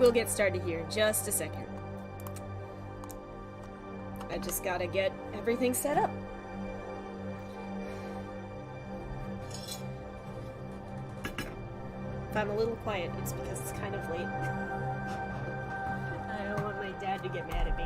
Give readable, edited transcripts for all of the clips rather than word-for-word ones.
We'll get started here in just a second. I just gotta get everything set up. If I'm a little quiet, it's because it's kind of late. I don't want my dad to get mad at me.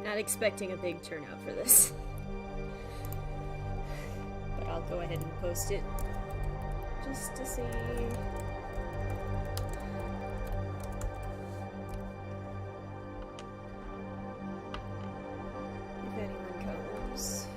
Not expecting a big turnout for this. But I'll go ahead and post it just to see. If anyone comes.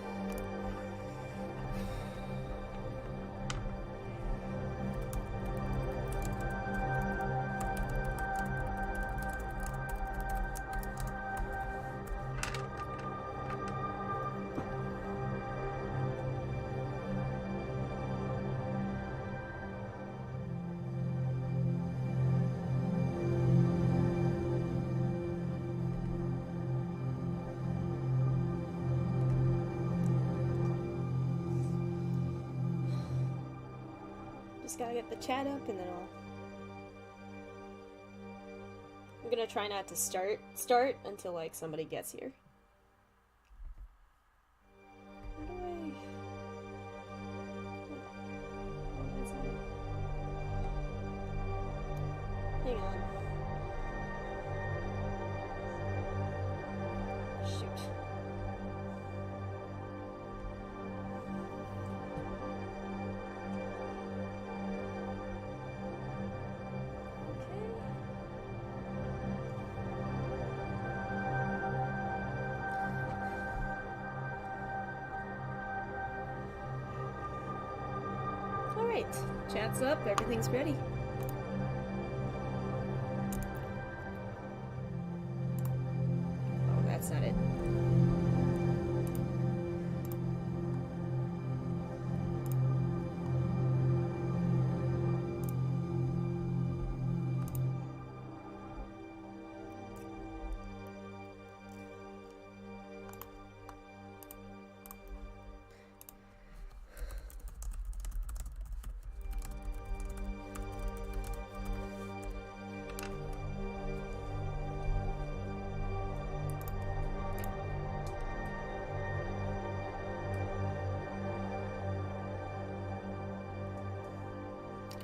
Just gotta get the chat up and then I'm gonna try not to start until like somebody gets here. How do I... Hang on. Shoot. Alright, chat's up, everything's ready. Oh, that's not it.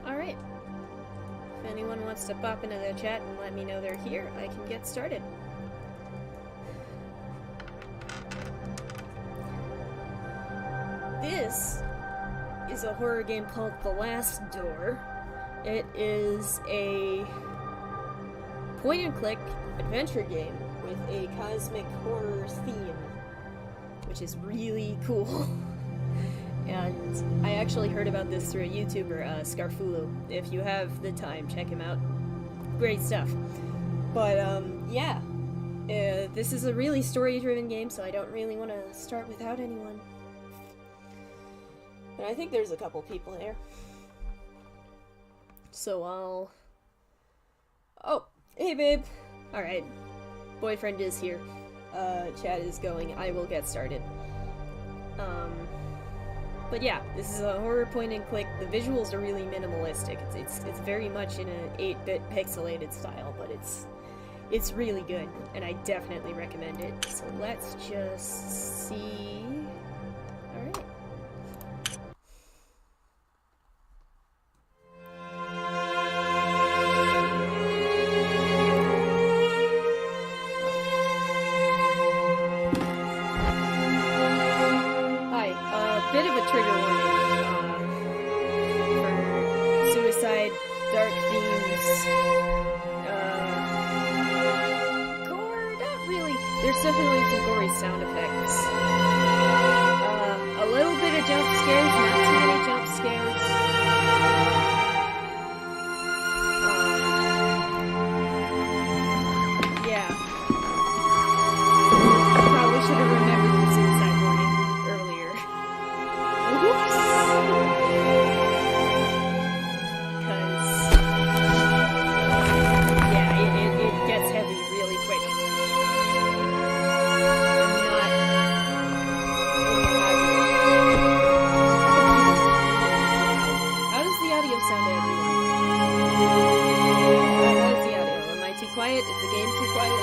Alright. If anyone wants to pop into the chat and let me know they're here, I can get started. This is a horror game called The Last Door. It is a point-and-click adventure game with a cosmic horror theme, which is really cool. And I actually heard about this through a YouTuber, Scarfulo. If you have the time, check him out. Great stuff. But, yeah. This is a really story-driven game, so I don't really want to start without anyone. But I think there's a couple people there. So I'll... Oh, hey babe! Alright. Boyfriend is here. Chat is going. I will get started. But yeah, this is a horror point-and-click. The visuals are really minimalistic. It's very much in an 8-bit pixelated style, but it's really good, and I definitely recommend it. So let's just see... Alright. Bit of a trigger warning for suicide, dark themes, gore, not really. There's definitely some gory sound effects. A little bit of jump scares, not too many jump scares. Yeah. Probably should have remembered the suicide warning earlier. Whoops. Because, yeah, it gets heavy really quick. How does the audio sound to everyone? How is the audio? Am I too quiet? Is the game too quiet?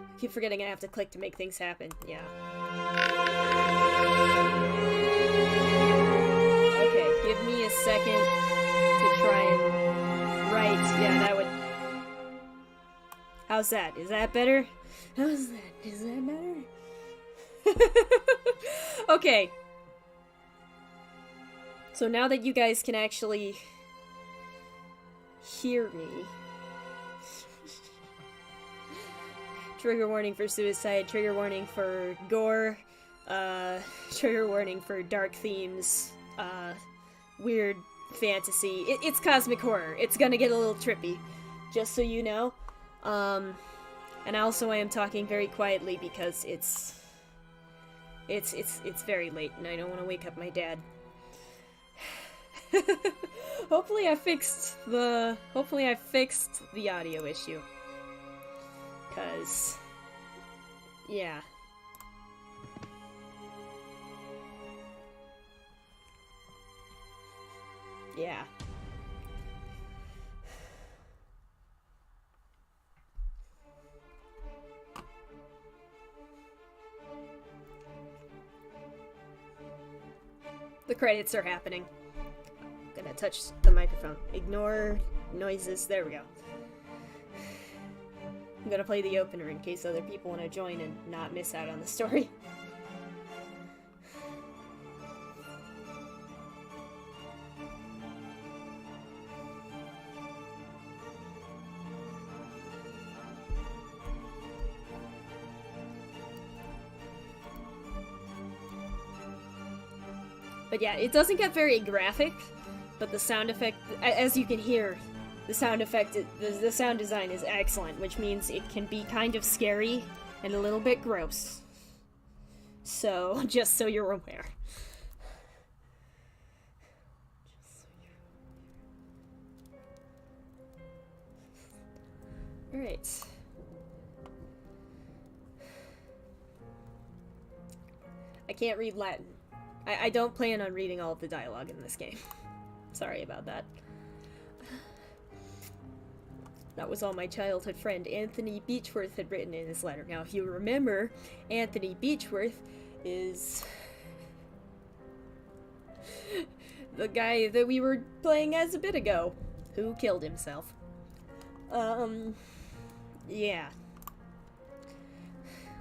I keep forgetting I have to click to make things happen. Yeah. Okay, give me a second to try and write. Yeah, that would... How's that? Is that better? How's that? Is that better? Okay. So now that you guys can actually hear me. Trigger warning for suicide, trigger warning for gore, trigger warning for dark themes, weird fantasy. It's cosmic horror. It's gonna get a little trippy, just so you know. And also I am talking very quietly because it's very late and I don't want to wake up my dad. Hopefully I fixed the audio issue. 'Cause yeah. Yeah. The credits are happening. I'm gonna touch the microphone. Ignore noises. There we go. I'm gonna play the opener in case other people want to join and not miss out on the story. But yeah, it doesn't get very graphic, but the sound effect, as you can hear, the sound effect, the sound design is excellent, which means it can be kind of scary and a little bit gross. So, just so you're aware. Alright. I can't read Latin. I don't plan on reading all of the dialogue in this game. Sorry about that. That was all my childhood friend Anthony Beechworth had written in his letter. Now, if you remember, Anthony Beechworth is the guy that we were playing as a bit ago, who killed himself. Yeah.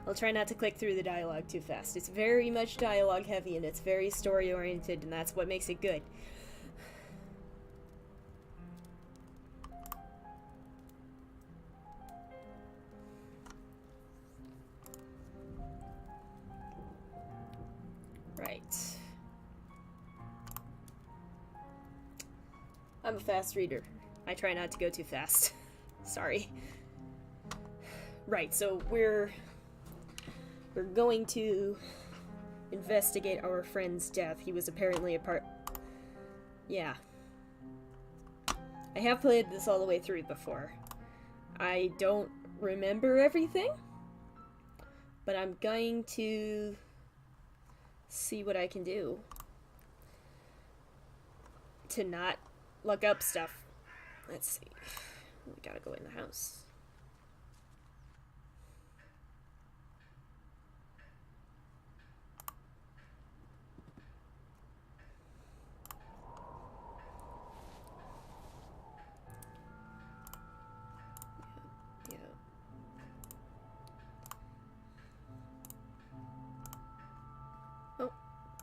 I'll try not to click through the dialogue too fast. It's very much dialogue heavy and it's very story oriented, and that's what makes it good. Right. I'm a fast reader. I try not to go too fast. Sorry. Right, so we're going to investigate our friend's death. He was apparently a part... Yeah. I have played this all the way through before. I don't remember everything, but I'm going to see what I can do to not look up stuff. Let's see. We gotta go in the house.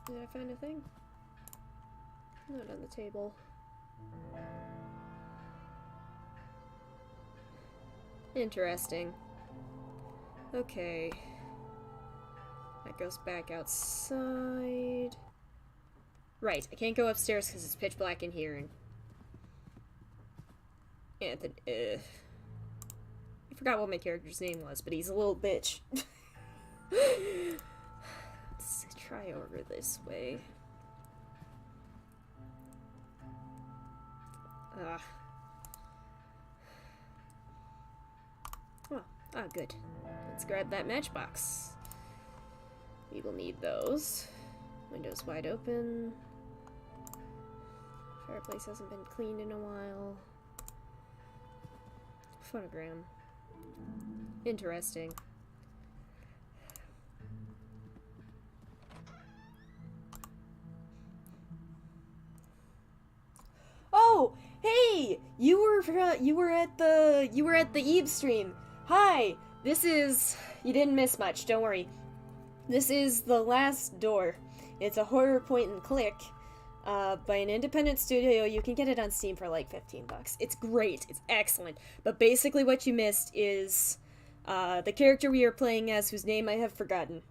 Did I find a thing? Not on the table. Interesting. Okay. I That goes back outside. Right, I can't go upstairs because it's pitch black in here. And Anthony, I forgot what my character's name was, but he's a little bitch. Let's try over this way. Good. Let's grab that matchbox. We will need those. Windows wide open. Fireplace hasn't been cleaned in a while. Phonogram. Interesting. Oh, hey! You were at the Eve stream. Hi! This is... You didn't miss much, don't worry. This is The Last Door. It's a horror point and click by an independent studio. You can get it on Steam for like $15. It's great. It's excellent. But basically what you missed is the character we are playing as, whose name I have forgotten,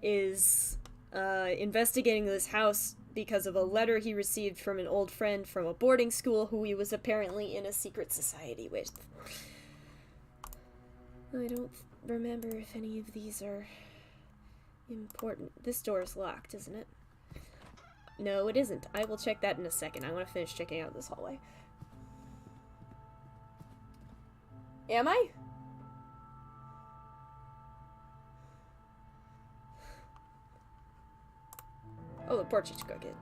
is investigating this house because of a letter he received from an old friend from a boarding school who he was apparently in a secret society with. I don't remember if any of these are important. This door is locked, isn't it? No, it isn't. I will check that in a second. I want to finish checking out this hallway. Am I? Oh, the porch is crooked.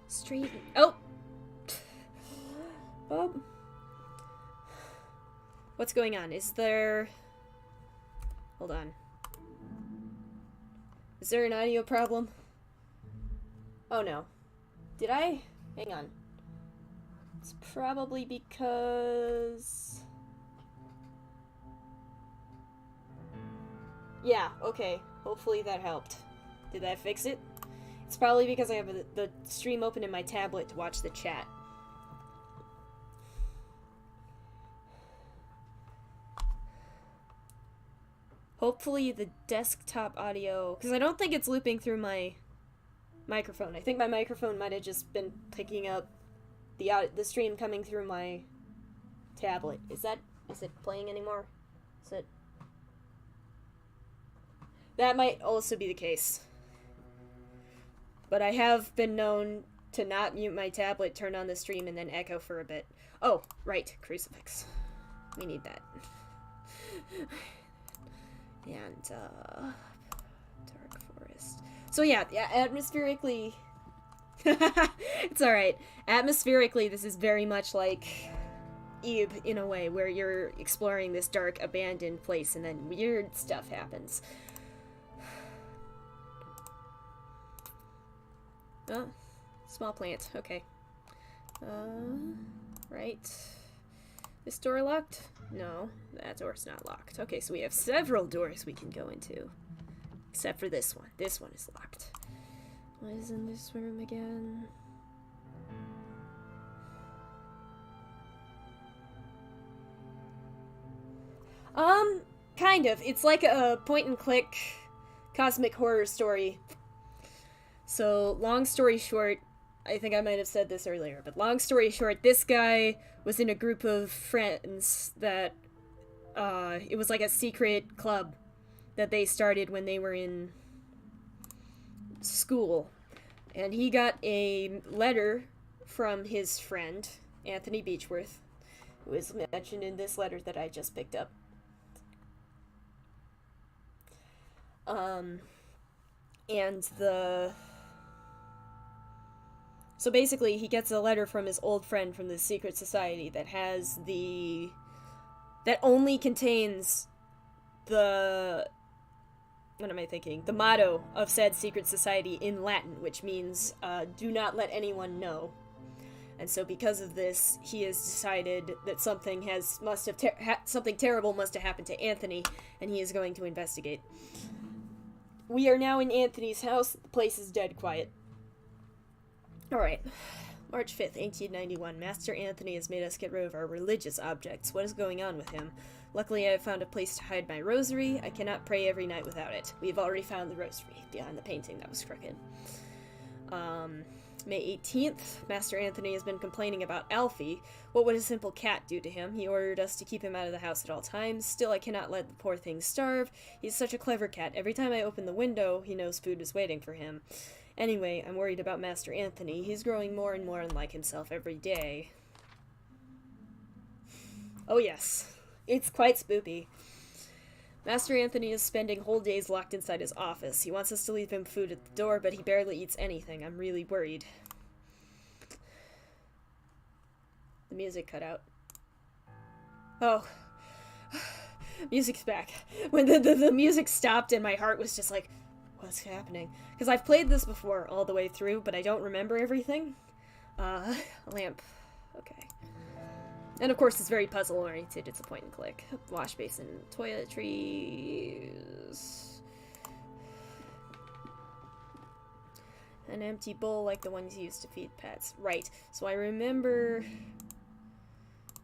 Street. Oh! Bob? What's going on? Is there... Hold on. Is there an audio problem? Oh no. Did I? Hang on. It's probably because... Yeah, okay. Hopefully that helped. Did that fix it? It's probably because I have the stream open in my tablet to watch the chat. Hopefully the desktop audio... Because I don't think it's looping through my microphone. I think my microphone might have just been picking up the stream coming through my tablet. Is it playing anymore? Is it... That might also be the case. But I have been known to not mute my tablet, turn on the stream, and then echo for a bit. Oh, right. Crucifix. We need that. And, Dark Forest. So yeah, atmospherically... It's alright. Atmospherically, this is very much like Eve, in a way, where you're exploring this dark, abandoned place, and then weird stuff happens. Oh, small plant. Okay. Right. This door locked? No, that door's not locked. Okay, so we have several doors we can go into. Except for this one. This one is locked. What is in this room again? Kind of. It's like a point-and-click cosmic horror story. So, long story short, I think I might have said this earlier, but long story short, this guy was in a group of friends that, it was like a secret club that they started when they were in school. And he got a letter from his friend, Anthony Beechworth, who is mentioned in this letter that I just picked up. So basically, he gets a letter from his old friend from the secret society that has that only contains the motto of said secret society in Latin, which means, do not let anyone know. And so because of this, he has decided that something terrible must have happened to Anthony, and he is going to investigate. We are now in Anthony's house. The place is dead quiet. Alright. March 5th, 1891. Master Anthony has made us get rid of our religious objects. What is going on with him? Luckily, I have found a place to hide my rosary. I cannot pray every night without it. We've already found the rosary behind the painting that was crooked. May 18th, Master Anthony has been complaining about Alfie. What would a simple cat do to him? He ordered us to keep him out of the house at all times. Still, I cannot let the poor thing starve. He's such a clever cat. Every time I open the window, he knows food is waiting for him. Anyway, I'm worried about Master Anthony. He's growing more and more unlike himself every day. Oh yes, it's quite spoopy. Master Anthony is spending whole days locked inside his office. He wants us to leave him food at the door, but he barely eats anything. I'm really worried. The music cut out. Oh. Music's back. When the music stopped and my heart was just like, what's happening? Because I've played this before all the way through, but I don't remember everything. Lamp. Okay. And of course, it's very puzzle-oriented. It's a point-and-click. Wash basin, toiletries. An empty bowl like the ones used to feed pets. Right. So I remember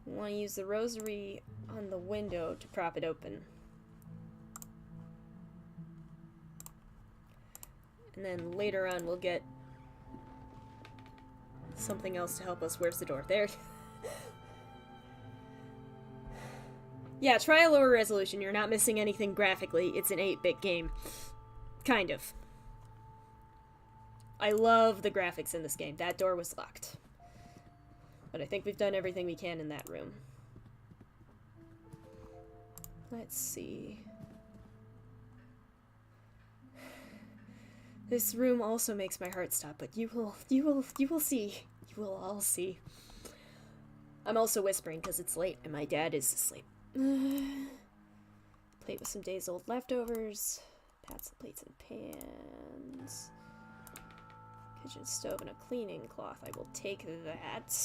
I want to use the rosary on the window to prop it open. And then later on, we'll get something else to help us. Where's the door? There. Yeah, try a lower resolution. You're not missing anything graphically. It's an 8-bit game. Kind of. I love the graphics in this game. That door was locked. But I think we've done everything we can in that room. Let's see. This room also makes my heart stop, but you will see. You will all see. I'm also whispering because it's late and my dad is asleep. Plate with some days old leftovers. Pots of plates and pans. Kitchen stove and a cleaning cloth. I will take that.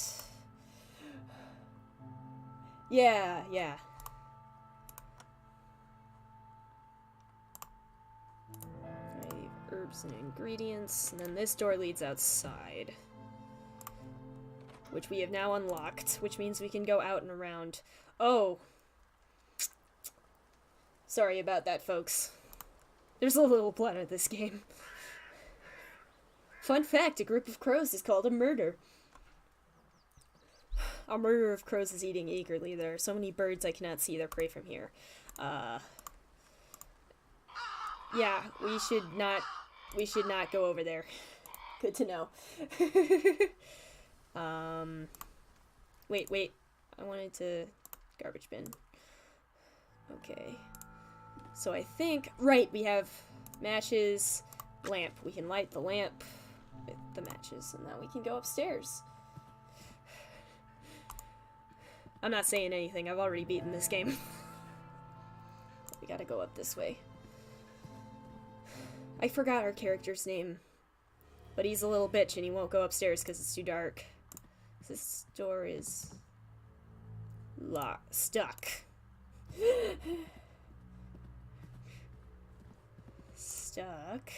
Yeah. I leave herbs and ingredients. And then this door leads outside. Which we have now unlocked. Which means we can go out and around. Oh. Sorry about that, folks. There's a little blood in this game. Fun fact, a group of crows is called a murder. A murder of crows is eating eagerly. There are so many birds I cannot see their prey from here. Yeah, we should not go over there. Good to know. Wait. I wanted to garbage bin. Okay. So I think, right, we have matches, lamp. We can light the lamp with the matches, and then we can go upstairs. I'm not saying anything. I've already beaten this game. We gotta go up this way. I forgot our character's name, but he's a little bitch and he won't go upstairs because it's too dark. This door is stuck. Stuck.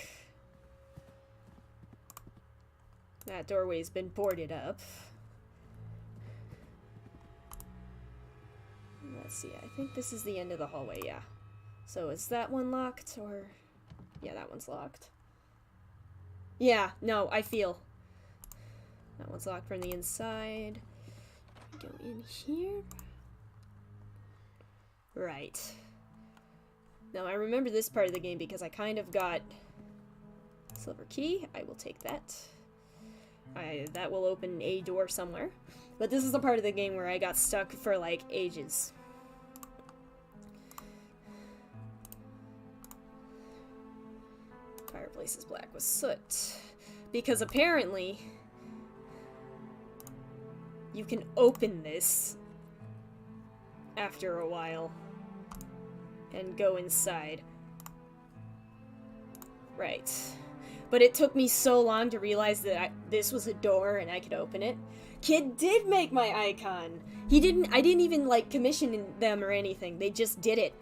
That doorway's been boarded up. Let's see, I think this is the end of the hallway, yeah. So is that one locked, or... Yeah, that one's locked. Yeah, no, I feel. That one's locked from the inside. Go in here. Right. Now, I remember this part of the game because I kind of got silver key. I will take that. That will open a door somewhere. But this is the part of the game where I got stuck for, like, ages. Fireplace is black with soot. Because apparently, you can open this after a while and go inside. Right. But it took me so long to realize that this was a door and I could open it. Kid did make my icon. I didn't even, like, commission them or anything. They just did it.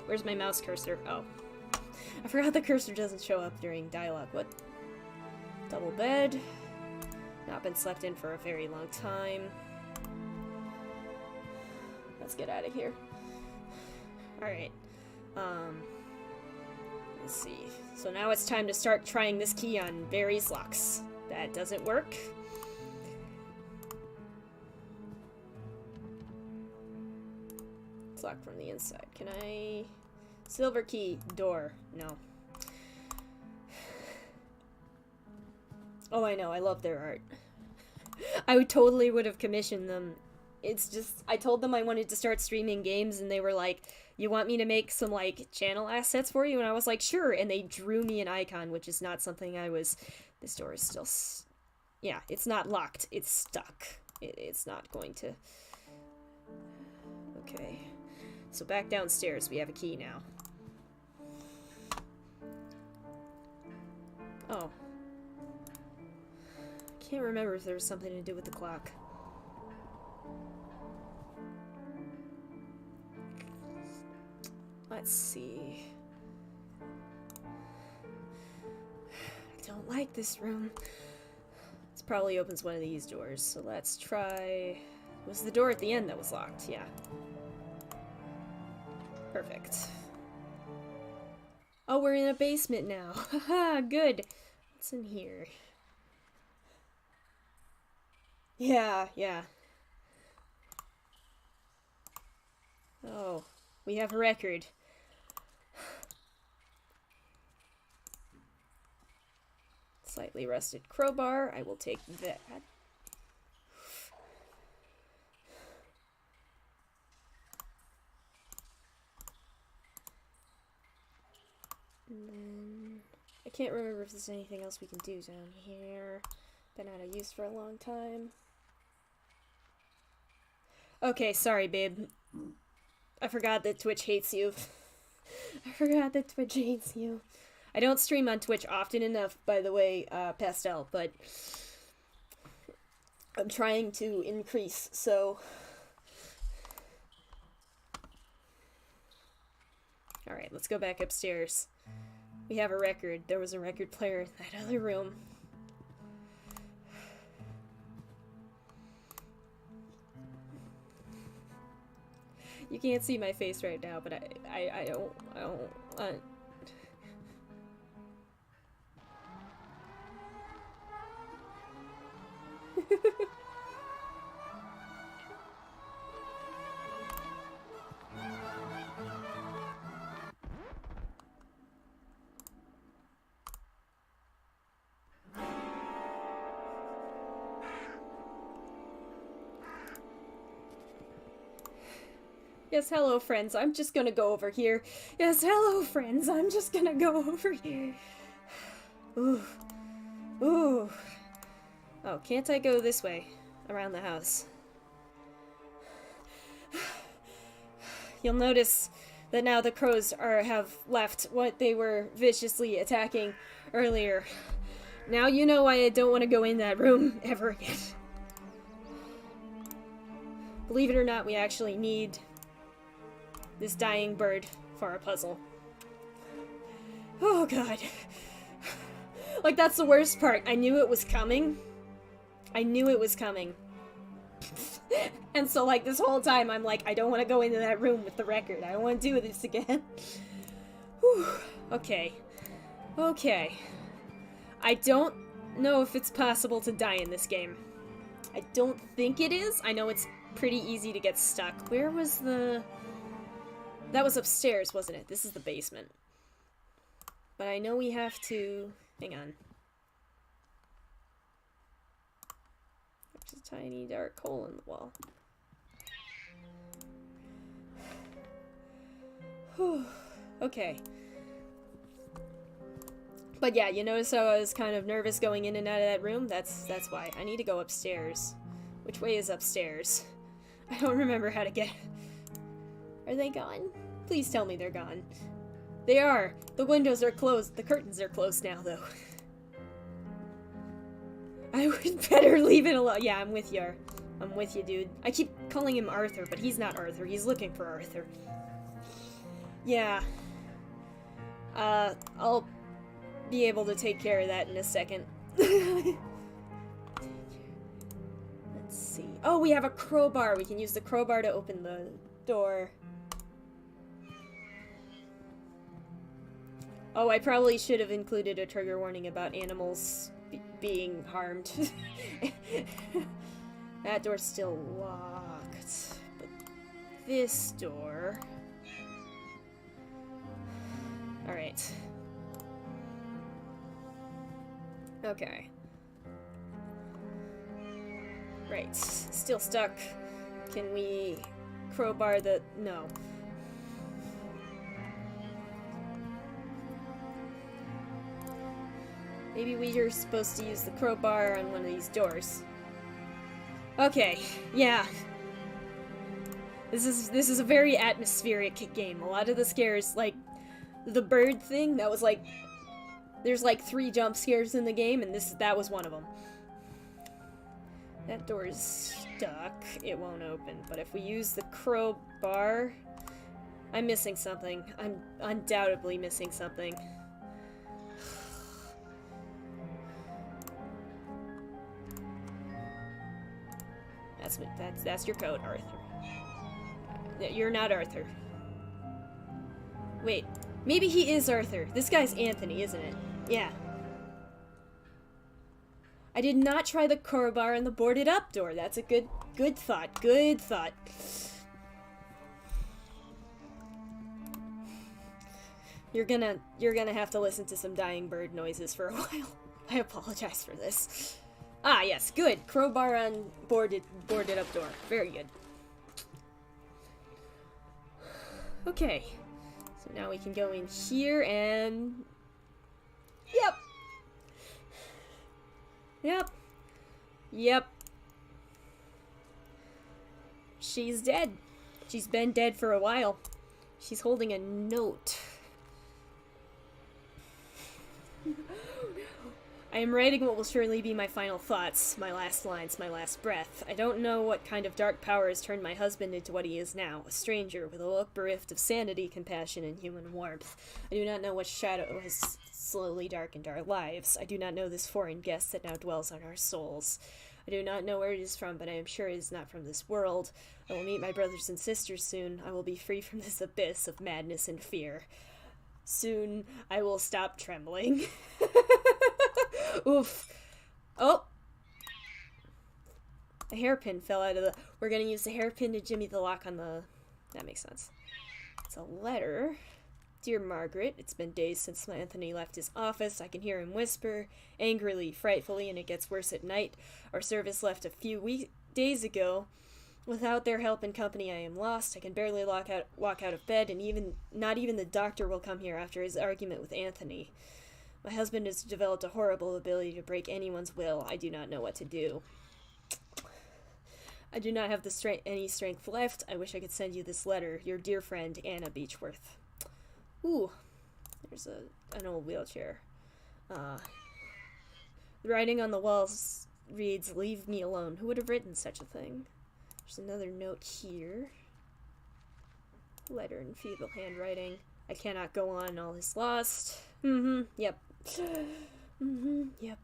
Where's my mouse cursor? Oh. I forgot the cursor doesn't show up during dialogue. What? Double bed. Not been slept in for a very long time. Let's get out of here. Alright. Let's see. So now it's time to start trying this key on various locks. That doesn't work. It's locked from the inside. Can I... Silver key. Door. No. Oh, I know. I love their art. I totally would have commissioned them. It's just... I told them I wanted to start streaming games, and they were like, you want me to make some, like, channel assets for you? And I was like, sure. And they drew me an icon, which is not something I was... This door is still... Yeah, it's not locked. It's stuck. It's not going to... Okay. So back downstairs. We have a key now. Oh. Can't remember if there was something to do with the clock. Let's see. I don't like this room. This probably opens one of these doors, so let's try... It was the door at the end that was locked, yeah. Perfect. Oh, we're in a basement now. Haha, good. What's in here? Yeah, yeah. Oh, we have a record. Slightly rusted crowbar. I will take that. And then... I can't remember if there's anything else we can do down here. Been out of use for a long time. Okay, sorry, babe. I forgot that Twitch hates you. I forgot that Twitch hates you. I don't stream on Twitch often enough, by the way, Pastel, but I'm trying to increase, so... Alright, let's go back upstairs. We have a record. There was a record player in that other room. You can't see my face right now, but I don't want... Yes, hello, friends. I'm just gonna go over here. Yes, hello, friends. I'm just gonna go over here. Ooh. Ooh. Oh, can't I go this way? Around the house. You'll notice that now the crows have left what they were viciously attacking earlier. Now you know why I don't want to go in that room ever again. Believe it or not, we actually need this dying bird for our puzzle. Oh god. Like, that's the worst part. I knew it was coming. I knew it was coming. And so, like, this whole time, I'm like, I don't want to go into that room with the record. I don't want to do this again. Whew. Okay. Okay. I don't know if it's possible to die in this game. I don't think it is. I know it's pretty easy to get stuck. Where was the... That was upstairs, wasn't it? This is the basement. But I know we have to... Hang on. There's a tiny dark hole in the wall. Whew. Okay. But yeah, you notice how I was kind of nervous going in and out of that room? That's why. I need to go upstairs. Which way is upstairs? I don't remember how to get... Are they gone? Please tell me they're gone. They are. The windows are closed. The curtains are closed now, though. I would better leave it alone. Yeah, I'm with you. I'm with you, dude. I keep calling him Arthur, but he's not Arthur. He's looking for Arthur. Yeah. I'll be able to take care of that in a second. Let's see. Oh, we have a crowbar. We can use the crowbar to open the door. Oh, I probably should have included a trigger warning about animals being harmed. That door's still locked. But this door... Alright. Okay. Right. Still stuck. Can we crowbar the... No. Maybe we are supposed to use the crowbar on one of these doors. Okay, yeah. This is a very atmospheric game. A lot of the scares, like the bird thing, that was like... There's like 3 jump scares in the game, and that was one of them. That door is stuck. It won't open. But if we use the crowbar... I'm missing something. I'm undoubtedly missing something. That's your code, Arthur. You're not Arthur. Wait, maybe he is Arthur. This guy's Anthony, isn't it? Yeah. I did not try the crowbar and the boarded up door. That's a good thought. Good thought. You're gonna have to listen to some dying bird noises for a while. I apologize for this. Ah, yes, good. Crowbar on boarded up door. Very good. Okay. So now we can go in here and... Yep. Yep. Yep. She's dead. She's been dead for a while. She's holding a note. I am writing what will surely be my final thoughts, my last lines, my last breath. I don't know what kind of dark power has turned my husband into what he is now, a stranger with a look bereft of sanity, compassion, and human warmth. I do not know what shadow has slowly darkened our lives. I do not know this foreign guest that now dwells on our souls. I do not know where it is from, but I am sure it is not from this world. I will meet my brothers and sisters soon. I will be free from this abyss of madness and fear. Soon, I will stop trembling. Oof. Oh! A hairpin fell out of the... We're gonna use the hairpin to jimmy the lock on the... That makes sense. It's a letter. Dear Margaret, it's been days since Anthony left his office. I can hear him whisper, angrily, frightfully, and it gets worse at night. Our service left a few days ago. Without their help and company, I am lost. I can barely walk out of bed, and not even the doctor will come here after his argument with Anthony. My husband has developed a horrible ability to break anyone's will. I do not know what to do. I do not have any strength left. I wish I could send you this letter. Your dear friend, Anna Beechworth. Ooh, there's an old wheelchair. The writing on the walls reads, "Leave me alone." Who would have written such a thing? There's another note here. Letter in feeble handwriting. I cannot go on. All is lost. Yep. Yep.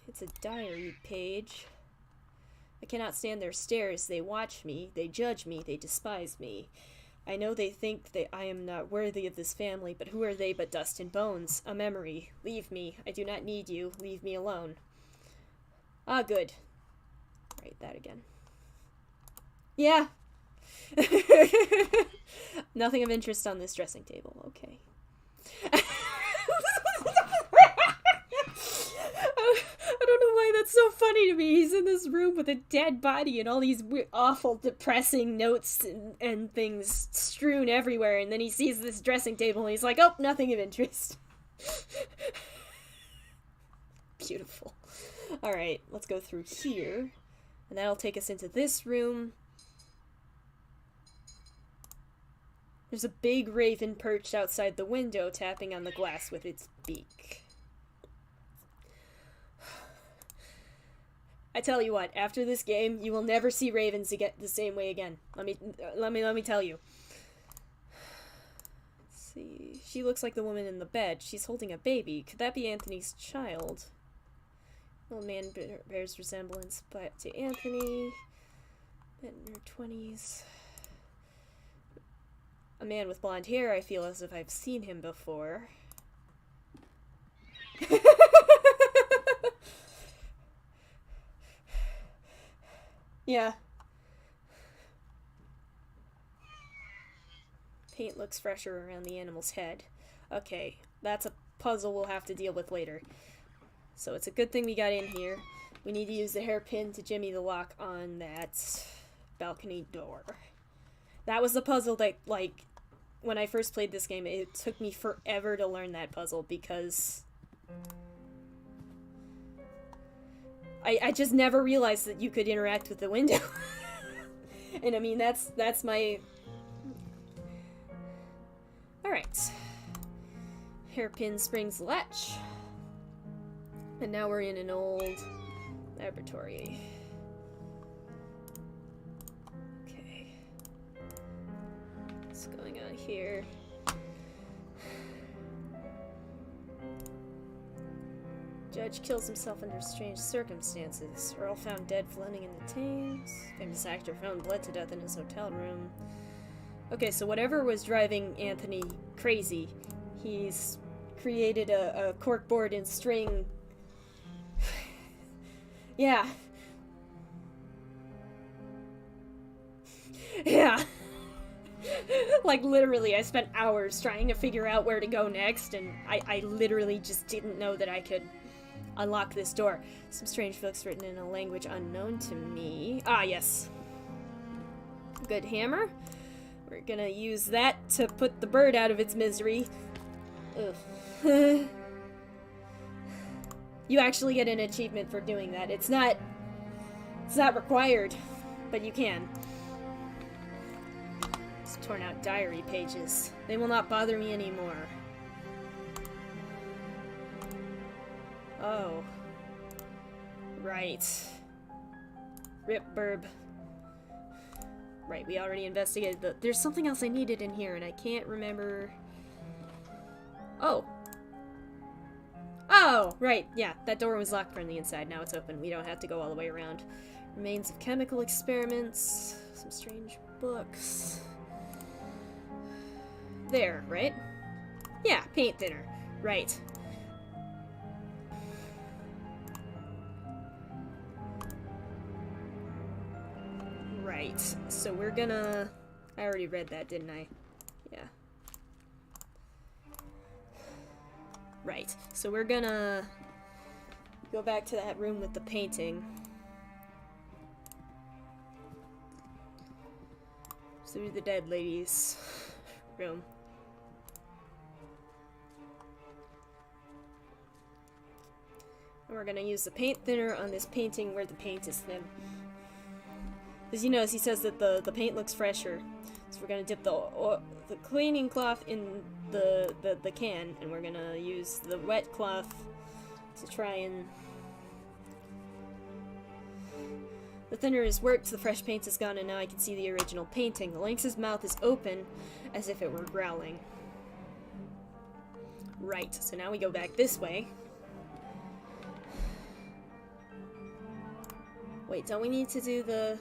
It's a diary page. I cannot stand their stares. They watch me. They judge me. They despise me. I know they think that I am not worthy of this family, but who are they but dust and bones? A memory. Leave me. I do not need you. Leave me alone. Ah, good. Write that again. Yeah. Nothing of interest on this dressing table. Okay. I don't know why that's so funny to me. He's in this room with a dead body and all these awful, depressing notes and things strewn everywhere, and then he sees this dressing table and he's like, oh, nothing of interest. Beautiful. Alright, let's go through here. And that'll take us into this room. There's a big raven perched outside the window, tapping on the glass with its beak. I tell you what, after this game, you will never see ravens again the same way again. Let me tell you. Let's see. She looks like the woman in the bed. She's holding a baby. Could that be Anthony's child? Little man bears resemblance to Anthony. Men in her 20s. A man with blonde hair. I feel as if I've seen him before. Yeah. Paint looks fresher around the animal's head. Okay, that's a puzzle we'll have to deal with later. So it's a good thing we got in here. We need to use the hairpin to jimmy the lock on that balcony door. That was the puzzle that, like, when I first played this game, it took me forever to learn that puzzle because I just never realized that you could interact with the window. And I mean, that's my... Alright. Hairpin springs latch. And now we're in an old laboratory. Okay. What's going on here? Judge kills himself under strange circumstances. Earl found dead floating in the Thames. Famous actor found bled to death in his hotel room. Okay, so whatever was driving Anthony crazy, he's created a corkboard and string. Yeah. Yeah. Like, literally, I spent hours trying to figure out where to go next, and I literally just didn't know that I could unlock this door. Some strange books written in a language unknown to me. Ah, yes. Good hammer. We're gonna use that to put the bird out of its misery. Ugh. You actually get an achievement for doing that. It's not required, but you can. It's torn out diary pages. They will not bother me anymore. Oh. Right. Rip burb. Right, we already investigated the... There's something else I needed in here, and I can't remember... Oh. Oh, right, yeah. That door was locked from the inside. Now it's open. We don't have to go all the way around. Remains of chemical experiments. Some strange books. There, right? Yeah, paint thinner. Right. Right, so we're gonna... I already read that, didn't I? Yeah. Right, so we're gonna go back to that room with the painting. Through the dead lady's room. And we're gonna use the paint thinner on this painting where the paint is thin. As you notice, he says that the paint looks fresher. So we're gonna dip the cleaning cloth in the can, and we're gonna use the wet cloth to try and... The thinner is worked, the fresh paint is gone, and now I can see the original painting. The lynx's mouth is open, as if it were growling. Right, so now we go back this way. Wait, don't we need to do the...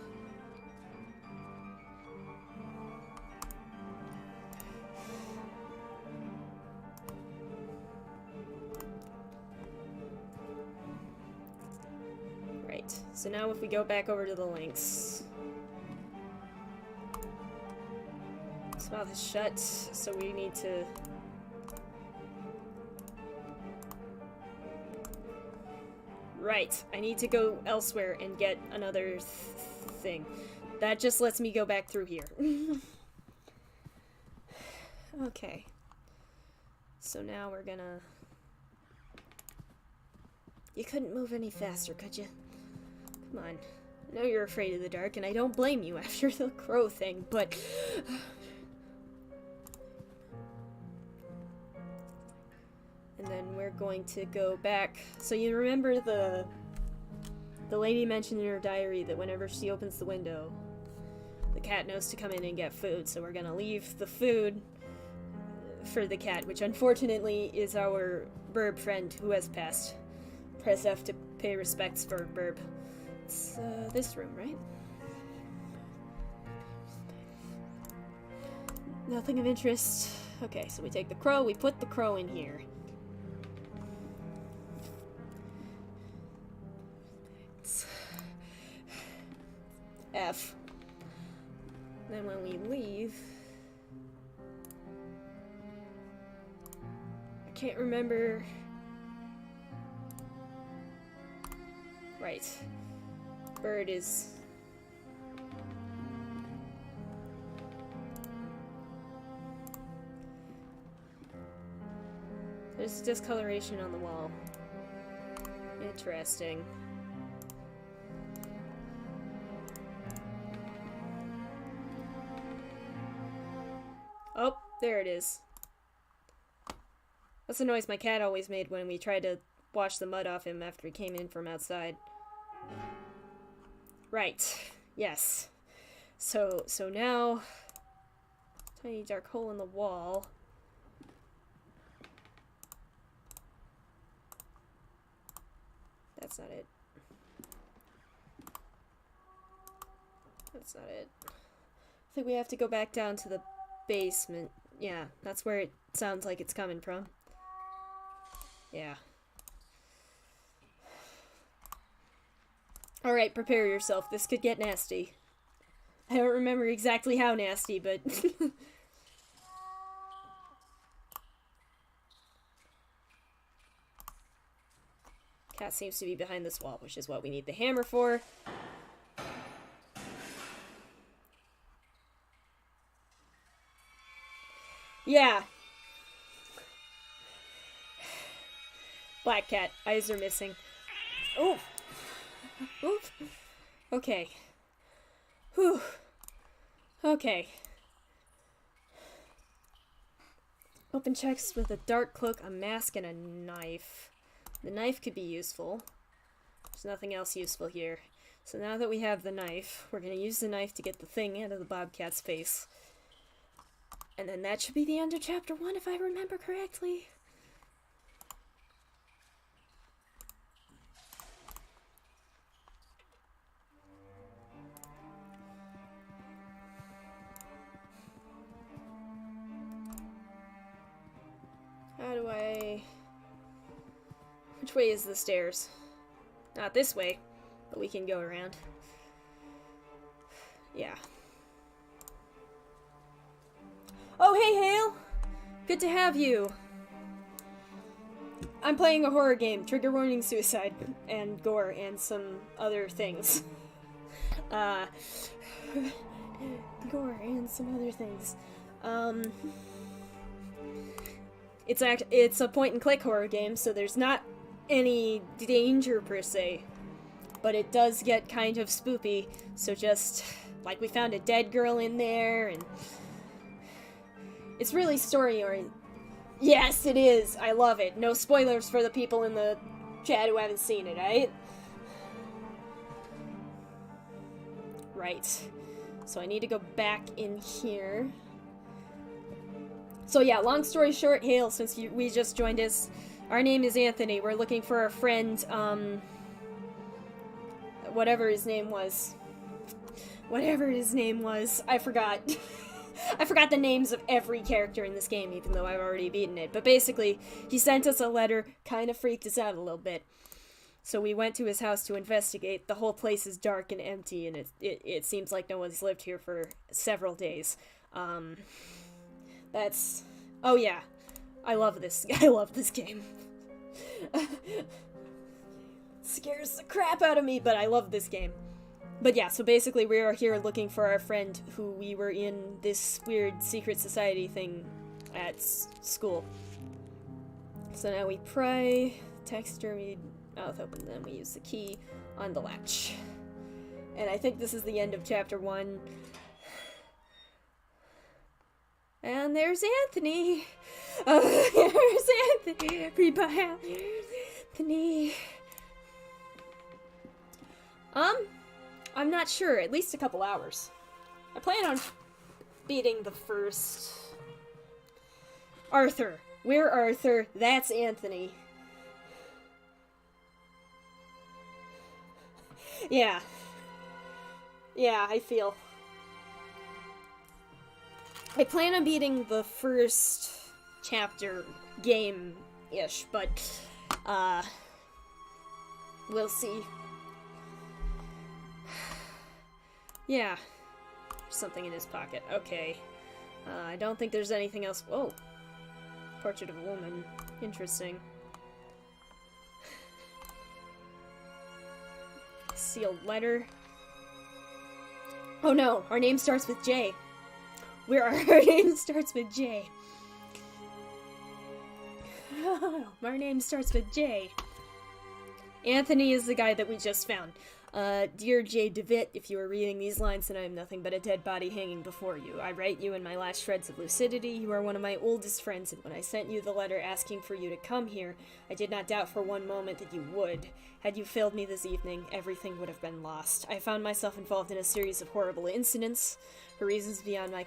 Right, so now if we go back over to the lynx... Its mouth is shut, so we need to... Right, I need to go elsewhere and get another thing. That just lets me go back through here. Okay. So now we're gonna... You couldn't move any faster, could you? Come on. I know you're afraid of the dark, and I don't blame you after the crow thing, but... And then we're going to go back. So you remember the lady mentioned in her diary that whenever she opens the window, the cat knows to come in and get food. So we're gonna leave the food for the cat, which unfortunately is our burb friend who has passed. Press F to pay respects for burb. It's this room, right? Nothing of interest. Okay, so we take the crow, we put the crow in here. F. Then when we leave... I can't remember... Right. Bird is... There's discoloration on the wall. Interesting. Oh, there it is. That's the noise my cat always made when we tried to wash the mud off him after he came in from outside. Right. Yes. So now... Tiny dark hole in the wall. That's not it. That's not it. I think we have to go back down to the basement. Yeah, that's where it sounds like it's coming from. Yeah. Alright, prepare yourself. This could get nasty. I don't remember exactly how nasty, but... Cat seems to be behind this wall, which is what we need the hammer for. Yeah. Black cat. Eyes are missing. Oh. Oof. Okay. Whew. Okay. Open checks with a dark cloak, a mask, and a knife. The knife could be useful. There's nothing else useful here. So now that we have the knife, we're going to use the knife to get the thing out of the bobcat's face. And then that should be the end of chapter 1, if I remember correctly. How do I... Which way is the stairs? Not this way, but we can go around. Yeah. Oh, hey, Hale! Good to have you. I'm playing a horror game. Trigger warning, suicide, and gore, and some other things. Gore and some other things. It's a point-and-click horror game, so there's not any danger per se, but it does get kind of spoopy. So just like we found a dead girl in there, and it's really story-oriented. Yes, it is. I love it. No spoilers for the people in the chat who haven't seen it, right? Right. So I need to go back in here. So yeah, long story short, Hale, since we just joined us, our name is Anthony. We're looking for our friend, whatever his name was. Whatever his name was. I forgot. I forgot the names of every character in this game, even though I've already beaten it. But basically, he sent us a letter, kind of freaked us out a little bit. So we went to his house to investigate. The whole place is dark and empty, and it seems like no one's lived here for several days. That's... Oh yeah. I love this. I love this game. Scares the crap out of me, but I love this game. But yeah, so basically we are here looking for our friend who we were in this weird secret society thing at school. So now we pray, taxidermy, mouth open, then we use the key on the latch. And I think this is the end of chapter 1. And there's Anthony! There's Anthony! Everybody! Anthony! I'm not sure. At least a couple hours. I plan on beating the first... Arthur. We're Arthur. That's Anthony. Yeah. Yeah, I feel... I plan on beating the first chapter game-ish, but, we'll see. Yeah. There's something in his pocket. Okay. I don't think there's anything else. Whoa. Portrait of a woman. Interesting. Sealed letter. Oh no, our name starts with J. Our name starts with J. Our name starts with J. Anthony is the guy that we just found. Dear J. DeVitt, if you are reading these lines, then I am nothing but a dead body hanging before you. I write you in my last shreds of lucidity. You are one of my oldest friends, and when I sent you the letter asking for you to come here, I did not doubt for one moment that you would. Had you failed me this evening, everything would have been lost. I found myself involved in a series of horrible incidents, for reasons beyond my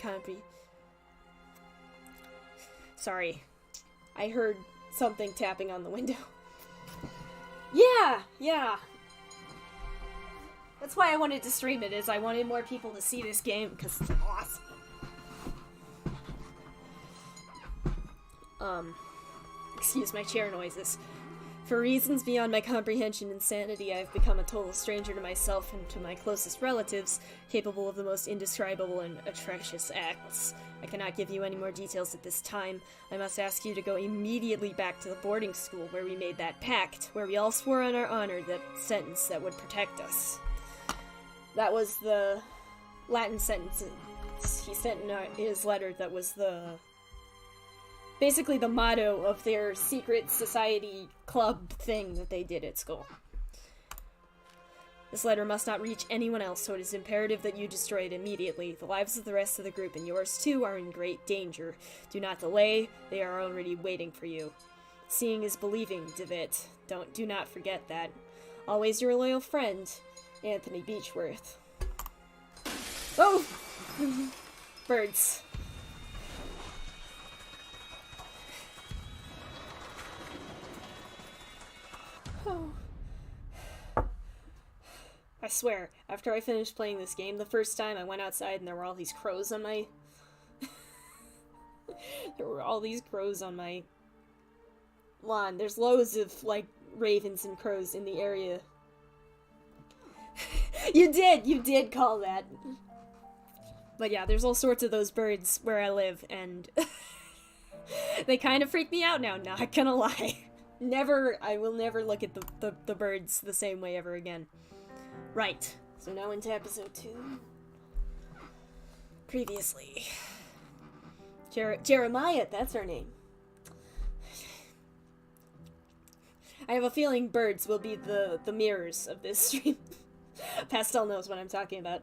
Sorry. I heard something tapping on the window. Yeah. That's why I wanted to stream it, is I wanted more people to see this game, because it's awesome. Excuse my chair noises. For reasons beyond my comprehension and sanity, I have become a total stranger to myself and to my closest relatives, capable of the most indescribable and atrocious acts. I cannot give you any more details at this time. I must ask you to go immediately back to the boarding school where we made that pact, where we all swore on our honor that sentence that would protect us. That was the Latin sentence he sent in his letter. That was basically the motto of their secret society club thing that they did at school. This letter must not reach anyone else, so it is imperative that you destroy it immediately. The lives of the rest of the group, and yours too, are in great danger. Do not delay, they are already waiting for you. Seeing is believing, DeVitt. Do not forget that. Always your loyal friend, Anthony Beechworth. Oh! Birds. Oh. I swear, after I finished playing this game the first time, I went outside and there were all these crows on my... there were all these crows on my lawn. There's loads of, like, ravens and crows in the area. You did call that. But yeah, there's all sorts of those birds where I live, and they kind of freak me out now, not gonna lie. I will never look at the birds the same way ever again. Right, so now into episode 2. Previously. Jeremiah, that's her name. I have a feeling birds will be the mirrors of this stream. Pastel knows what I'm talking about.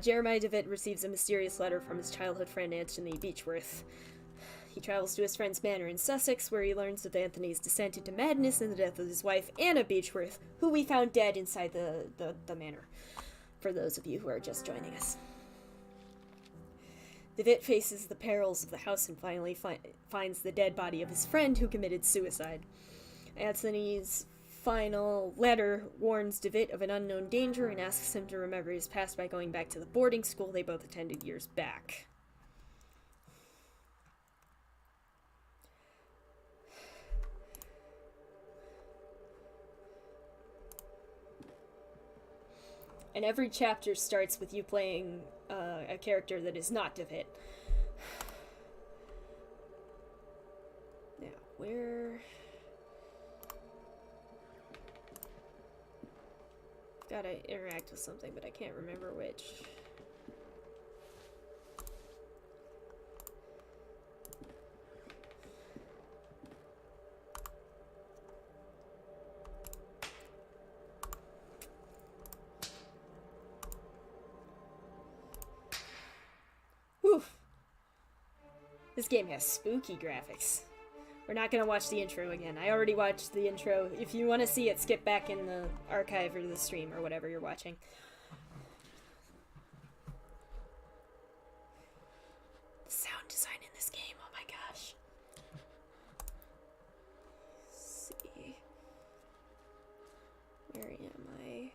Jeremiah DeVitt receives a mysterious letter from his childhood friend Anthony Beechworth. He travels to his friend's manor in Sussex, where he learns of Anthony's descent into madness and the death of his wife, Anna Beechworth, who we found dead inside the manor, for those of you who are just joining us. DeVitt faces the perils of the house and finally finds the dead body of his friend who committed suicide. Anthony's final letter warns DeVitt of an unknown danger and asks him to remember his past by going back to the boarding school they both attended years back. And every chapter starts with you playing a character that is not DeVitt. Now, where... Gotta interact with something, but I can't remember which. Whew. This game has spooky graphics. We're not gonna watch the intro again. I already watched the intro. If you want to see it, skip back in the archive or the stream or whatever you're watching. The sound design in this game, oh my gosh. Let's see. Where am I?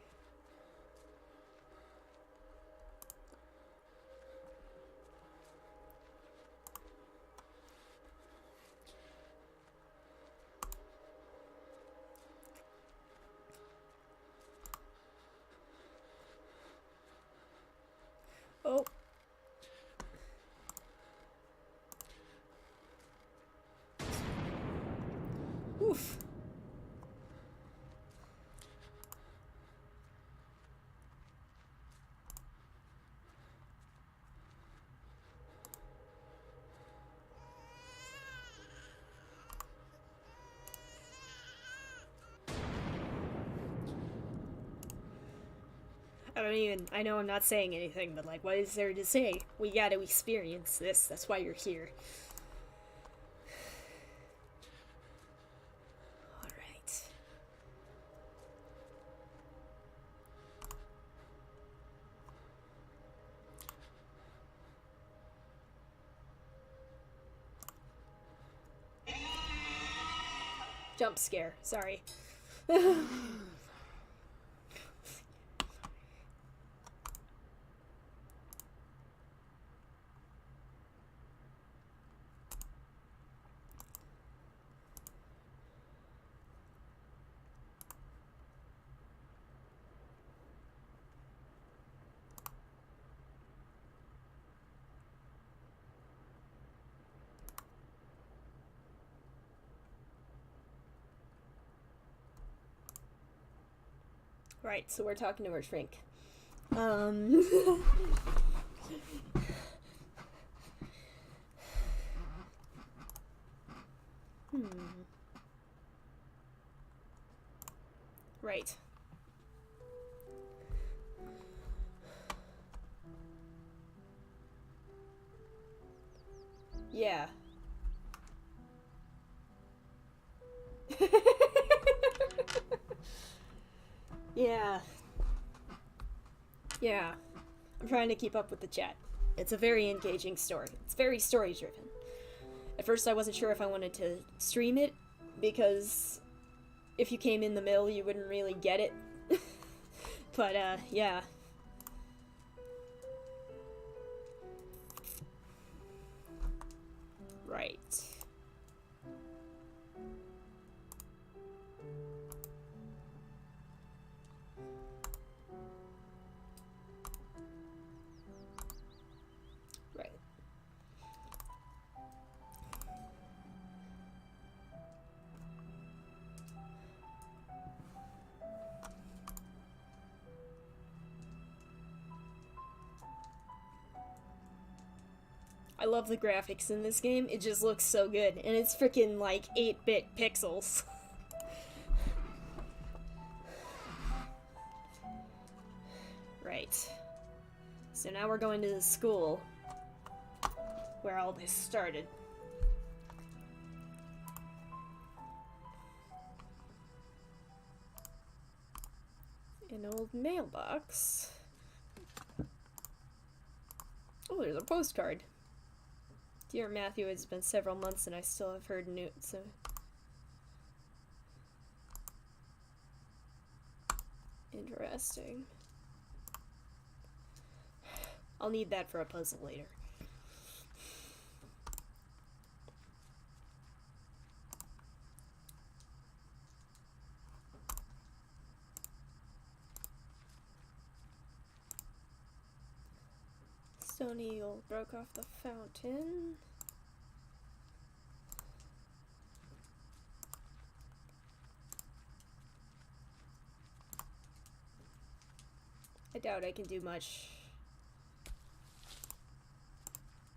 Oof. I know I'm not saying anything, but like, what is there to say? We gotta experience this. That's why you're here. Alright. Jump scare, sorry. Right, so we're talking to our shrink. Right. Yeah. Yeah. Yeah. I'm trying to keep up with the chat. It's a very engaging story. It's very story driven. At first I wasn't sure if I wanted to stream it, because if you came in the middle you wouldn't really get it. But yeah. Right. Right. I love the graphics in this game. It just looks so good. And it's freaking like 8-bit pixels. Right. So now we're going to the school where all this started. An old mailbox. Oh, there's a postcard. Dear Matthew, it's been several months and I still have heard news. So interesting. I'll need that for a puzzle later. Stone Eagle broke off the fountain. I doubt I can do much.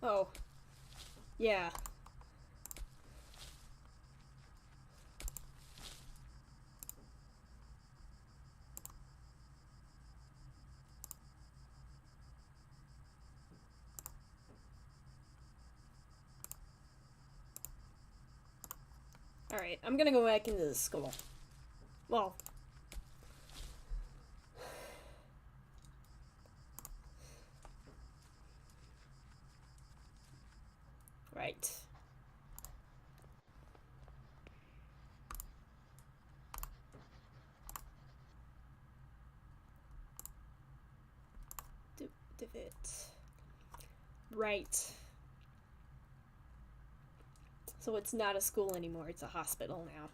Oh. Yeah. Alright, I'm gonna go back into the school. Well. Right. Divot. Right. So it's not a school anymore, it's a hospital now.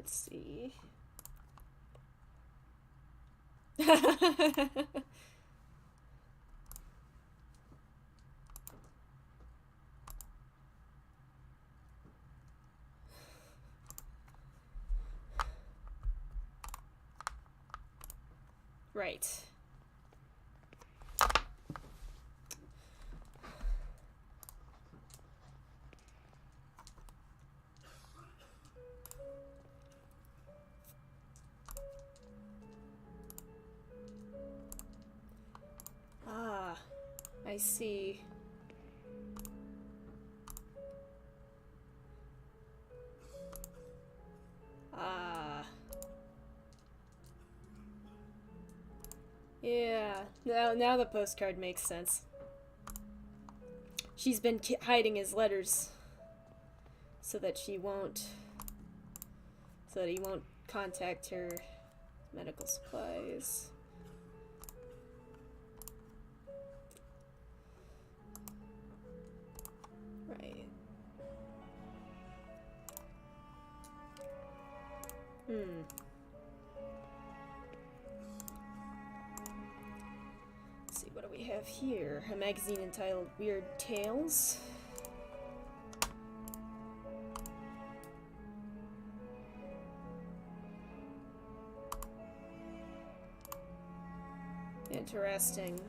Let's see. Right. Ah, I see. Ah. Yeah, now the postcard makes sense. She's been hiding his letters so that he won't contact her. Medical supplies. Right. Let's see, what do we have here? A magazine entitled Weird Tales. Interesting.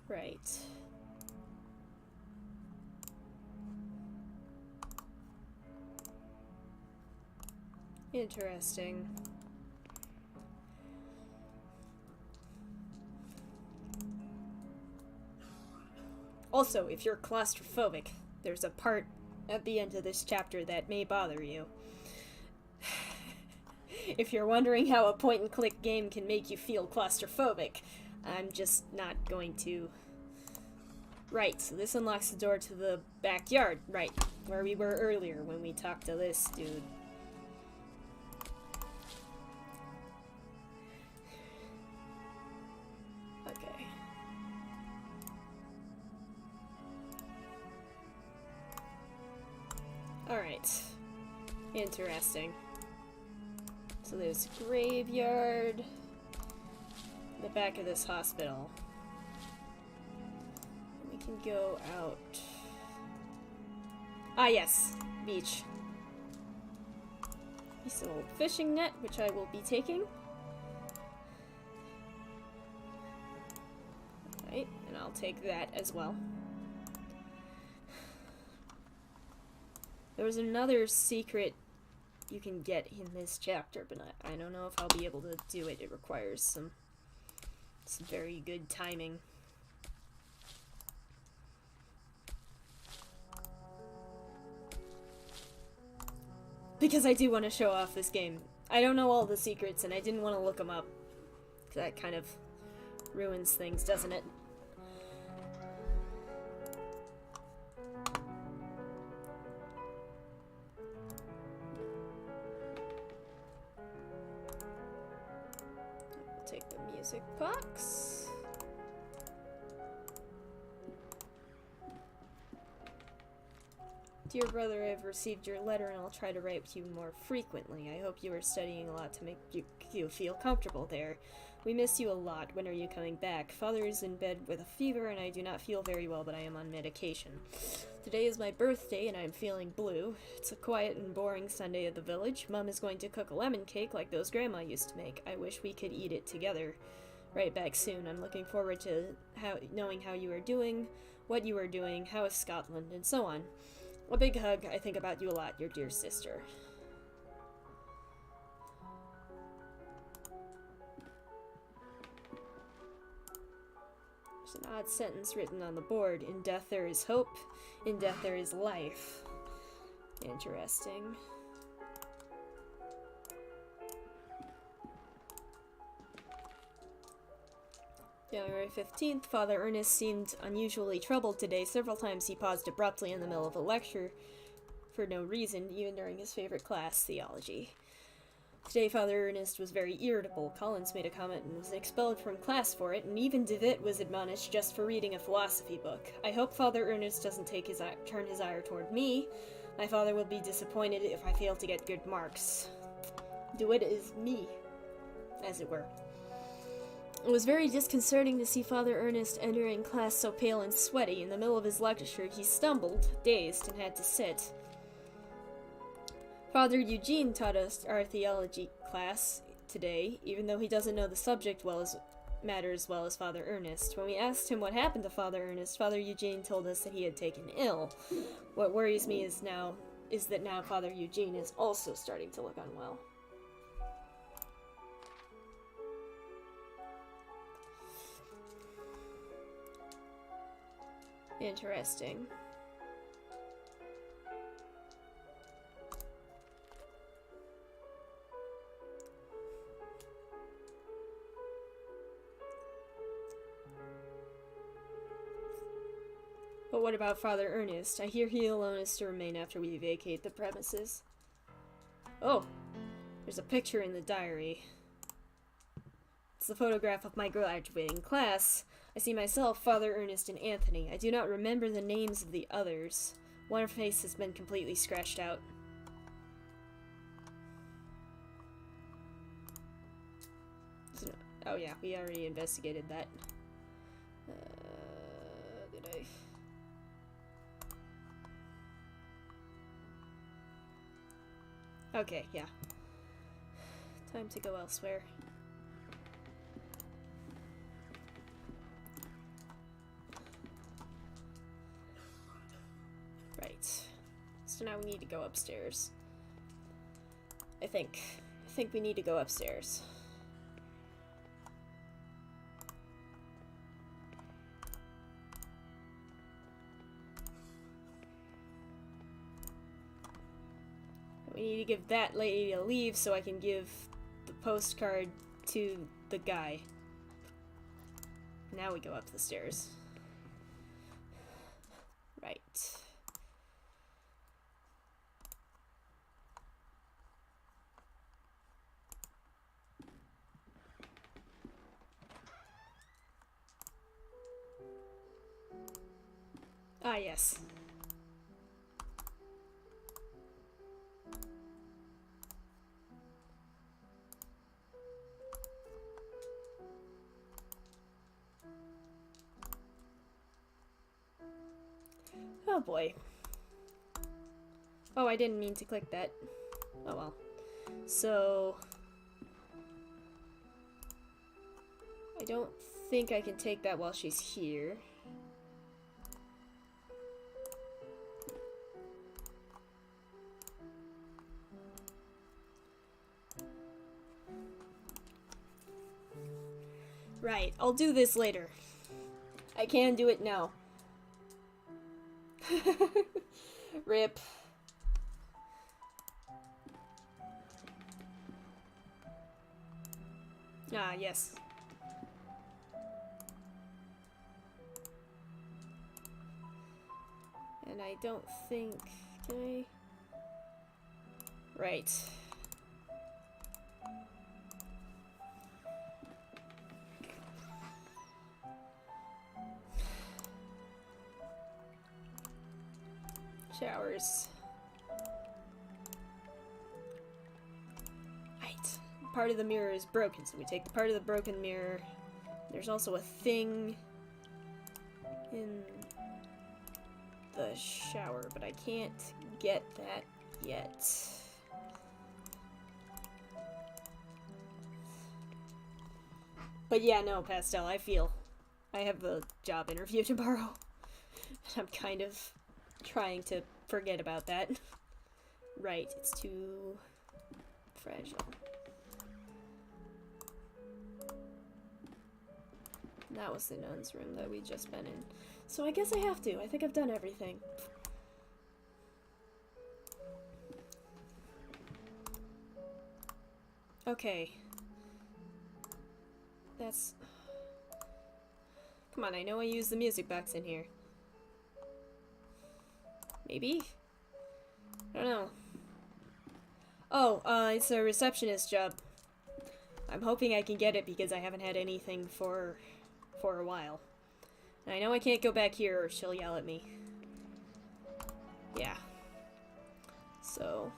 Right. Interesting. Also, if you're claustrophobic, there's a part at the end of this chapter that may bother you. If you're wondering how a point-and-click game can make you feel claustrophobic, I'm just not going to... Right, so this unlocks the door to the backyard, right, where we were earlier when we talked to this dude. Okay. Alright. Interesting. So there's a graveyard, the back of this hospital. We can go out. Ah yes, beach. Here's an old fishing net, which I will be taking. Right, and I'll take that as well. There was another secret you can get in this chapter, but I don't know if I'll be able to do it. It requires some very good timing. Because I do want to show off this game. I don't know all the secrets, and I didn't want to look them up. That kind of ruins things, doesn't it? Take the music box. Dear brother, I've received your letter and I'll try to write with you more frequently. I hope you are studying a lot to make you feel comfortable there. We miss you a lot. When are you coming back? Father is in bed with a fever and I do not feel very well, but I am on medication. Today is my birthday and I am feeling blue. It's a quiet and boring Sunday at the village. Mom is going to cook a lemon cake like those Grandma used to make. I wish we could eat it together. Right back soon. I'm looking forward to knowing how you are doing, what you are doing, how is Scotland, and so on. A big hug. I think about you a lot, your dear sister. There's an odd sentence written on the board. In death there is hope. In death there is life. Interesting. January 15th, Father Ernest seemed unusually troubled today. Several times he paused abruptly in the middle of a lecture for no reason, even during his favorite class, theology. Today, Father Ernest was very irritable. Collins made a comment and was expelled from class for it, and even DeWitt was admonished just for reading a philosophy book. I hope Father Ernest doesn't turn his ire toward me. My father will be disappointed if I fail to get good marks. DeWitt is me, as it were. It was very disconcerting to see Father Ernest entering class so pale and sweaty. In the middle of his lecture, he stumbled, dazed, and had to sit. Father Eugene taught us our theology class today, even though he doesn't know the subject matter as well as Father Ernest. When we asked him what happened to Father Ernest, Father Eugene told us that he had taken ill. What worries me is that now Father Eugene is also starting to look unwell. Interesting. But what about Father Ernest? I hear he alone is to remain after we vacate the premises. Oh, there's a picture in the diary. It's the photograph of my graduating class. I see myself, Father Ernest, and Anthony. I do not remember the names of the others. One face has been completely scratched out. Oh yeah, we already investigated that. Did I? Okay, yeah. Time to go elsewhere. Right. So now we need to go upstairs. I think we need to go upstairs. We need to give that lady a leave so I can give the postcard to the guy. Now we go up the stairs. Right. Ah, yes. Oh boy. Oh, I didn't mean to click that. Oh well. So... I don't think I can take that while she's here. Right, I'll do this later. I can do it now. Rip. Ah, yes. And I don't think... Can I? Right. Showers. Right. Part of the mirror is broken, so we take the part of the broken mirror. There's also a thing in the shower, but I can't get that yet. But yeah, no, Pastel, I have a job interview tomorrow. And I'm kind of trying to forget about that. Right, it's too fragile. That was the nun's room that we'd just been in. So I guess I have to. I think I've done everything. Okay. That's... Come on, I know I used the music box in here. Maybe? I don't know. Oh, it's a receptionist job. I'm hoping I can get it because I haven't had anything for a while. And I know I can't go back here or she'll yell at me. Yeah. So...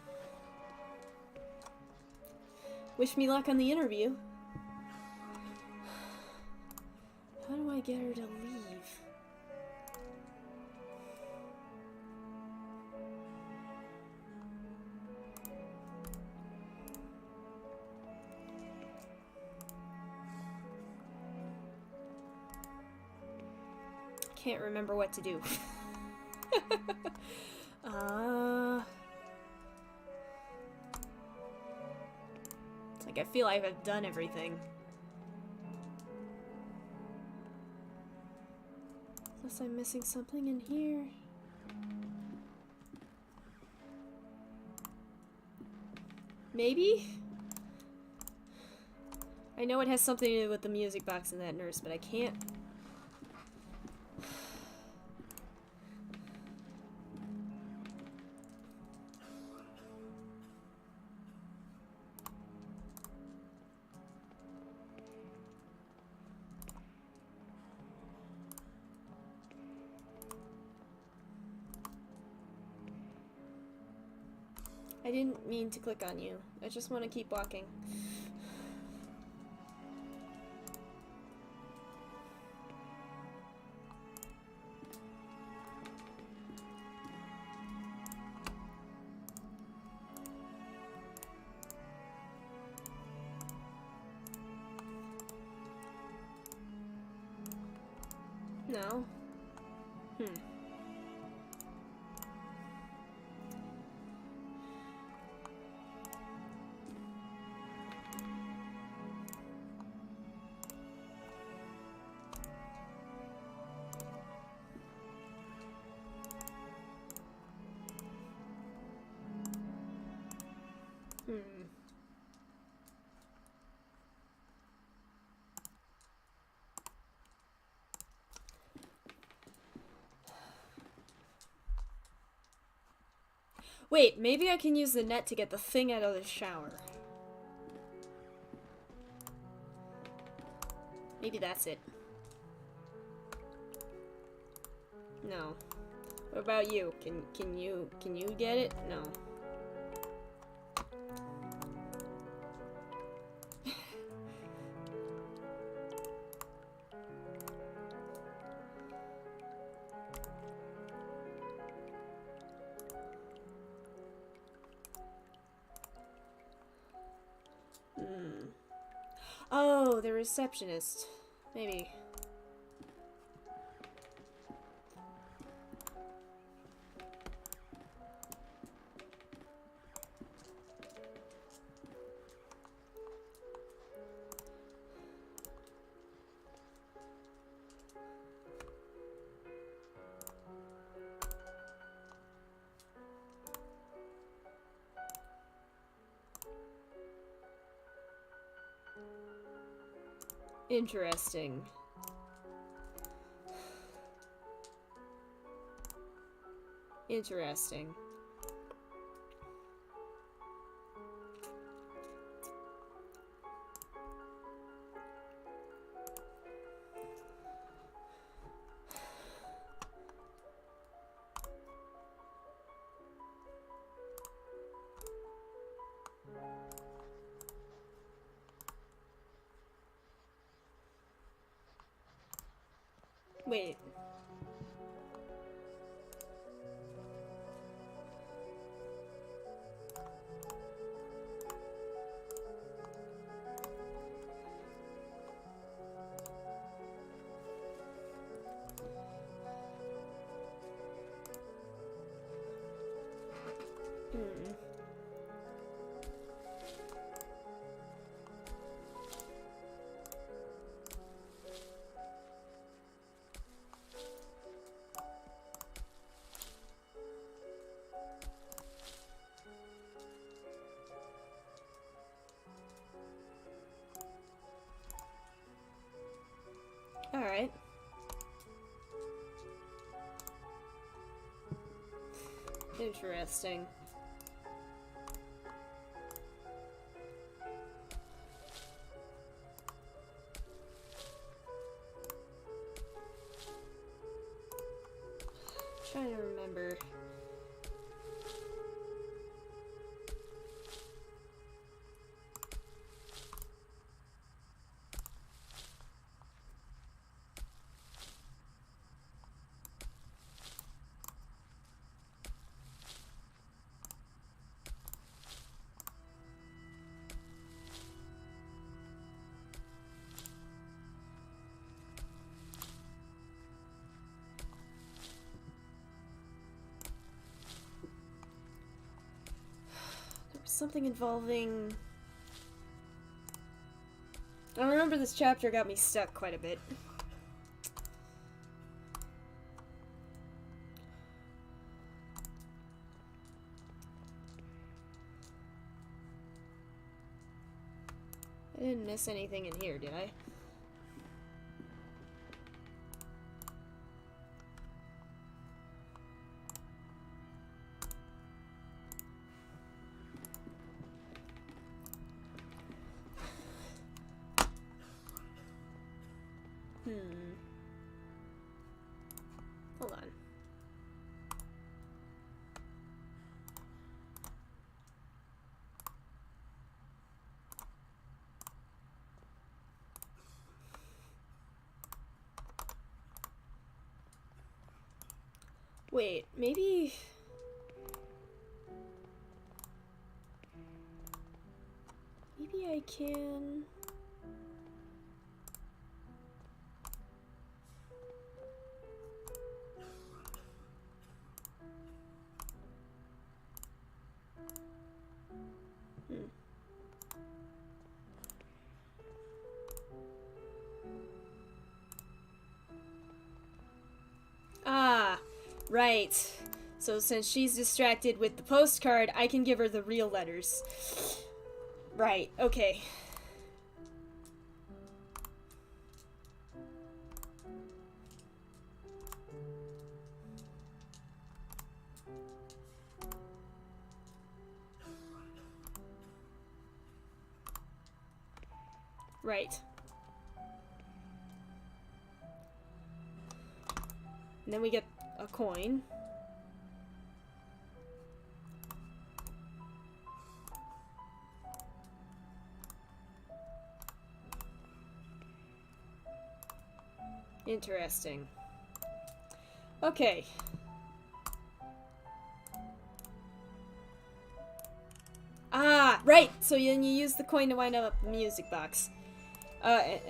wish me luck on the interview. How do I get her to leave? Can't remember what to do. It's like I feel like I've done everything. Unless I'm missing something in here. Maybe? I know it has something to do with the music box and that nurse, but I can't. I didn't mean to click on you. I just want to keep walking. No. Wait, maybe I can use the net to get the thing out of the shower. Maybe that's it. No. What about you? Can you get it? No. Oh, the receptionist. Maybe. Interesting. Interesting. Wait. Alright. Interesting. Trying to remember. Something involving... I remember this chapter got me stuck quite a bit. I didn't miss anything in here, did I? Hold on. Wait, maybe... Maybe I can... Ah, right. So since she's distracted with the postcard, I can give her the real letters. Right, okay. Right. And then we get a coin. Interesting. Okay. Ah, right! So then you use the coin to wind up the music box. Can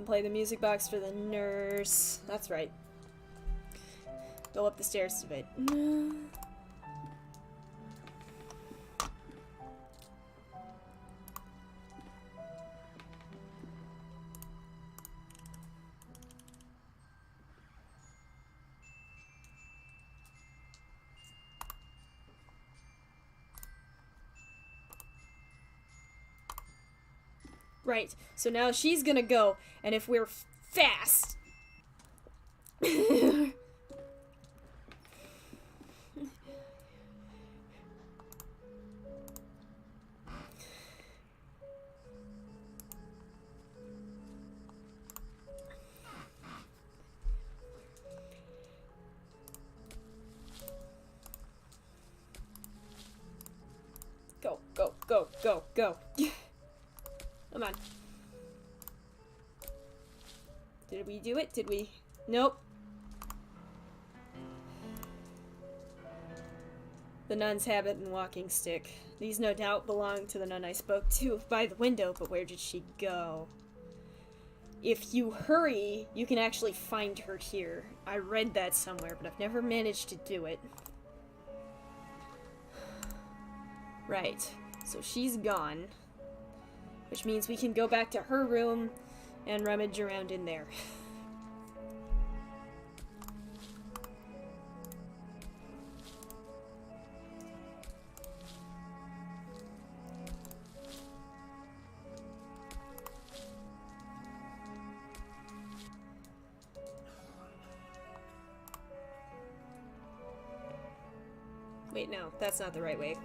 play the music box for the nurse. That's right. Go up the stairs a bit. Right, so now she's gonna go, and if we're fast... Go, go, go, go, go. Come on. Did we do it? Did we? Nope. The nun's habit and walking stick. These no doubt belong to the nun I spoke to by the window, but where did she go? If you hurry, you can actually find her here. I read that somewhere, but I've never managed to do it. Right. So she's gone. Which means we can go back to her room and rummage around in there. Wait, no, that's not the right way.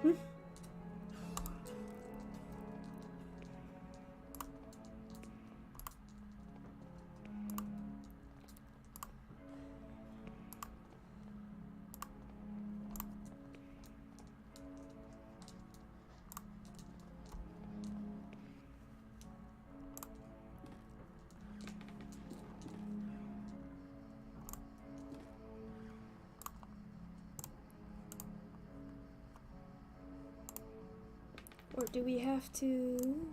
Or do we have to...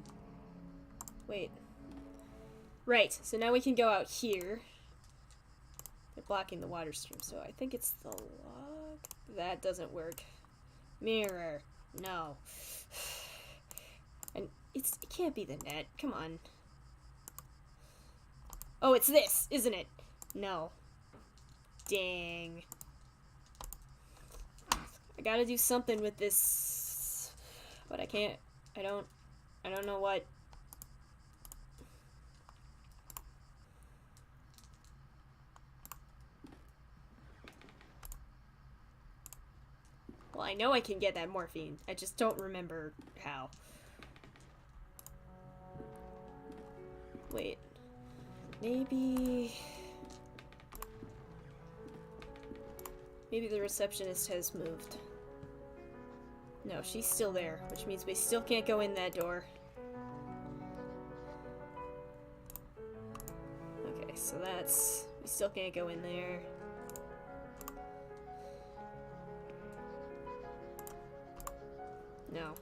Wait. Right, so now we can go out here. They're blocking the water stream, so I think it's the log. That doesn't work. Mirror. No. And it can't be the net. Come on. Oh, it's this, isn't it? No. Dang. I gotta do something with this, but I can't. I don't know what. Well, I know I can get that morphine. I just don't remember how. Wait. Maybe the receptionist has moved. No, she's still there, which means we still can't go in that door. Okay, so that's... we still can't go in there. No.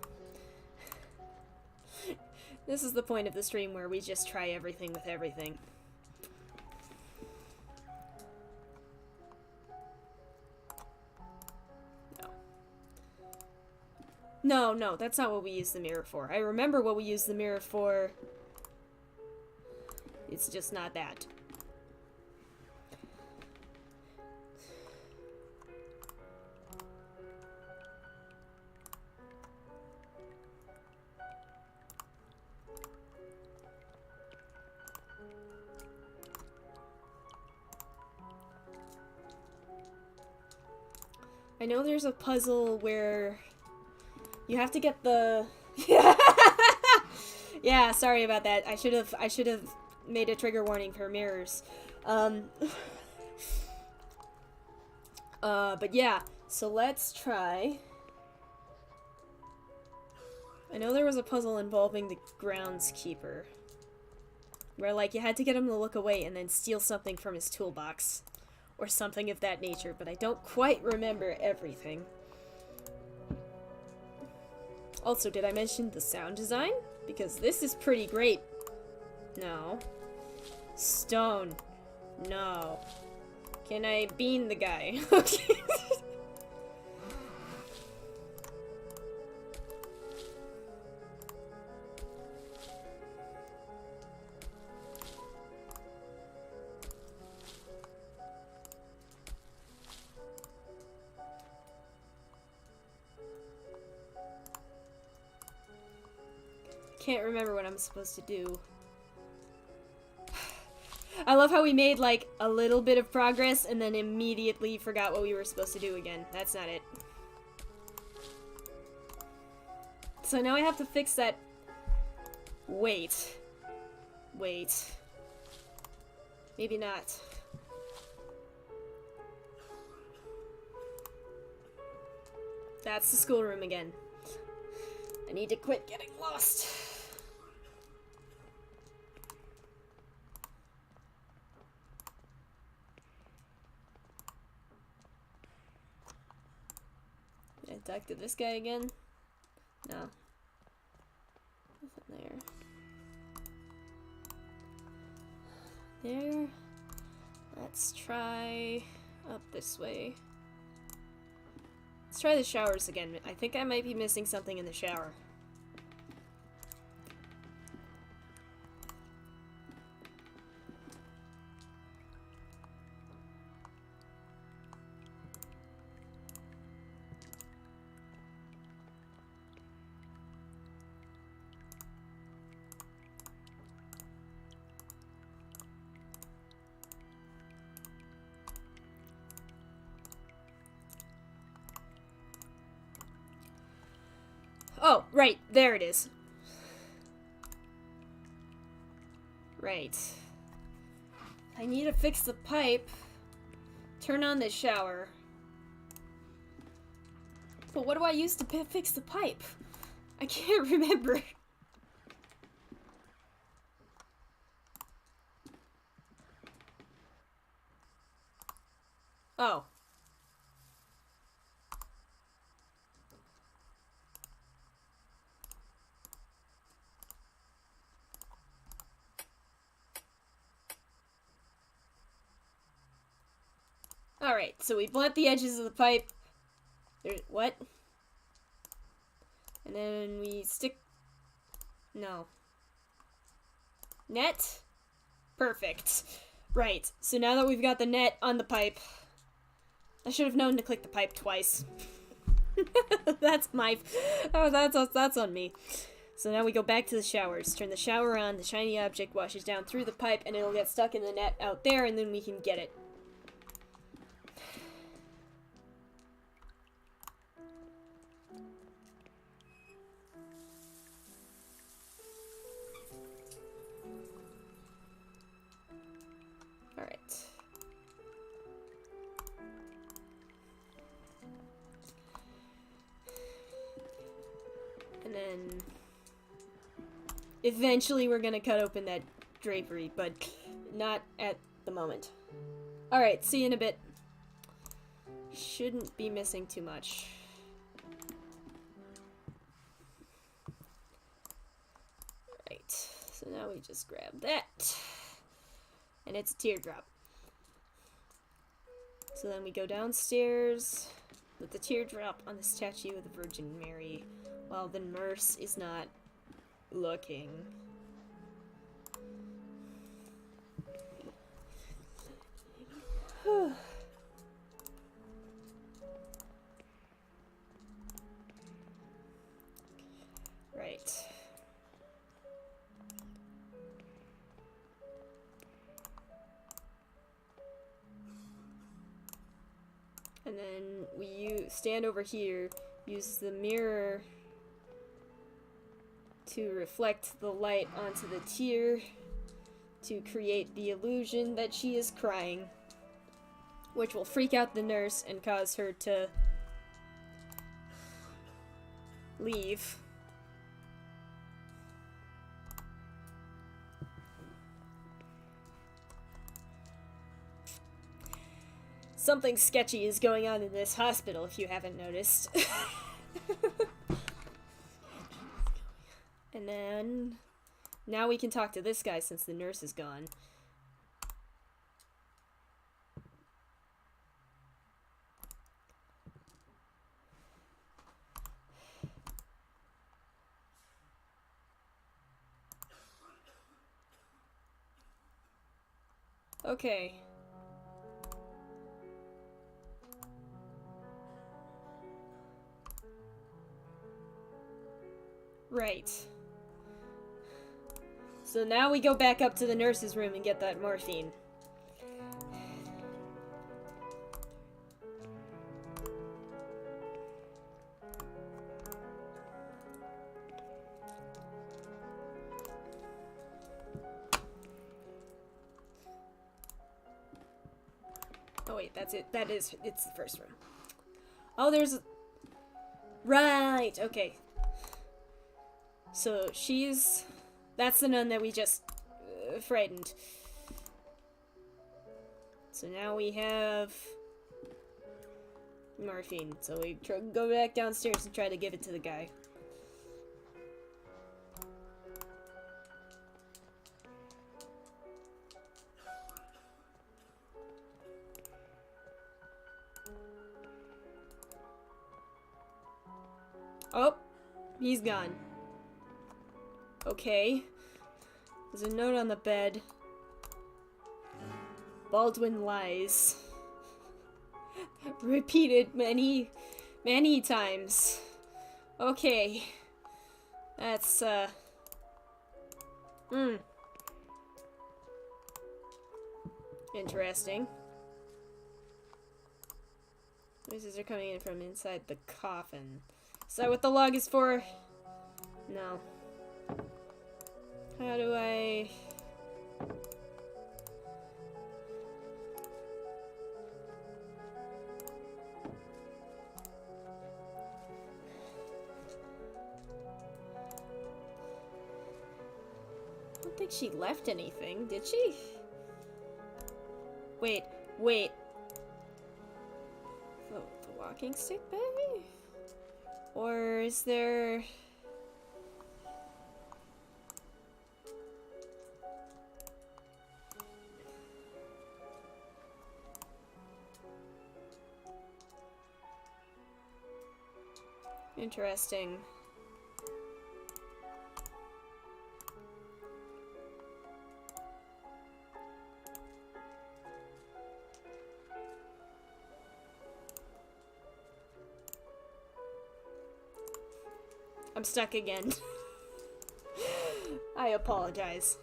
This is the point of the stream where we just try everything with everything. No, that's not what we use the mirror for. I remember what we use the mirror for. It's just not that. I know there's a puzzle where you have to get the... Yeah, sorry about that. I should have made a trigger warning for mirrors. But yeah, so let's try. I know there was a puzzle involving the groundskeeper, where, like, you had to get him to look away and then steal something from his toolbox, or something of that nature, but I don't quite remember everything. Also, did I mention the sound design? Because this is pretty great. No. Stone. No. Can I bean the guy? Okay. Can't remember what I'm supposed to do. I love how we made, like, a little bit of progress and then immediately forgot what we were supposed to do again. That's not it. So now I have to fix that... Wait. Maybe not. That's the schoolroom again. I need to quit getting lost. Did I talk to this guy again? No. Nothing there. There. Let's try up this way. Let's try the showers again. I think I might be missing something in the shower. Oh, right. There it is. Right. I need to fix the pipe. Turn on the shower. But what do I use to fix the pipe? I can't remember. Oh. Alright, so we blunt the edges of the pipe. There's what? And then we stick... No. Net? Perfect. Right, so now that we've got the net on the pipe... I should have known to click the pipe twice. That's my... Oh, that's on me. So now we go back to the showers. Turn the shower on, the shiny object washes down through the pipe, and it'll get stuck in the net out there, and then we can get it. Alright. And then... eventually we're gonna cut open that drapery, but not at the moment. Alright, see you in a bit. Shouldn't be missing too much. Right, so now we just grab that. And it's a teardrop. So then we go downstairs with the teardrop on the statue of the Virgin Mary while the nurse is not looking. Right. And then we stand over here, use the mirror to reflect the light onto the tear to create the illusion that she is crying, which will freak out the nurse and cause her to leave. Something sketchy is going on in this hospital, if you haven't noticed. And then... now we can talk to this guy since the nurse is gone. Okay. Right. So now we go back up to the nurse's room and get that morphine. Oh wait, that's it. It's the first room. Oh, there's... Right, okay. So she's... that's the nun that we just frightened. So now we have morphine. So we go back downstairs and try to give it to the guy. Oh, he's gone. Okay. There's a note on the bed. Baldwin lies. Repeated many, many times. Okay. That's, interesting. Noises are coming in from inside the coffin. Is that what the log is for? No. How do I... I don't think she left anything, did she? Wait. The walking stick bag? Or is there... Interesting. I'm stuck again. I apologize.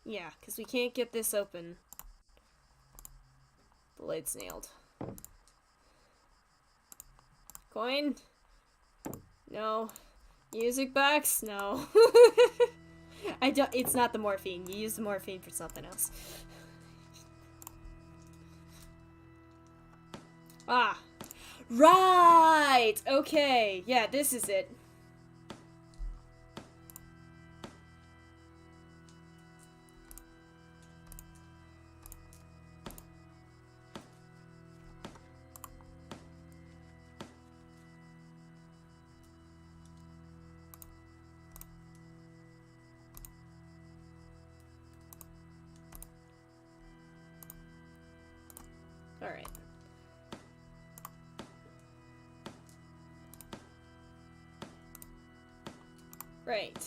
Yeah, because we can't get this open. The lid's nailed. Coin? No. Music box? No. It's not the morphine. You use the morphine for something else. Ah. Right! Okay. Yeah, this is it. Alright. Right.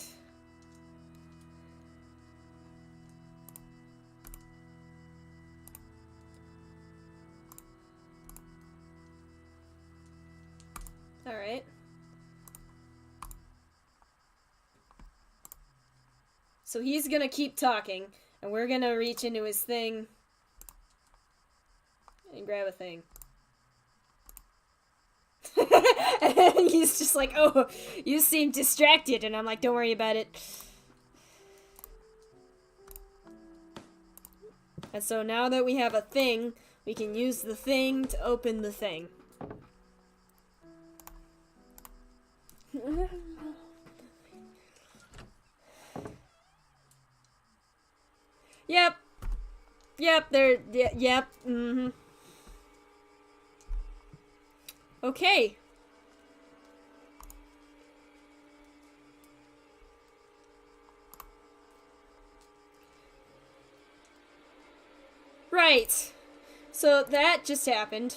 Alright. So he's gonna keep talking, and we're gonna reach into his thing and grab a thing. And he's just like, oh, you seem distracted. And I'm like, don't worry about it. And so now that we have a thing, we can use the thing to open the thing. Yep. Yep, there, yep, mm-hmm. Okay. Right. So that just happened.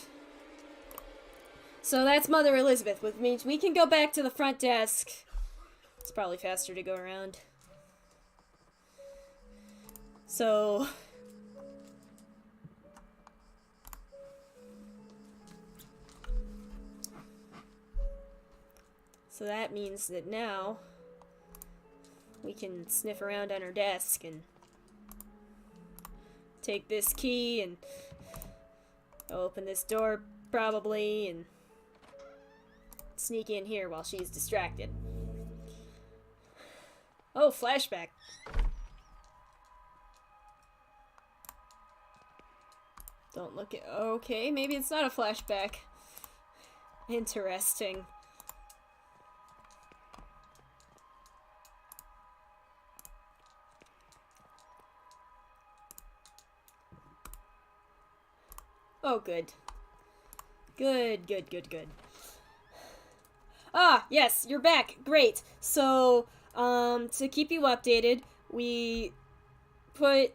So that's Mother Elizabeth, which means we can go back to the front desk. It's probably faster to go around. So that means that now we can sniff around on her desk and take this key and open this door probably and sneak in here while she's distracted. Oh, flashback. Don't look at... Okay, maybe it's not a flashback. Interesting. Oh, good. Good. Ah, yes, you're back. Great. So, to keep you updated, we put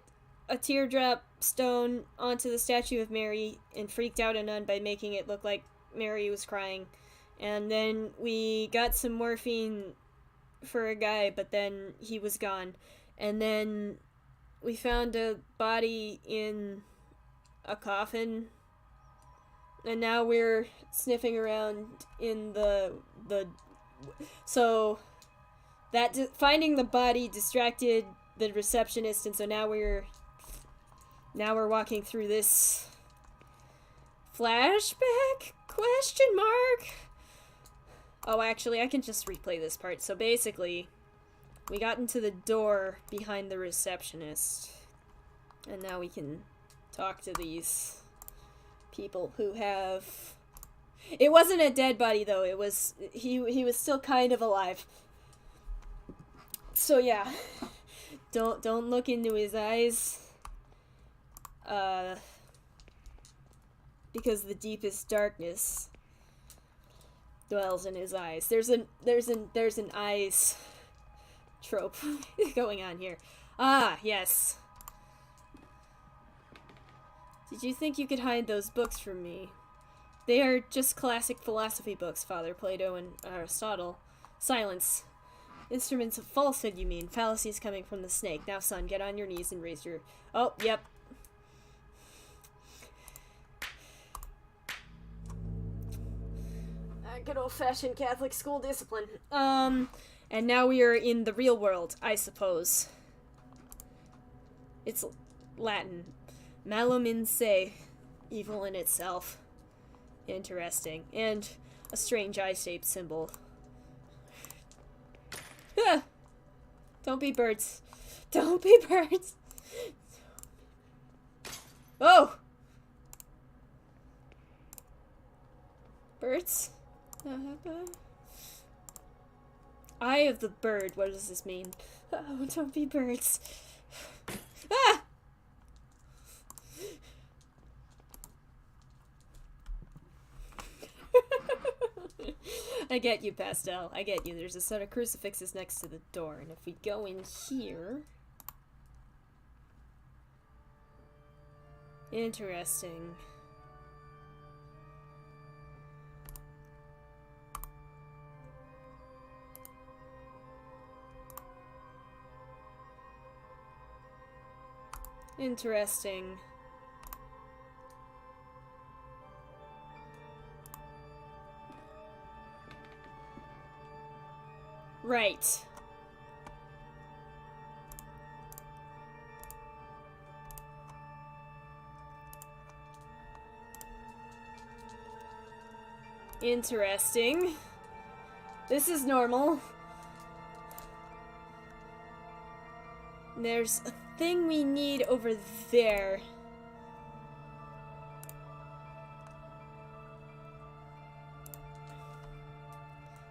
a teardrop stone onto the statue of Mary and freaked out a nun by making it look like Mary was crying. And then we got some morphine for a guy, but then he was gone. And then we found a body in a coffin. And now we're sniffing around in the so that finding the body distracted the receptionist, and so now we're walking through this Flashback? Question mark? Oh, actually, I can just replay this part. So basically, we got into the door behind the receptionist. And now we can talk to these people who have... It wasn't a dead body, though. It was... He was still kind of alive. So, yeah. Don't look into his eyes. Because the deepest darkness dwells in his eyes. There's an eyes trope going on here. Ah, yes. Did you think you could hide those books from me? They are just classic philosophy books, Father Plato and Aristotle. Silence. Instruments of falsehood, you mean. Fallacies coming from the snake. Now, son, get on your knees and raise your... Oh, yep. Good old-fashioned Catholic school discipline. And now we are in the real world, I suppose. It's Latin. Malum in se. Evil in itself. Interesting. And a strange eye-shaped symbol. Ah! Don't be birds. Don't be birds. Oh! Birds? Eye of the bird. What does this mean? Oh, don't be birds. Ah! I get you, Pastel. I get you. There's a set of crucifixes next to the door, and if we go in here... Interesting. Interesting. Right. Interesting. This is normal. There's a thing we need over there.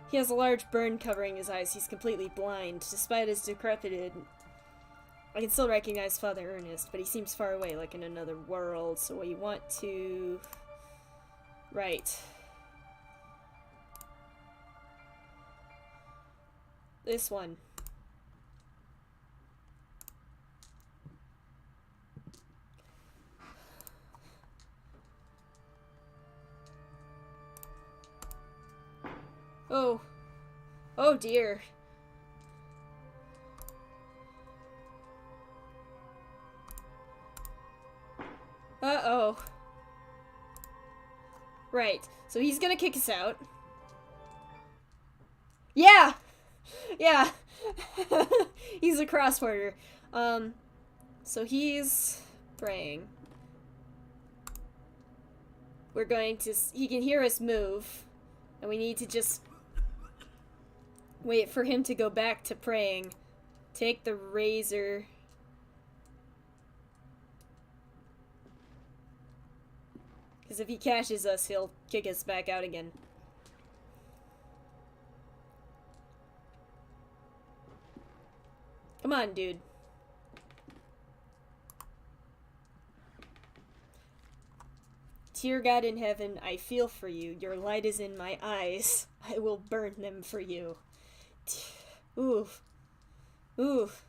He has a large burn covering his eyes. He's completely blind. Despite his decrepitude, I can still recognize Father Ernest, but he seems far away, like in another world. So we want to... Right. This one. Oh. Oh dear. Uh-oh. Right. So he's gonna kick us out. Yeah! Yeah! He's a crossworder. So he's praying. We're going to... He can hear us move. And we need to just... wait for him to go back to praying. Take the razor. Because if he catches us, he'll kick us back out again. Come on, dude. Dear God in heaven, I feel for you. Your light is in my eyes. I will burn them for you. Oof. Oof.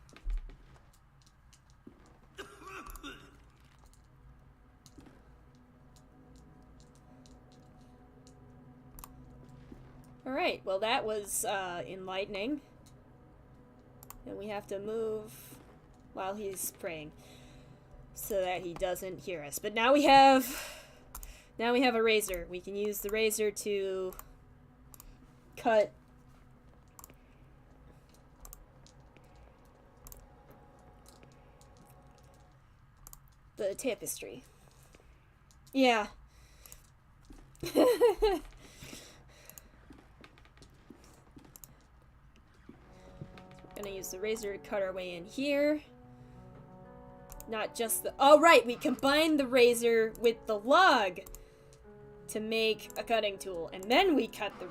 Alright, well that was enlightening. And we have to move while he's praying so that he doesn't hear us. But now we have a razor. We can use the razor to cut the tapestry. Yeah. Gonna use the razor to cut our way in here. Not just the— oh right, we combined the razor with the log to make a cutting tool, and then we cut the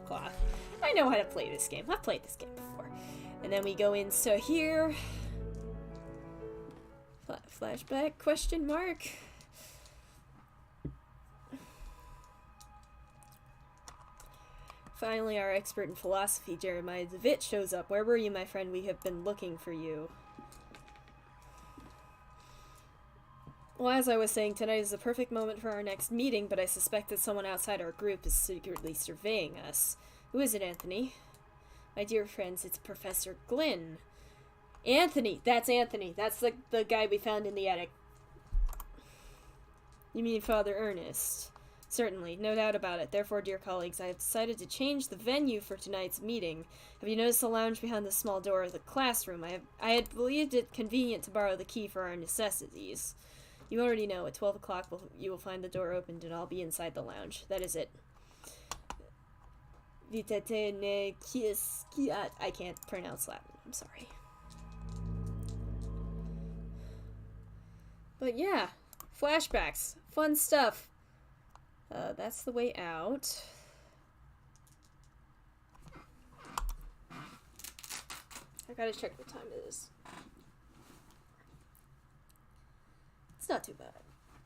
cloth. I know how to play this game. I've played this game before. And then we go into here. Flashback, question mark. Finally, our expert in philosophy, Jeremiah DeWitt, shows up. Where were you, my friend? We have been looking for you. Well, as I was saying, tonight is the perfect moment for our next meeting, but I suspect that someone outside our group is secretly surveying us. Who is it, Anthony? My dear friends, it's Professor Glynn. Anthony! That's Anthony. That's the guy we found in the attic. You mean Father Ernest? Certainly, no doubt about it. Therefore, dear colleagues, I have decided to change the venue for tonight's meeting. Have you noticed the lounge behind the small door of the classroom? I had believed it convenient to borrow the key for our necessities. You already know, at 12 o'clock you will find the door opened and I'll be inside the lounge. That is it. I can't pronounce Latin. I'm sorry. But yeah, flashbacks. Fun stuff. That's the way out. I gotta check what time it is. It's not too bad.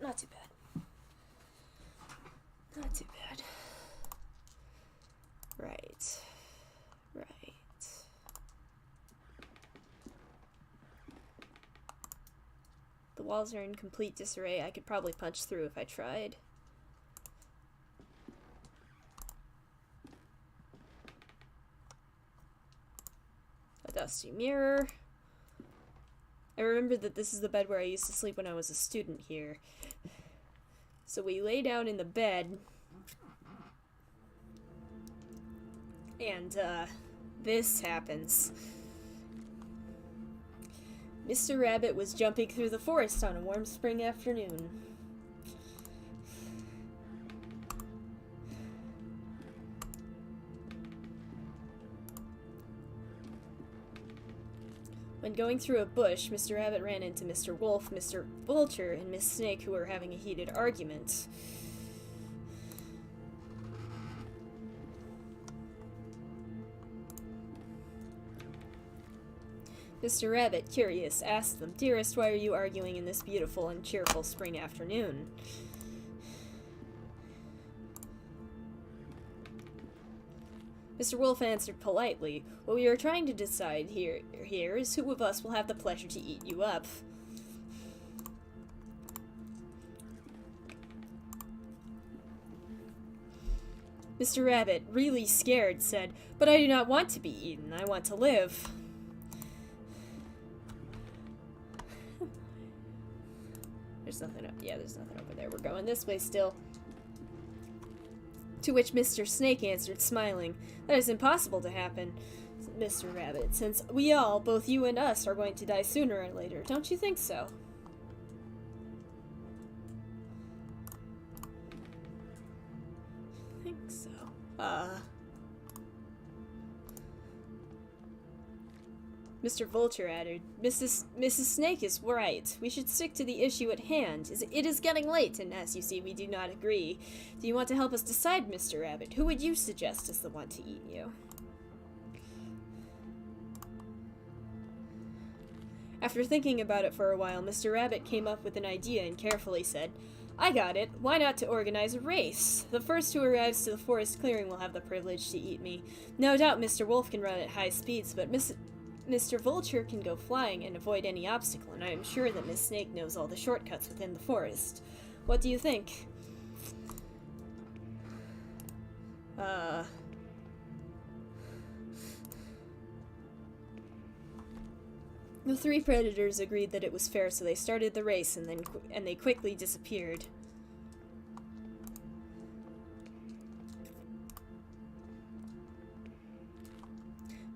Not too bad. Not too bad. Right. Right. The walls are in complete disarray. I could probably punch through if I tried. A dusty mirror. I remember that this is the bed where I used to sleep when I was a student here. So we lay down in the bed. And, this happens. Mr. Rabbit was jumping through the forest on a warm spring afternoon. When going through a bush, Mr. Rabbit ran into Mr. Wolf, Mr. Vulture, and Miss Snake, who were having a heated argument. Mr. Rabbit, curious, asked them, "Dearest, why are you arguing in this beautiful and cheerful spring afternoon?" Mr. Wolf answered politely, "What we are trying to decide here is who of us will have the pleasure to eat you up." Mr. Rabbit, really scared, said, "But I do not want to be eaten. I want to live." There's nothing up. Yeah, there's nothing over there. We're going this way still. To which Mr. Snake answered, smiling, "That is impossible to happen, Mr. Rabbit, since we all, both you and us, are going to die sooner or later. Don't you think so?" I think so. Mr. Vulture added, Mrs. Snake is right. We should stick to the issue at hand. It is getting late, and as you see, we do not agree. Do you want to help us decide, Mr. Rabbit? Who would you suggest as the one to eat you? After thinking about it for a while, Mr. Rabbit came up with an idea and carefully said, "I got it. Why not to organize a race? The first who arrives to the forest clearing will have the privilege to eat me. No doubt Mr. Wolf can run at high speeds, but Mr. Vulture can go flying and avoid any obstacle, and I am sure that Miss Snake knows all the shortcuts within the forest. What do you think?" The three predators agreed that it was fair, so they started the race, and they quickly disappeared.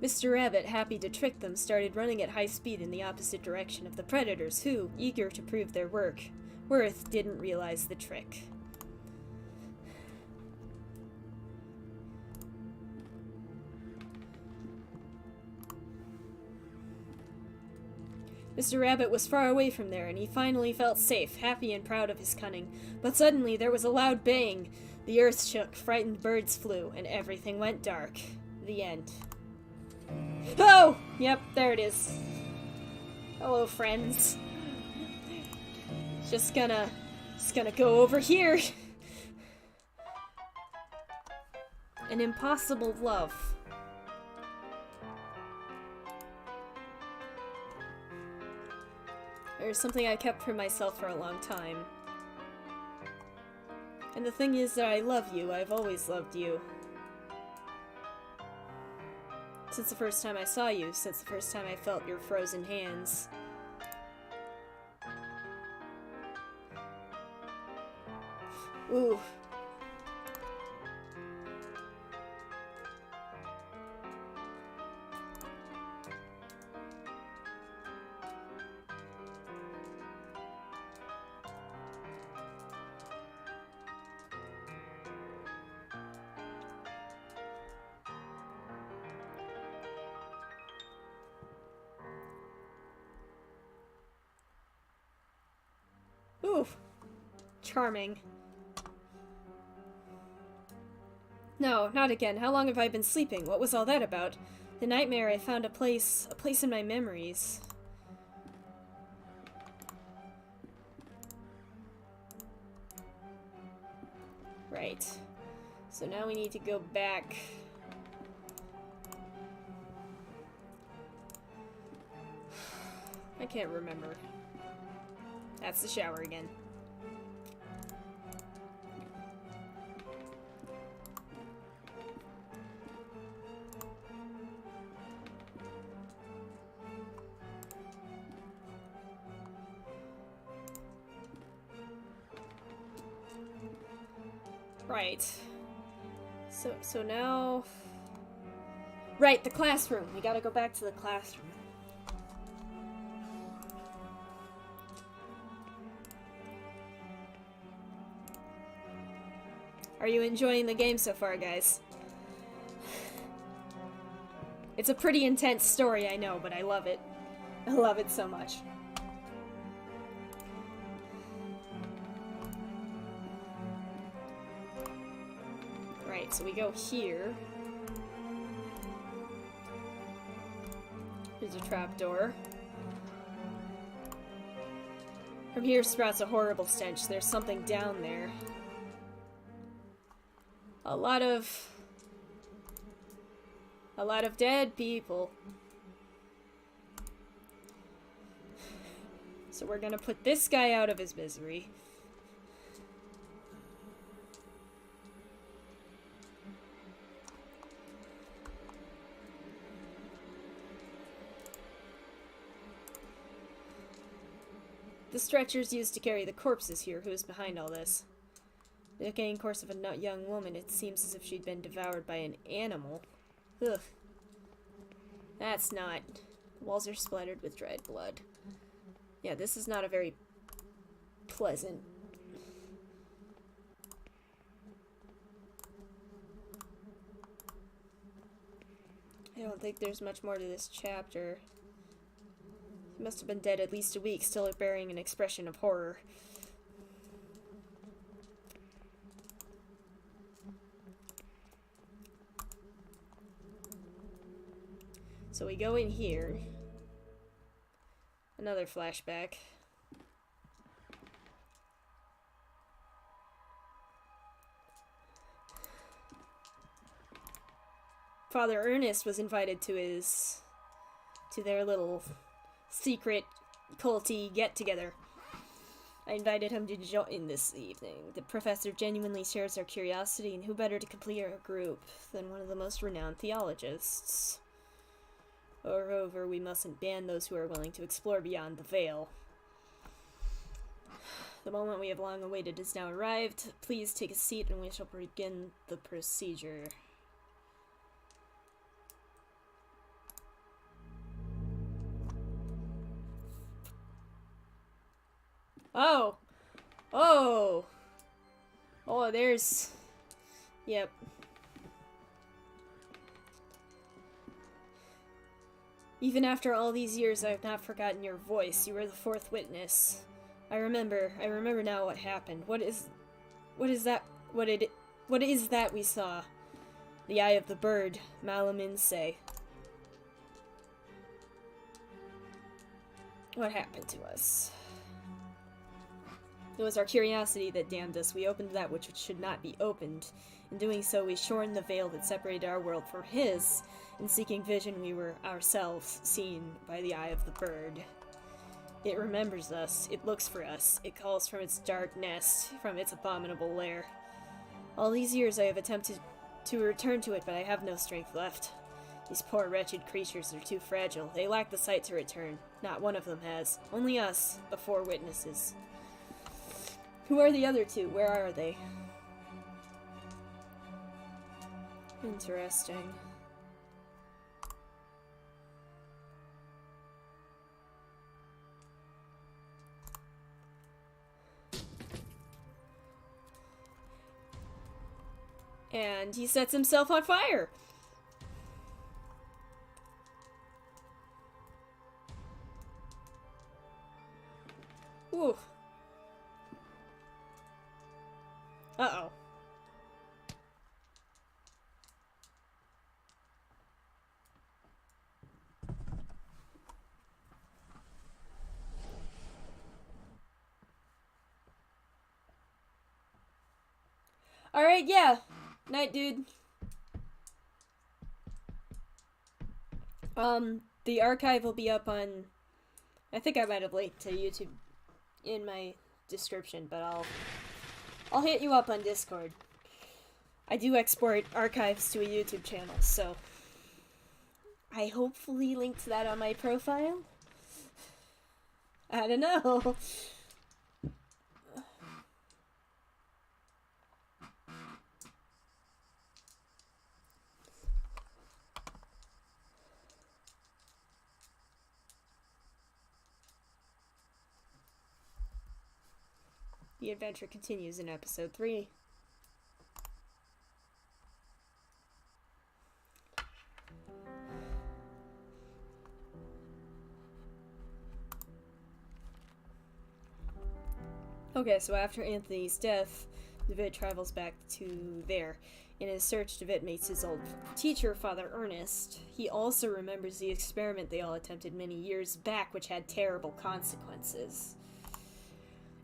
Mr. Rabbit, happy to trick them, started running at high speed in the opposite direction of the predators, who, eager to prove their worth, didn't realize the trick. Mr. Rabbit was far away from there, and he finally felt safe, happy and proud of his cunning. But suddenly there was a loud bang. The earth shook, frightened birds flew, and everything went dark. The end. Oh! Yep, there it is. Hello, friends. Just gonna go over here. An impossible love. There's something I kept for myself for a long time. And the thing is that I love you. I've always loved you. Since the first time I saw you, since the first time I felt your frozen hands. Ooh. Ooh. Charming. No, not again. How long have I been sleeping? What was all that about? The nightmare, I found a place in my memories. Right. So now we need to go back. I can't remember. That's the shower again. Right. So now... Right, the classroom. We gotta go back to the classroom. Are you enjoying the game so far, guys? It's a pretty intense story, I know, but I love it. I love it so much. Right, so we go here. Here's a trapdoor. From here sprouts a horrible stench. There's something down there. A lot of dead people. So we're gonna put this guy out of his misery. The stretcher's used to carry the corpses here. Who's behind all this? The decaying corpse of a young woman. It seems as if she'd been devoured by an animal. Ugh. That's not... The walls are splattered with dried blood. Yeah, this is not a very pleasant... I don't think there's much more to this chapter. He must have been dead at least a week, still bearing an expression of horror. So we go in here. Another flashback. Father Ernest was invited to their little secret culty get-together. I invited him to join this evening. The professor genuinely shares our curiosity, and who better to complete our group than one of the most renowned theologists? Moreover, we mustn't ban those who are willing to explore beyond the veil. The moment we have long awaited has now arrived. Please take a seat and we shall begin the procedure. Oh! Oh! Oh, there's... Yep. Even after all these years, I have not forgotten your voice. You were the fourth witness. I remember now what happened. What is that we saw? The eye of the bird, Malamin say. What happened to us? It was our curiosity that damned us. We opened that which should not be opened. In doing so, we shorn the veil that separated our world from his. In seeking vision, we were ourselves seen by the eye of the bird. It remembers us. It looks for us. It calls from its dark nest, from its abominable lair. All these years I have attempted to return to it, but I have no strength left. These poor wretched creatures are too fragile. They lack the sight to return. Not one of them has. Only us, the four witnesses. Who are the other two? Where are they? Interesting. And he sets himself on fire! Ooh. Uh-oh. Alright, yeah. Night, dude. The archive will be up on... I think I might have linked to YouTube in my description, but I'll hit you up on Discord. I do export archives to a YouTube channel, so I hopefully linked that on my profile. I don't know. The adventure continues in episode 3. Okay, so after Anthony's death, David travels back to there. In his search, David meets his old teacher, Father Ernest. He also remembers the experiment they all attempted many years back, which had terrible consequences.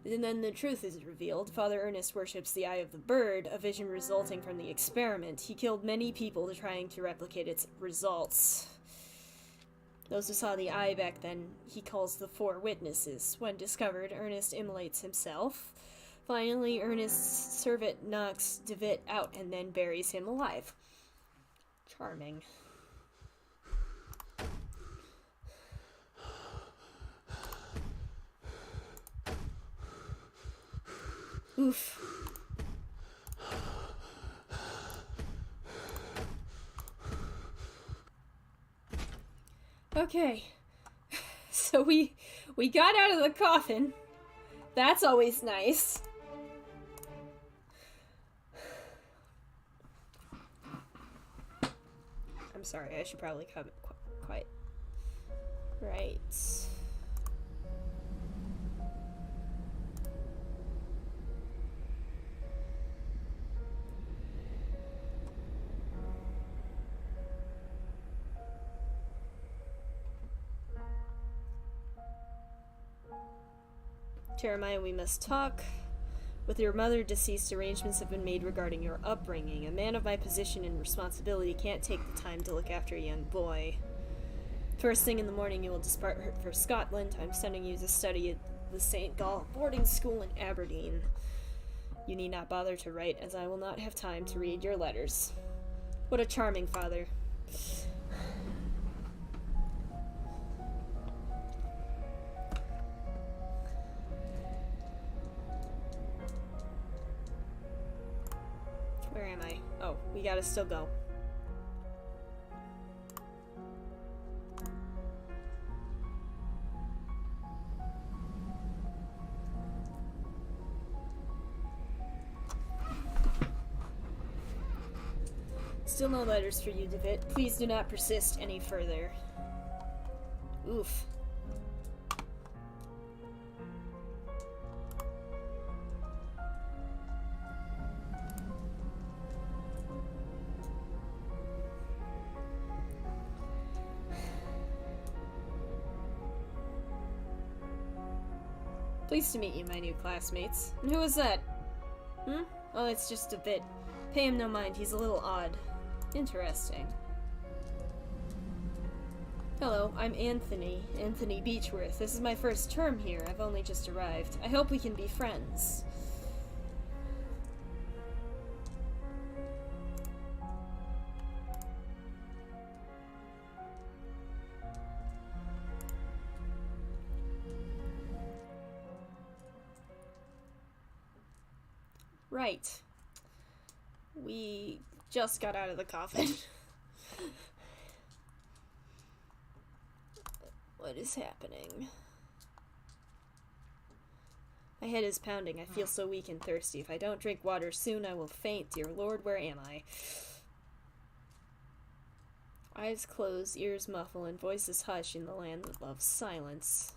And then the truth is revealed. Father Ernest worships the eye of the bird, a vision resulting from the experiment. He killed many people trying to replicate its results. Those who saw the eye back then, he calls the four witnesses. When discovered, Ernest immolates himself. Finally, Ernest's servant knocks David out and then buries him alive. Charming. Oof. Okay. So we got out of the coffin. That's always nice. I'm sorry, I should probably come quite right. Jeremiah, we must talk. With your mother deceased, arrangements have been made regarding your upbringing. A man of my position and responsibility can't take the time to look after a young boy. First thing in the morning, you will depart for Scotland. I'm sending you to study at the St. Gall boarding school in Aberdeen. You need not bother to write, as I will not have time to read your letters. What a charming father. Where am I? Oh, we gotta still go. Still no letters for you, David. Please do not persist any further. Oof. Pleased to meet you, my new classmates. And who is that? Hmm? Oh, it's just a bit. Pay him no mind, he's a little odd. Interesting. Hello, I'm Anthony Beechworth. This is my first term here. I've only just arrived. I hope we can be friends. Right. We just got out of the coffin. What is happening? My head is pounding. I feel so weak and thirsty. If I don't drink water soon, I will faint. Dear Lord, where am I? Eyes closed, ears muffle, and voices hush in the land that loves silence.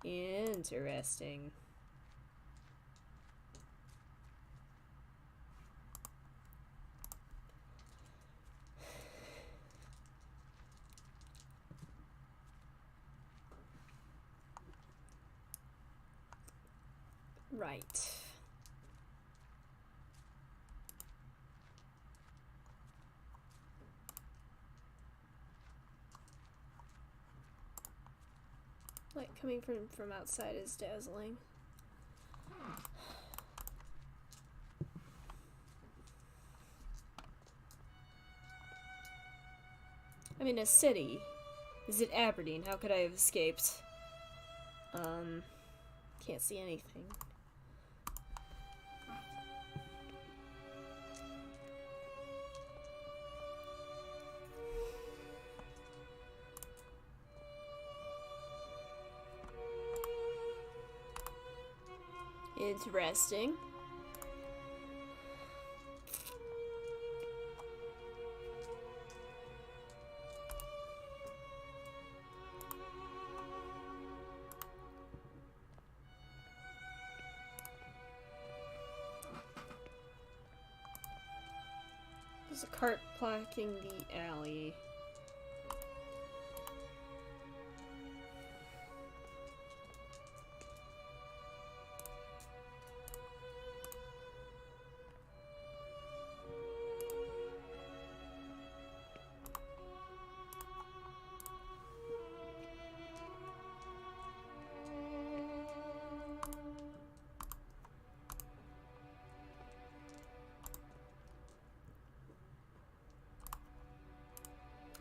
Interesting. Right. Light coming from outside is dazzling. I'm in a city. Is it Aberdeen? How could I have escaped? Can't see anything. Interesting. There's a cart blocking the alley.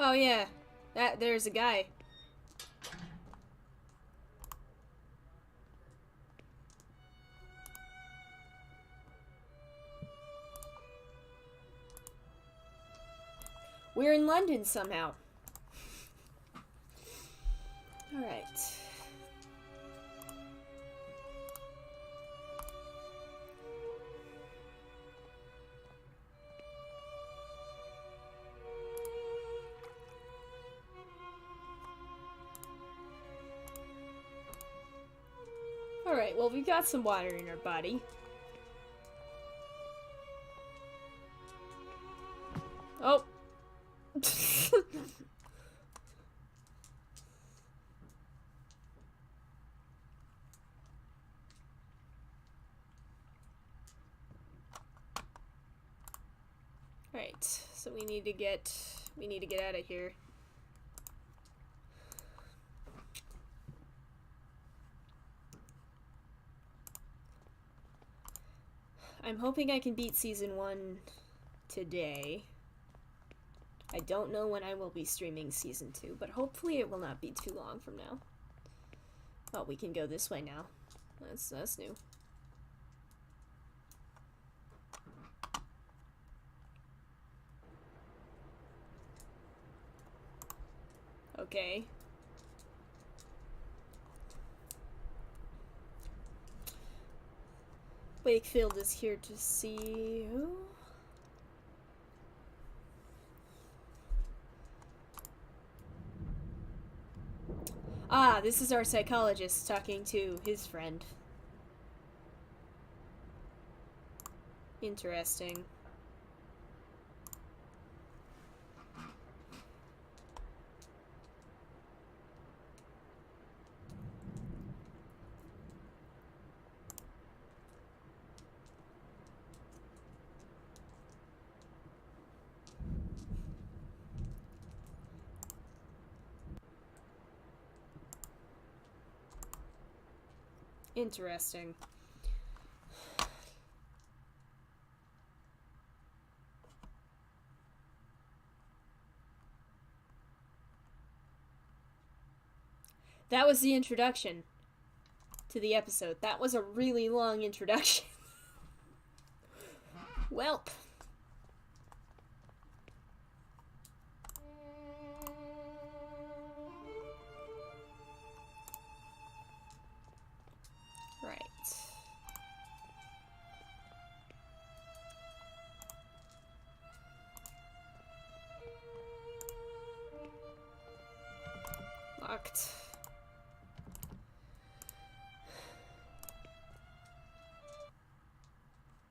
Oh yeah, there's a guy. We're in London somehow. All right. Alright, well, we've got some water in our body. Oh. Alright, so we need to get out of here. I'm hoping I can beat Season 1 today. I don't know when I will be streaming Season 2, but hopefully it will not be too long from now. Oh, we can go this way now. That's new. Okay. Wakefield is here to see who? this is our psychologist talking to his friend. Interesting. Interesting. That was the introduction to the episode. That was a really long introduction. Welp. Right. Locked.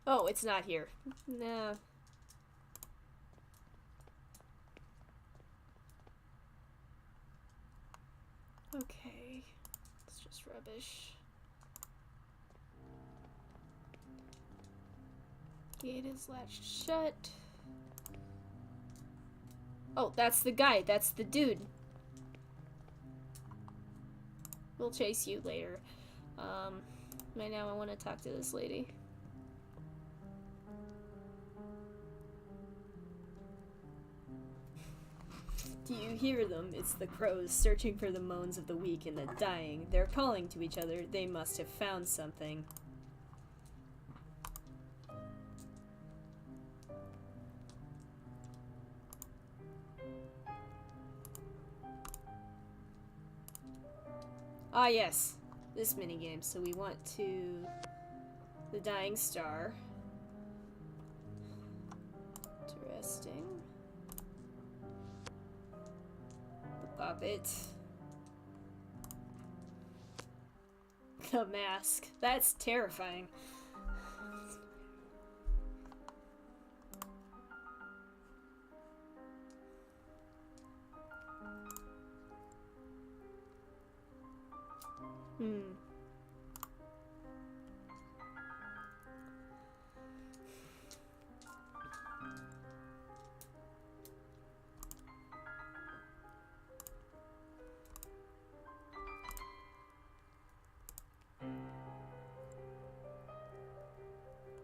Oh, it's not here. No. Okay. It's just rubbish. Gate is latched shut. Oh, that's the guy. That's the dude. We'll chase you later. Right now I want to talk to this lady. Do you hear them? It's the crows searching for the moans of the weak and the dying. They're calling to each other. They must have found something. Ah, yes. This minigame. So we want to... the dying star. Interesting. The puppet. The mask. That's terrifying.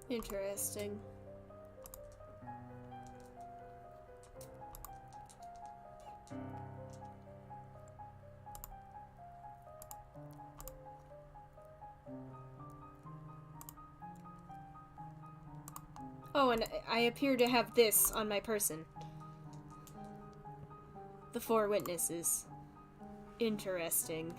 Interesting. Oh, and I appear to have this on my person. The 4 witnesses. Interesting.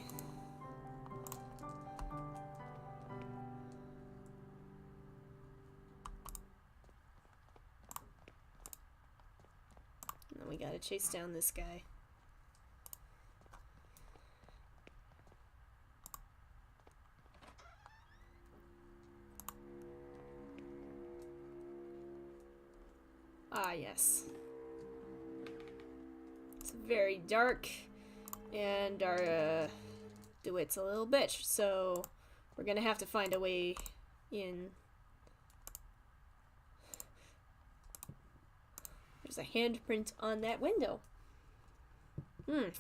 And then we gotta chase down this guy. Ah, yes. It's very dark, and our DeWitt's a little bitch, so we're gonna have to find a way in. There's a handprint on that window. The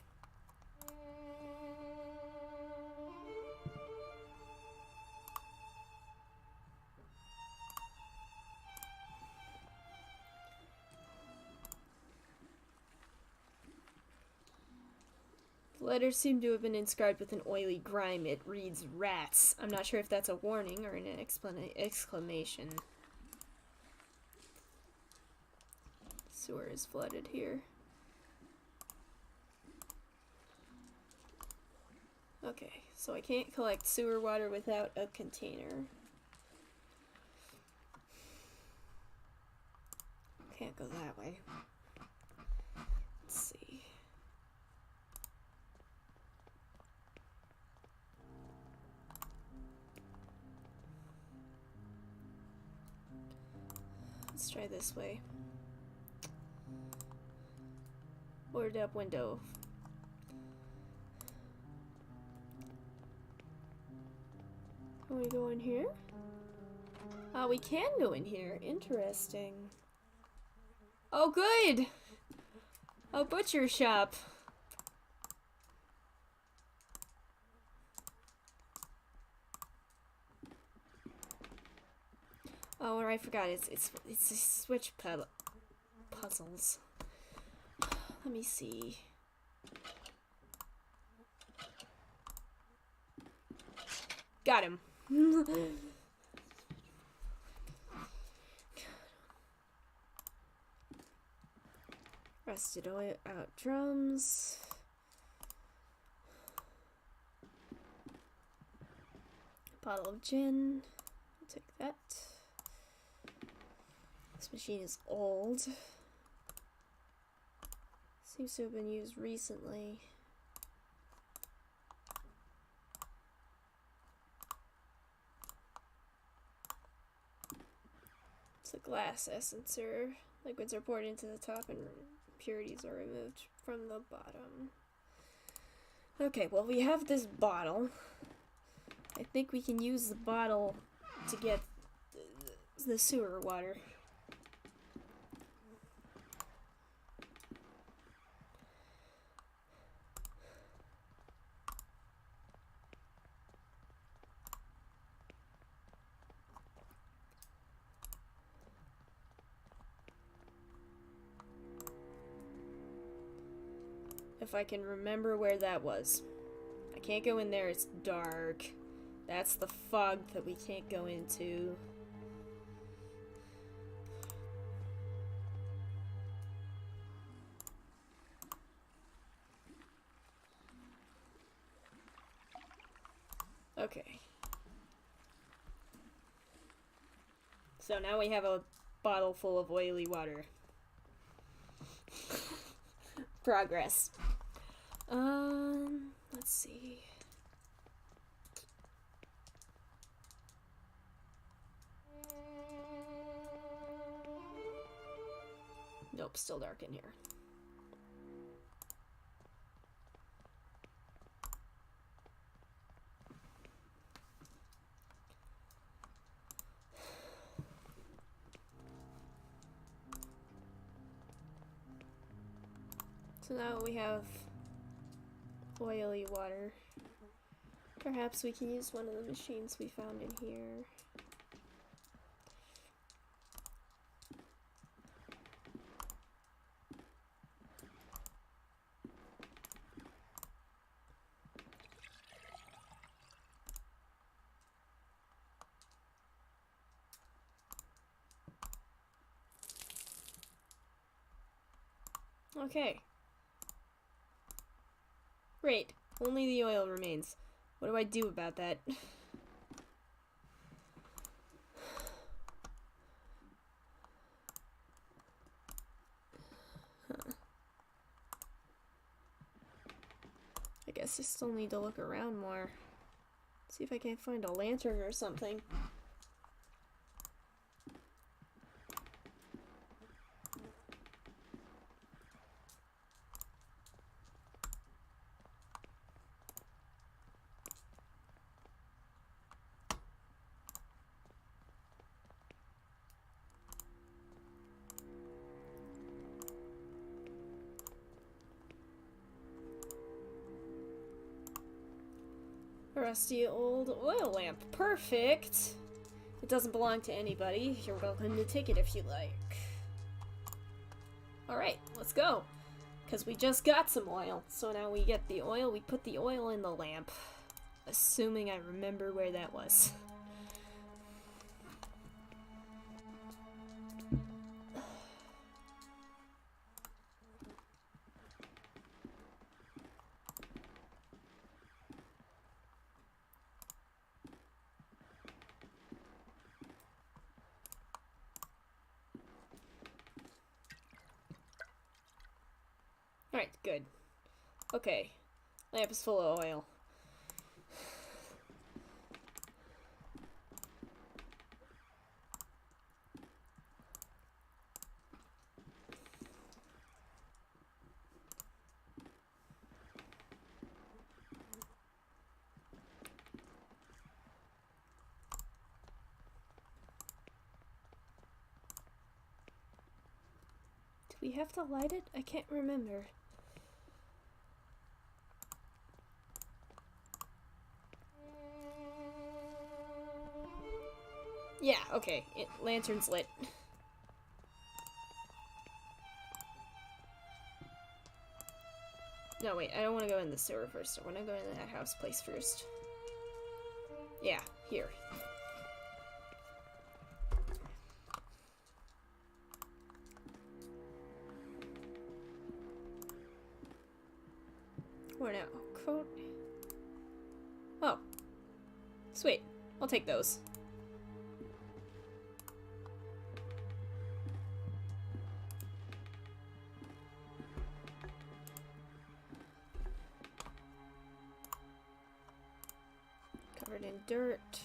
letters seem to have been inscribed with an oily grime. It reads rats. I'm not sure if that's a warning or an exclamation. Sewer is flooded here. Okay, so I can't collect sewer water without a container. Can't go that way. Let's see. Let's try this way. Boarded up window. Can we go in here? We can go in here. Interesting. Oh, good! A butcher shop. Oh, I forgot. It's a switch puzzles. Let me see. Got him. Rusted oil out drums. Bottle of gin. I'll take that. This machine is old. Seems to have been used recently. It's a glass essencer. Liquids are poured into the top and impurities are removed from the bottom. Okay, well, we have this bottle. I think we can use the bottle to get the sewer water. If I can remember where that was. I can't go in there, it's dark. That's the fog that we can't go into. Okay. So now we have a bottle full of oily water. Progress. Let's see. Nope, still dark in here. So now we have oily water. Perhaps we can use one of the machines we found in here. Okay. Great. Only the oil remains. What do I do about that? Huh. I guess I still need to look around more. See if I can find a lantern or something. A rusty old oil lamp. Perfect! It doesn't belong to anybody. You're welcome to take it if you like. Alright, let's go. Because we just got some oil. So now we get the oil, we put the oil in the lamp. Assuming I remember where that was. Alright, good. Okay. Lamp is full of oil. we have to light it? I can't remember. Yeah, okay. Lantern's lit. No, wait, I don't want to go in the sewer first. I want to go in that house place first. Yeah, here. Where now? Coat. Oh. Sweet. I'll take those. Covered in dirt.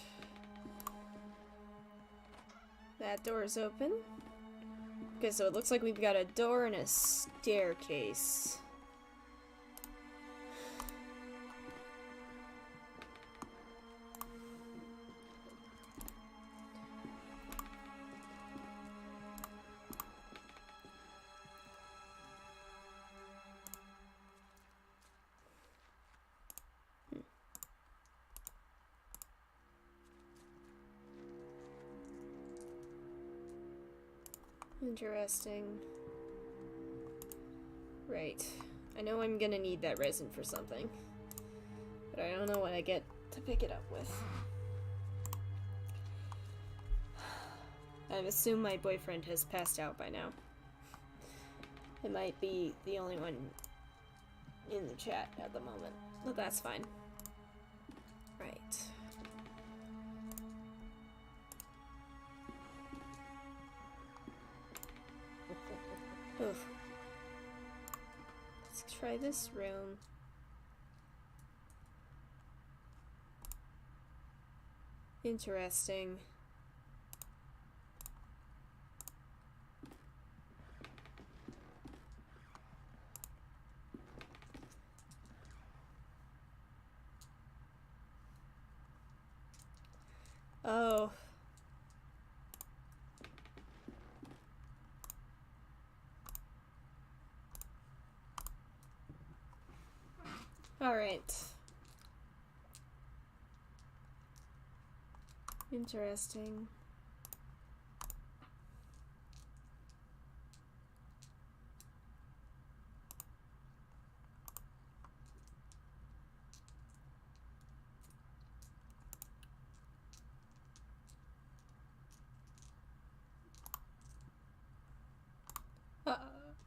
That door is open. Okay, so it looks like we've got a door and a staircase. Interesting. Right. I know I'm gonna need that resin for something. But I don't know what I get to pick it up with. I assume my boyfriend has passed out by now. It might be the only one in the chat at the moment, but that's fine. Right. Oof. Let's try this room. Interesting. Oh. All right. Interesting.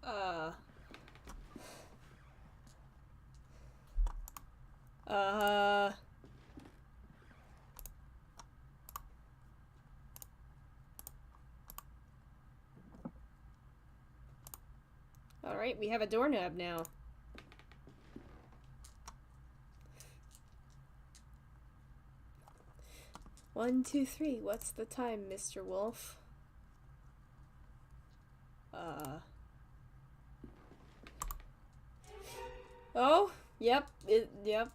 Uh. Alright, we have a doorknob now. One, two, three. What's the time, Mr. Wolf? Oh, yep, yep.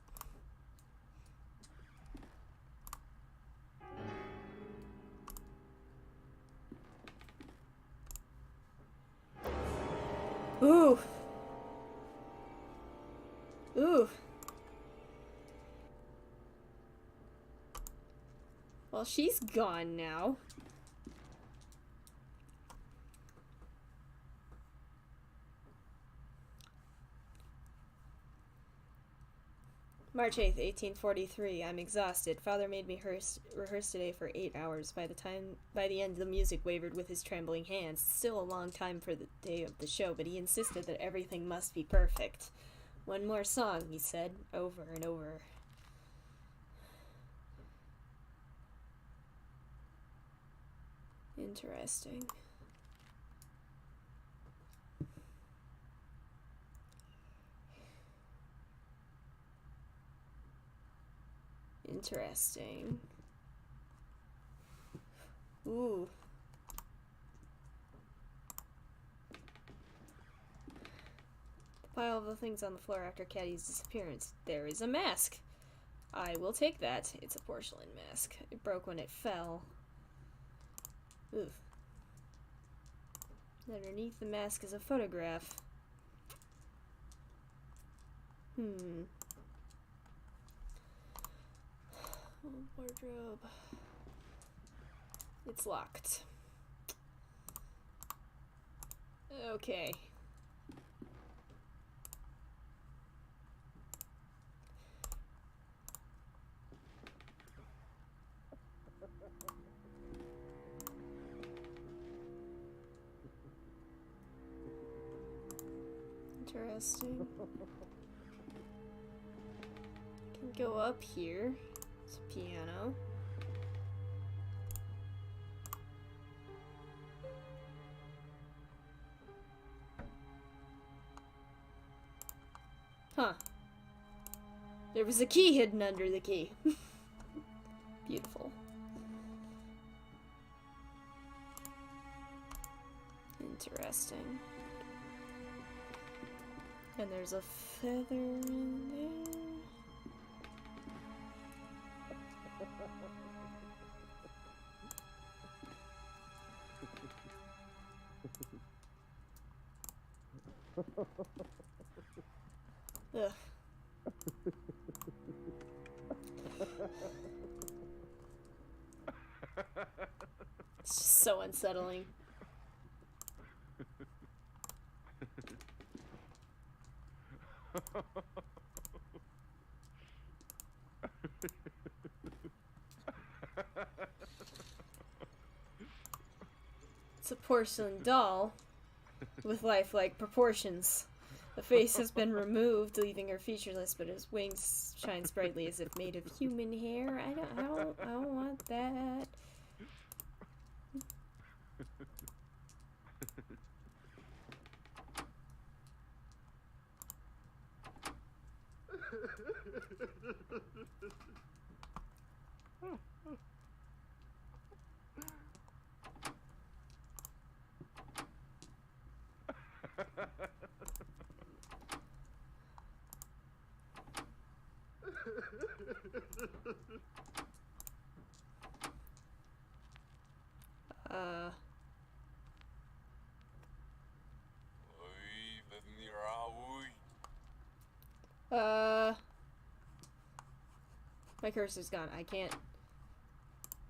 Ooh. Ooh. Well, she's gone now. March 8th, 1843. I'm exhausted. Father made me rehearse today for 8 hours. By the end, the music wavered with his trembling hands. Still a long time for the day of the show, but he insisted that everything must be perfect. One more song, he said, over and over. Interesting. Interesting. Ooh. The pile of the things on the floor after Caddy's disappearance. There is a mask. I will take that. It's a porcelain mask. It broke when it fell. Oof. Underneath the mask is a photograph. Oh, wardrobe. It's locked. Okay. Interesting. Can go up here. It's a piano. Huh. There was a key hidden under the key. Beautiful. Interesting. And there's a feather in there. Ugh. It's just so unsettling. It's a porcelain doll with lifelike proportions. The face has been removed, leaving her featureless, but his wings shines brightly as if made of human hair. I don't want that. My cursor's gone. I can't.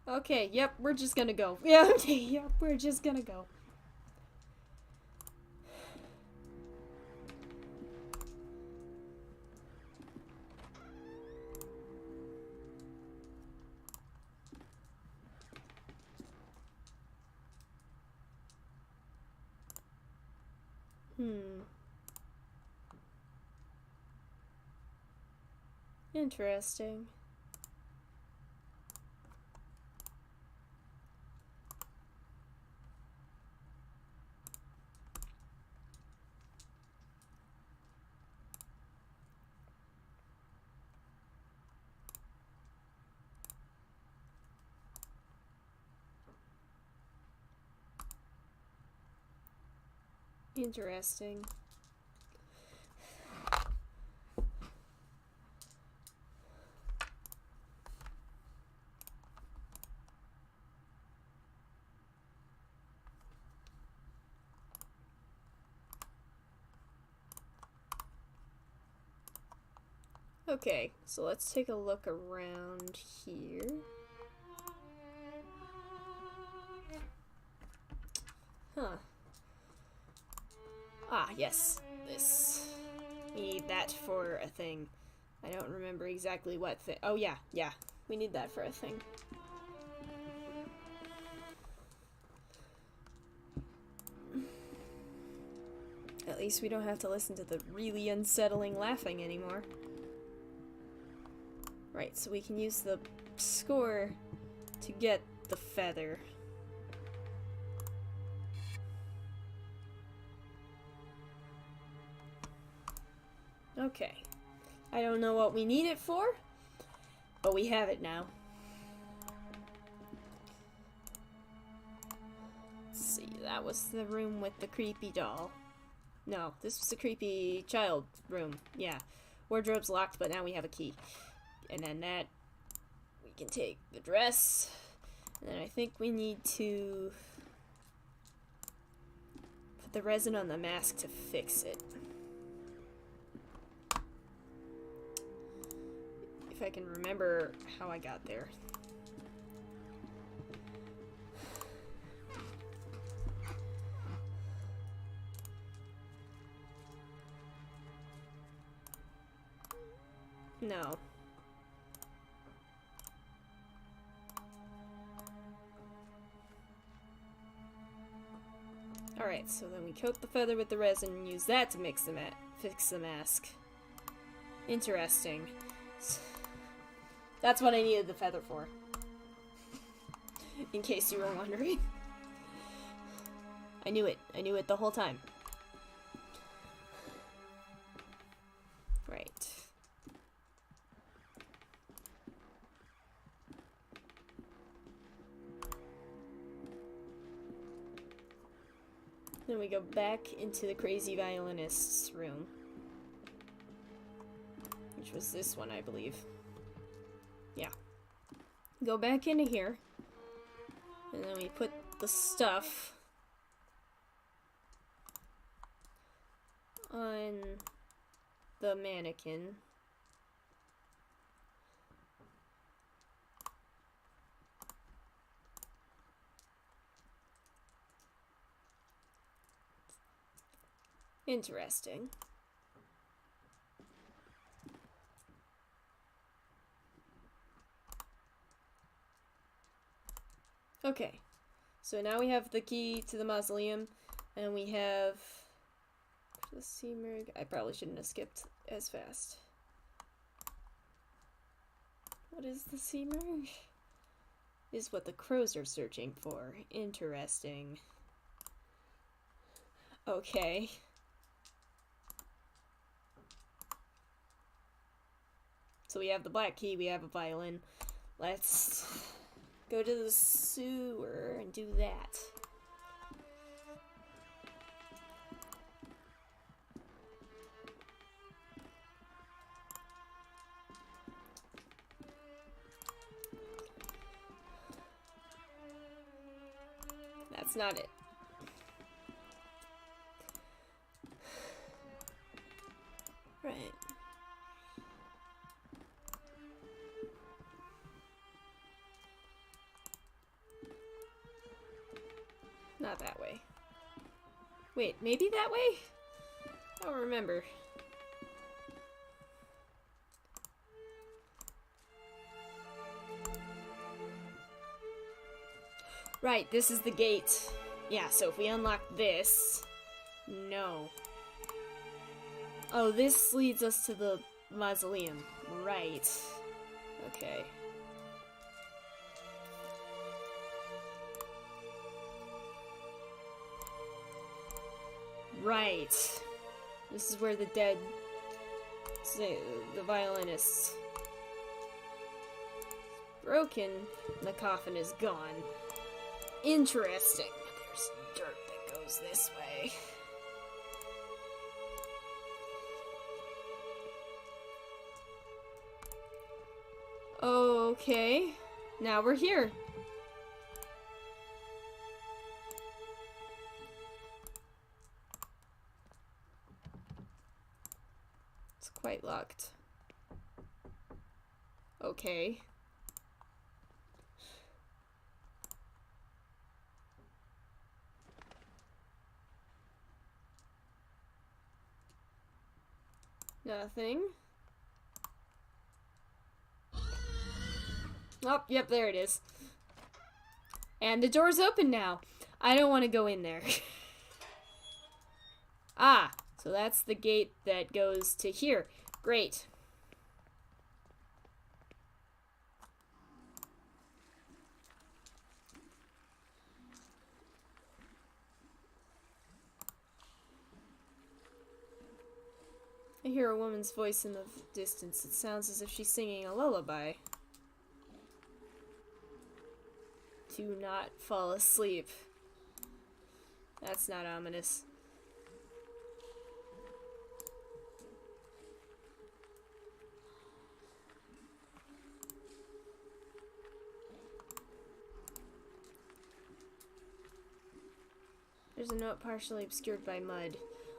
Okay, yep, we're just gonna go. Yeah, okay, yep, we're just gonna go. Interesting. Interesting. Okay, so let's take a look around here. Huh. Ah, yes. This. We need that for a thing. I don't remember exactly what thing. Oh, yeah, yeah. We need that for a thing. At least we don't have to listen to the really unsettling laughing anymore. Right, so we can use the score to get the feather. Okay. I don't know what we need it for, but we have it now. Let's see, that was the room with the creepy doll. No, this was the creepy child room. Yeah. Wardrobe's locked, but now we have a key. And then that, we can take the dress. And then I think we need to the resin on the mask to fix it. If I can remember how I got there. No. Alright, so then we coat the feather with the resin and use that to fix the mask. Interesting. That's what I needed the feather for. In case you were wondering. I knew it. I knew it the whole time. Right. Then we go back into the crazy violinist's room. Which was this one, I believe. Yeah. Go back into here. And then we put the stuff on the mannequin. Interesting. Okay, so now we have the key to the mausoleum, and we have the Seamerg. I probably shouldn't have skipped as fast. What is the Seamerg? Is what the crows are searching for. Interesting. Okay. So we have the black key, we have a violin. Let's go to the sewer and do that. That's not it. Right. Not that way. Wait, maybe that way? I don't remember. Right, this is the gate. Yeah, so if we unlock this... No. Oh, this leads us to the mausoleum. Right. Okay. Right. This is where the dead... the violinist... broken. The coffin is gone. Interesting. There's dirt that goes this way. Okay. Now we're here. It's quite locked. Okay. Nothing. Oh, yep, there it is. And the door's open now. I don't want to go in there. Ah, so that's the gate that goes to here. Great. I hear a woman's voice in the distance. It sounds as if she's singing a lullaby. Do not fall asleep. That's not ominous. There's a note partially obscured by mud.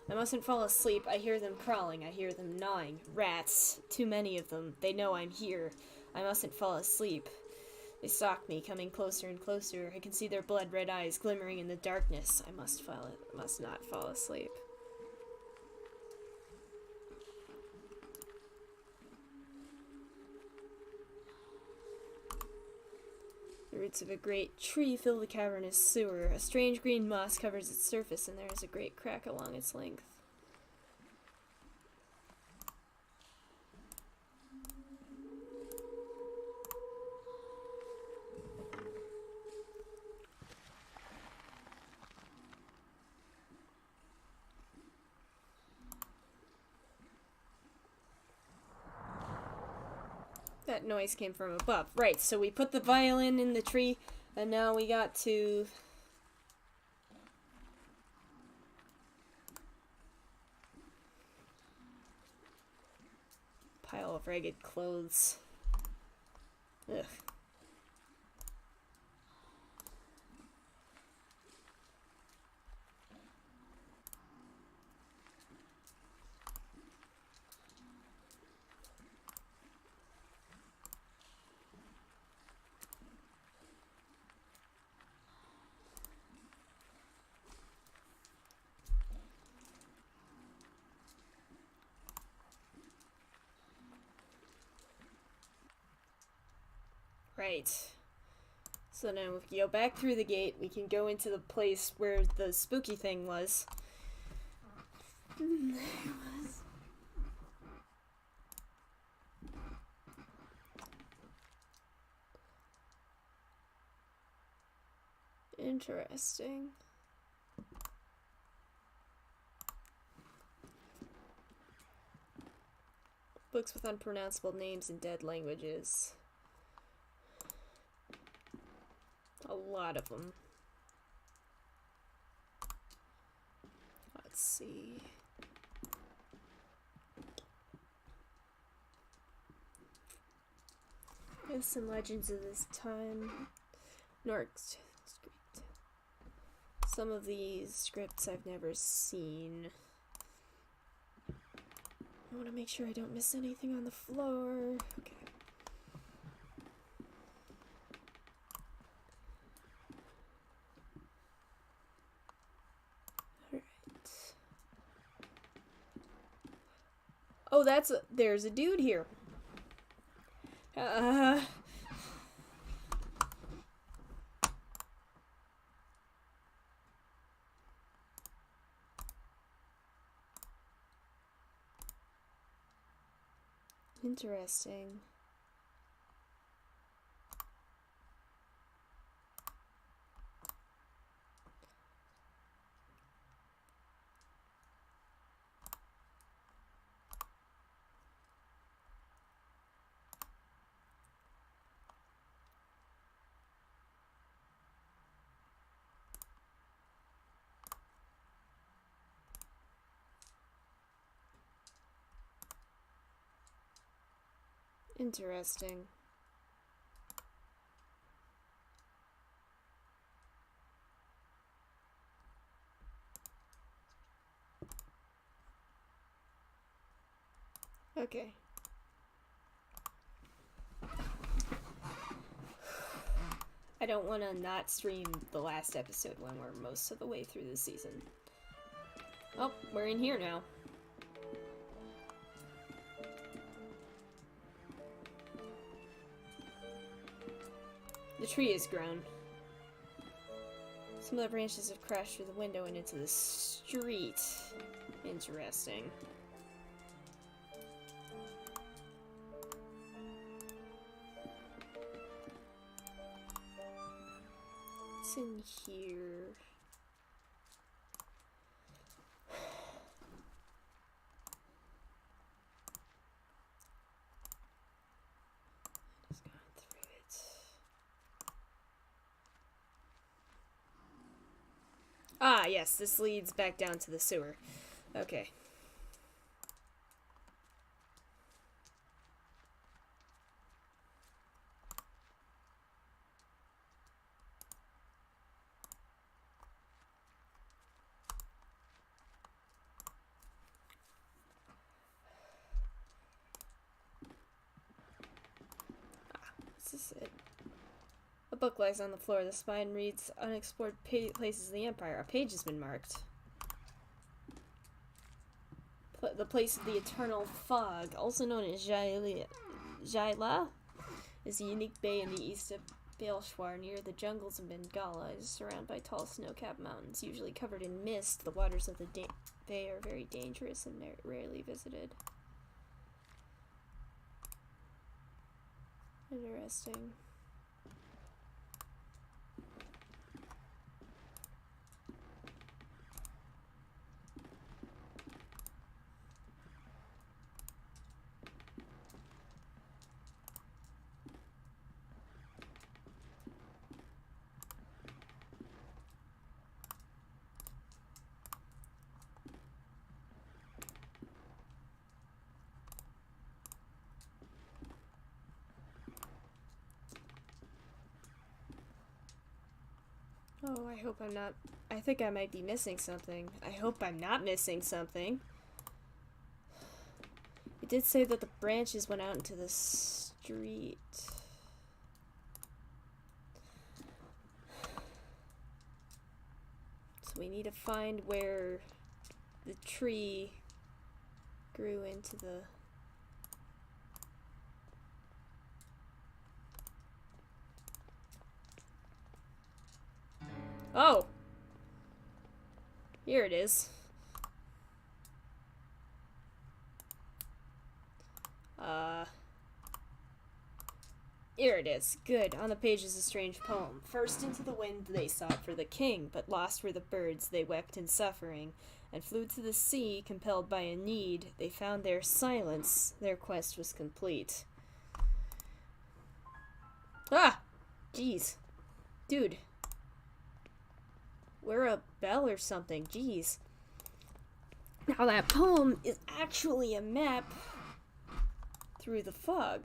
I mustn't fall asleep. I hear them crawling. I hear them gnawing. Rats. Too many of them. They know I'm here. I mustn't fall asleep. They stalk me, coming closer and closer. I can see their blood-red eyes glimmering in the darkness. I must not fall asleep. The roots of a great tree fill the cavernous sewer. A strange green moss covers its surface, and there is a great crack along its length. That noise came from above. Right, so we put the violin in the tree, and now we got to... pile of ragged clothes. Ugh. Right. So now if we go back through the gate, we can go into the place where the spooky thing was. There it was. Interesting. Books with unpronounceable names in dead languages. A lot of them. Let's see. Myths and legends of this time. Norks script. Some of these scripts I've never seen. I want to make sure I don't miss anything on the floor. Okay. Oh, there's a dude here. Interesting. Interesting. Okay. I don't want to not stream the last episode when we're most of the way through the season. Oh, we're in here now. The tree has grown. Some of the branches have crashed through the window and into the street. Interesting. What's in here? Ah, yes, this leads back down to the sewer. Okay. This is it. A book lies on the floor. The spine reads unexplored places in the Empire. A page has been marked. The place of the eternal fog, also known as Jaila, is a unique bay in the east of Baleshwar near the jungles of Bengala. It is surrounded by tall snow-capped mountains, usually covered in mist. The waters of the bay are very dangerous and rarely visited. Interesting. Oh, I hope I'm not... I think I might be missing something. I hope I'm not missing something. It did say that the branches went out into the street. So we need to find where the tree grew into the... Oh! Here it is. Here it is. Good. On the page is a strange poem. First into the wind they sought for the king, but lost were the birds, they wept in suffering, and flew to the sea, compelled by a need. They found their silence, their quest was complete. Ah! Jeez. Dude. Wear a bell or something. Jeez. Now that poem is actually a map through the fog.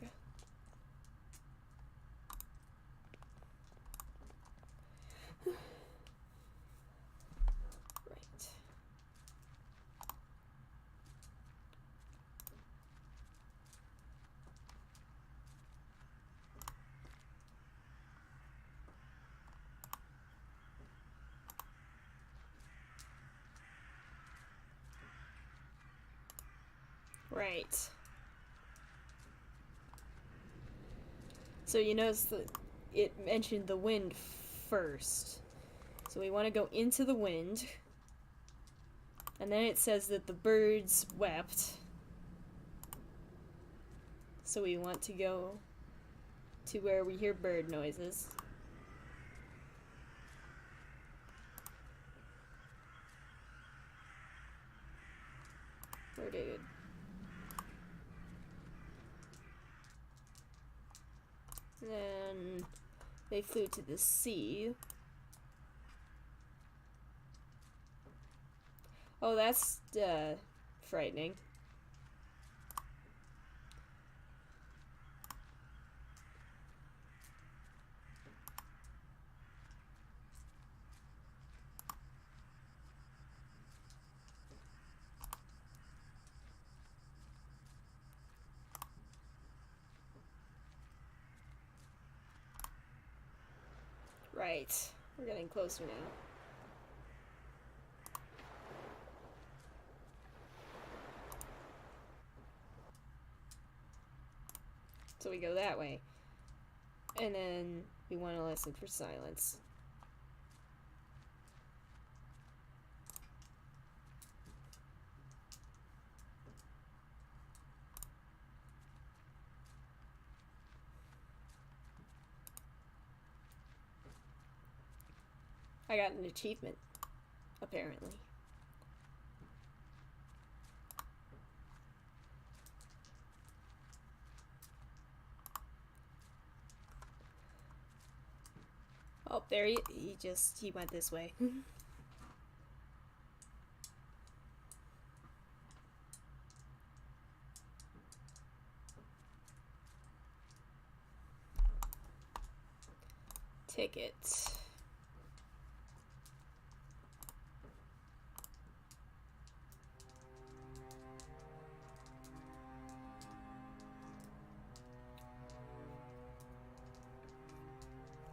Right. So you notice that it mentioned the wind first. So we want to go into the wind. And then it says that the birds wept. So we want to go to where we hear bird noises. Where did it? Then they flew to the sea. Oh, that's frightening. Right. We're getting closer now. So we go that way. And then we want to listen for silence. I got an achievement, apparently. Oh, there he went this way. Ticket.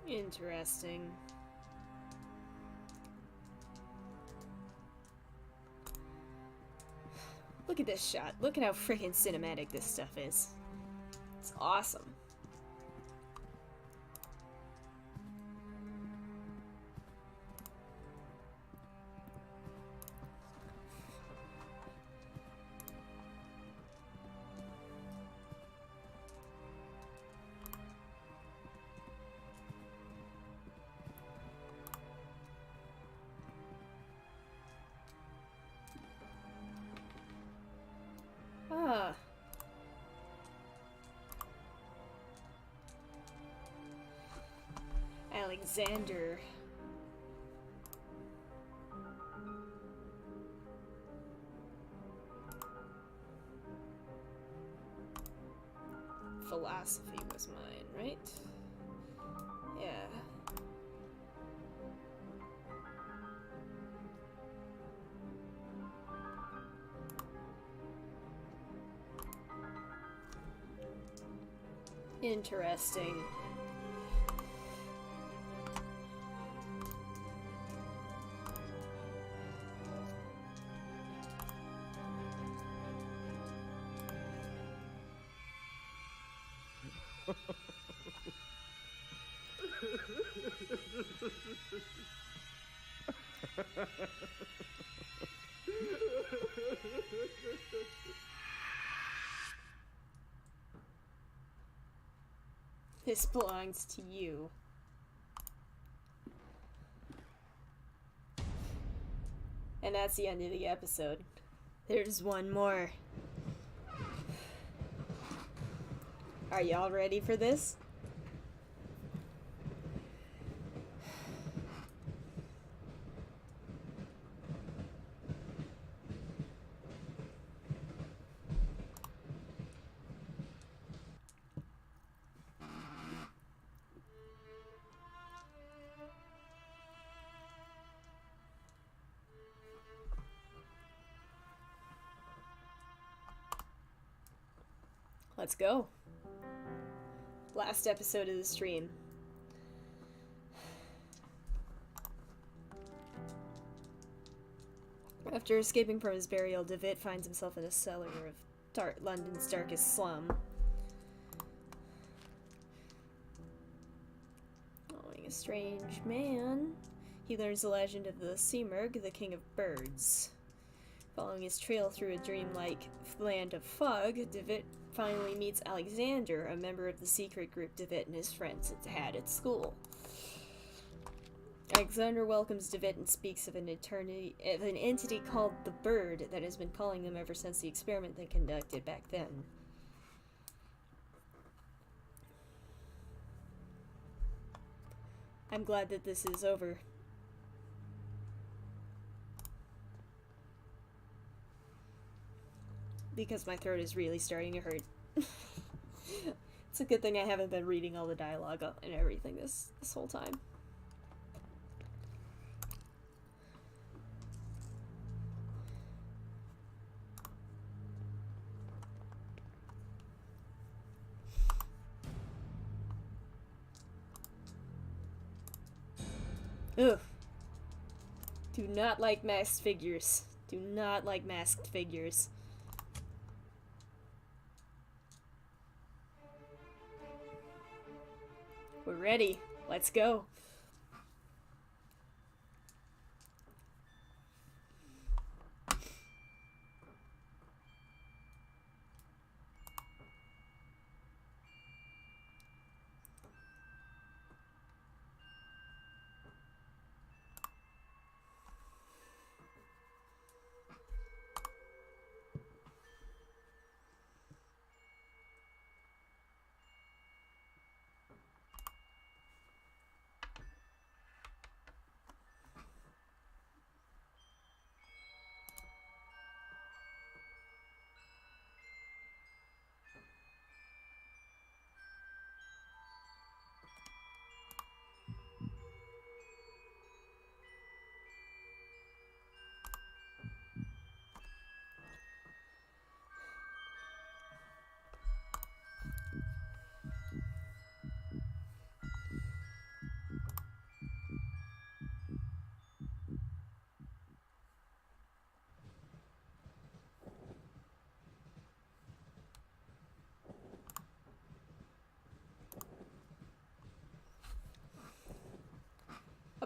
Interesting. Look at this shot. Look at how freaking cinematic this stuff is. It's awesome. Ah. Alexander. Philosophy was mine, right? Yeah. Interesting. This belongs to you. And that's the end of the episode. There's one more. Are y'all ready for this? Let's go. Last episode of the stream. After escaping from his burial, David finds himself in a cellar of London's darkest slum. Following a strange man, he learns the legend of the Seamerg, the king of birds. Following his trail through a dreamlike land of fog, David finally meets Alexander, a member of the secret group David and his friends had at school. Alexander welcomes David and speaks of an entity called the Bird that has been calling them ever since the experiment they conducted back then. I'm glad that this is over. Because my throat is really starting to hurt. It's a good thing I haven't been reading all the dialogue and everything this whole time. Ugh. Do not like masked figures. Do not like masked figures. We're ready. Let's go.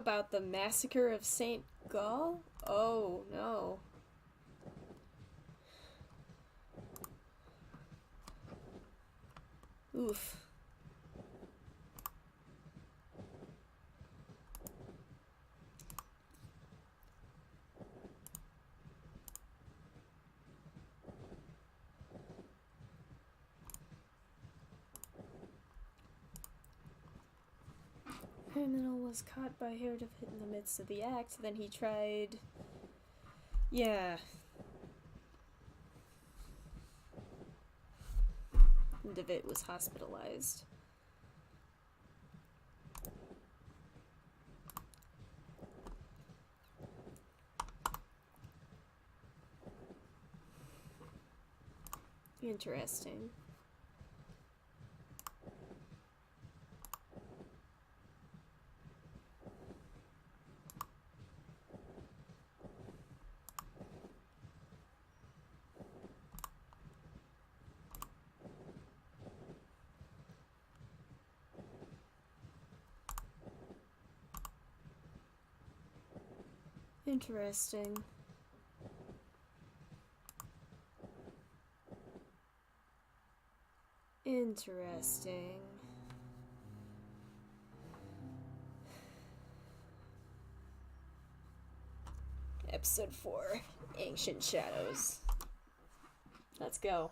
About the massacre of St. Gall? Oh, no. Oof. Criminal was caught by Heredith in the midst of the act, then he tried... Yeah. And DeVitt was hospitalized. Interesting. Interesting. Interesting. Episode 4, Ancient Shadows. Let's go.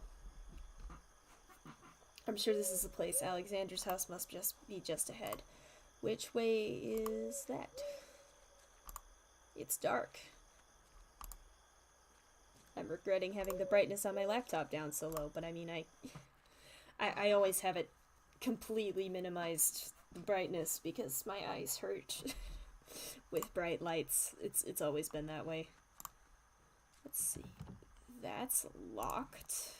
I'm sure this is the place. Alexander's house must be just ahead. Which way is that? It's dark. I'm regretting having the brightness on my laptop down so low, but I mean, I always have it completely minimized the brightness because my eyes hurt with bright lights. It's always been that way. Let's see. That's locked.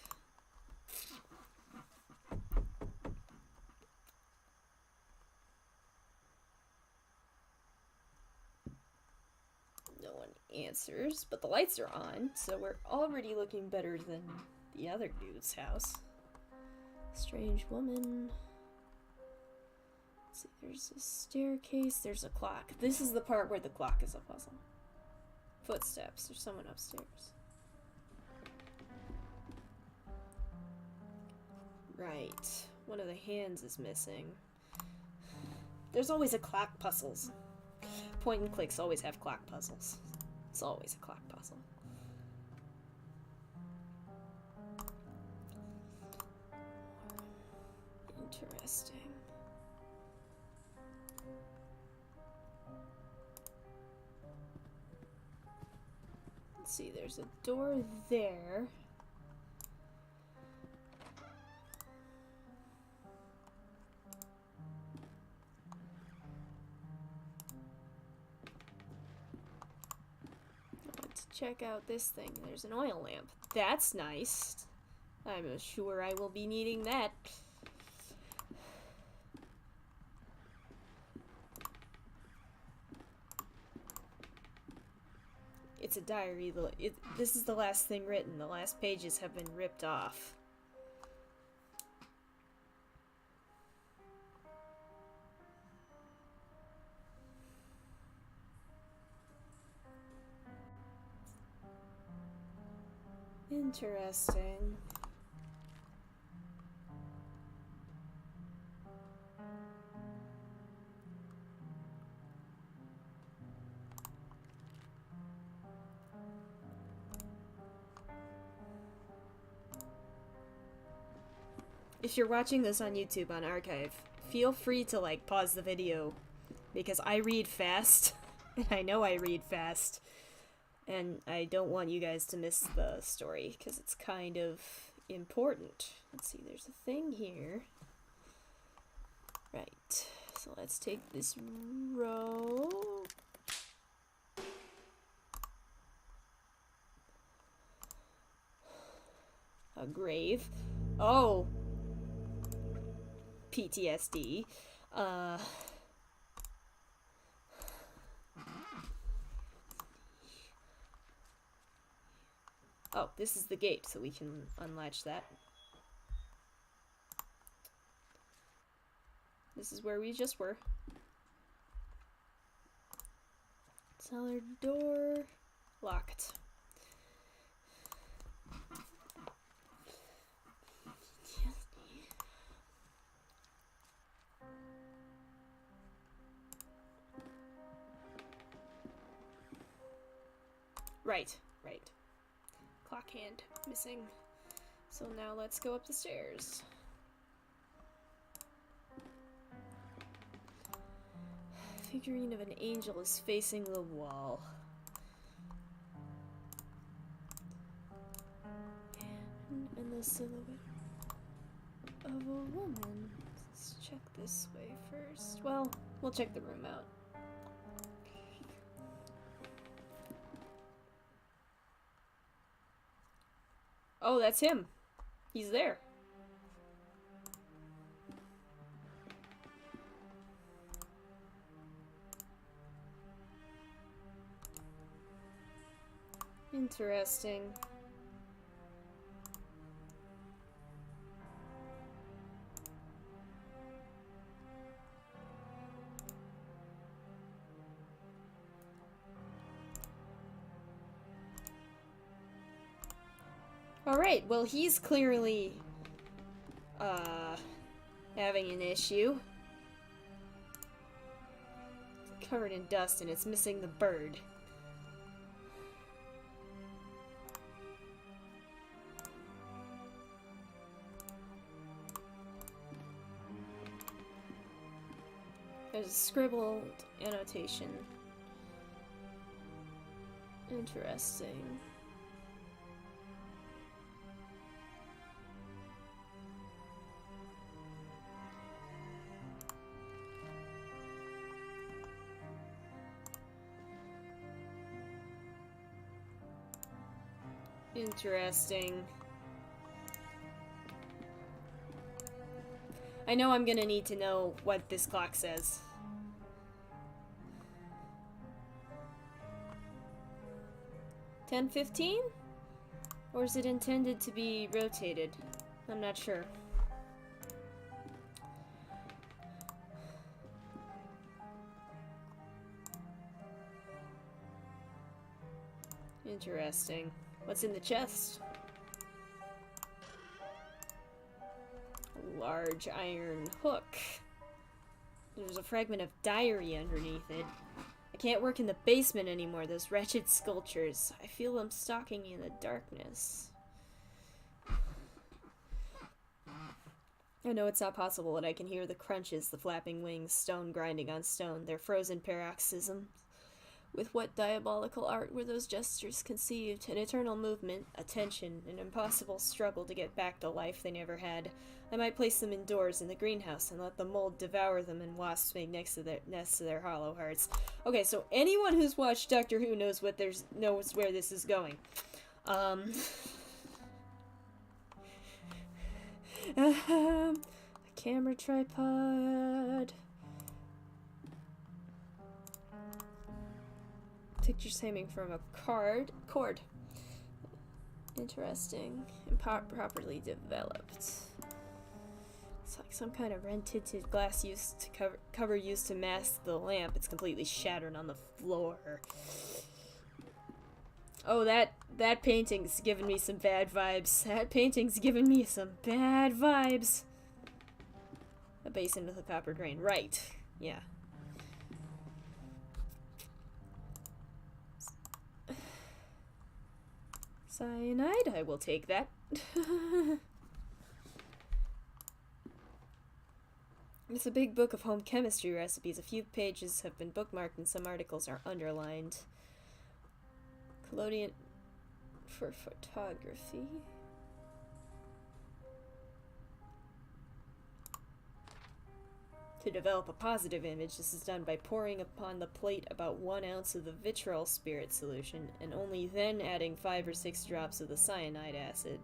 No one answers, but the lights are on, so we're already looking better than the other dude's house. Strange woman. Let's see, there's a staircase, there's a clock. This is the part where the clock is a puzzle. Footsteps, there's someone upstairs. Right, one of the hands is missing. There's always a clock puzzles. Point and clicks always have clock puzzles. It's always a clock puzzle. Interesting. Let's see, there's a door there. Let's check out this thing. There's an oil lamp. That's nice. I'm sure I will be needing that. It's a diary. This is the last thing written. The last pages have been ripped off. Interesting. If you're watching this on YouTube on archive, feel free to like pause the video because I read fast and I know I read fast and I don't want you guys to miss the story because it's kind of important. Let's see, there's a thing here. Right, so let's take this row. A grave. Oh! PTSD. Oh, this is the gate, so we can unlatch that. This is where we just were. Cellar door locked. Right. Clock hand missing. So now let's go up the stairs. Figurine of an angel is facing the wall. And the silhouette of a woman. Let's check this way first. Well, we'll check the room out. Oh, that's him. He's there. Interesting. Alright, well he's clearly having an issue. It's covered in dust and it's missing the bird. There's a scribbled annotation. Interesting. Interesting. I know I'm gonna need to know what this clock says. $10:15? Or is it intended to be rotated? I'm not sure. Interesting. What's in the chest? A large iron hook. There's a fragment of diary underneath it. I can't work in the basement anymore, those wretched sculptures. I feel them stalking me in the darkness. I know it's not possible, but I can hear the crunches, the flapping wings, stone grinding on stone, their frozen paroxysms. With what diabolical art were those gestures conceived? An eternal movement, a tension, an impossible struggle to get back the life they never had. I might place them indoors in the greenhouse and let the mold devour them and wasps make nests to their hollow hearts. Okay, so anyone who's watched Doctor Who knows knows where this is going. A camera tripod. Pictures hanging from a cord. Interesting. And properly developed. It's like some kind of red-tinted glass used to cover used to mask the lamp. It's completely shattered on the floor. Oh, that painting's giving me some bad vibes. That painting's giving me some bad vibes. A basin with a copper drain. Right. Yeah. Cyanide, I will take that. It's a big book of home chemistry recipes. A few pages have been bookmarked and some articles are underlined. Collodion for photography. To develop a positive image, this is done by pouring upon the plate about 1 ounce of the vitriol spirit solution, and only then adding 5 or 6 drops of the cyanide acid.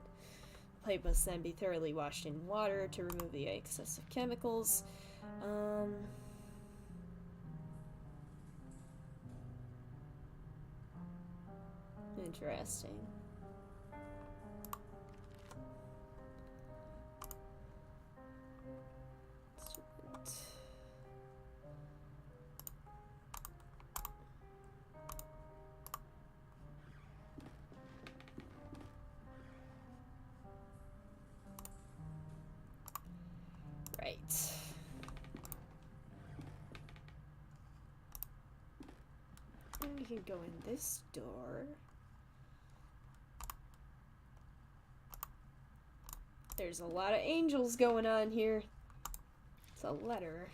The plate must then be thoroughly washed in water to remove the excessive chemicals. Interesting. Right. And we can go in this door. There's a lot of angels going on here. It's a letter.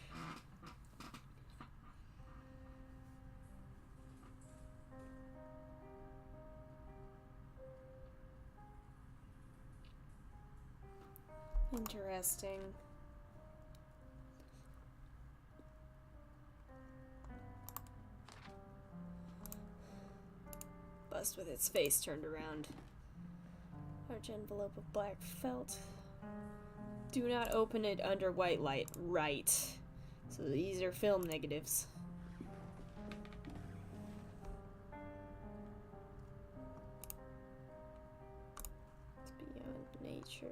Interesting. Bust with its face turned around. Large envelope of black felt. Do not open it under white light. Right. So these are film negatives. It's beyond nature.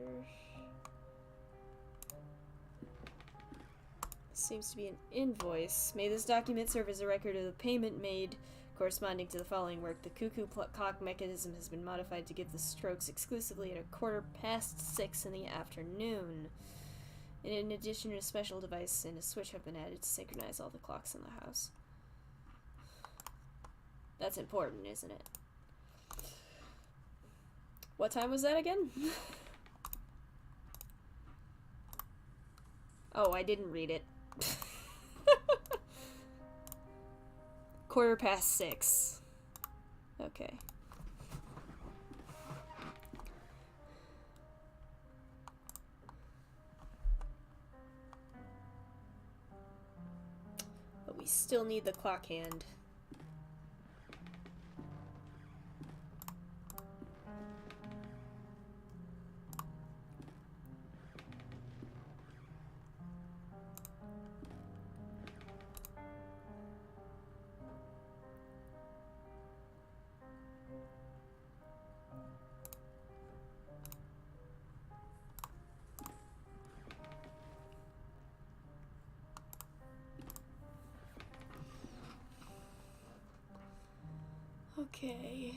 Seems to be an invoice. May this document serve as a record of the payment made corresponding to the following work. The cuckoo clock mechanism has been modified to give the strokes exclusively at 6:15 in the afternoon. In addition, a special device and a switch have been added to synchronize all the clocks in the house. That's important, isn't it? What time was that again? Oh, I didn't read it. 6:15. Okay. But we still need the clock hand. Okay.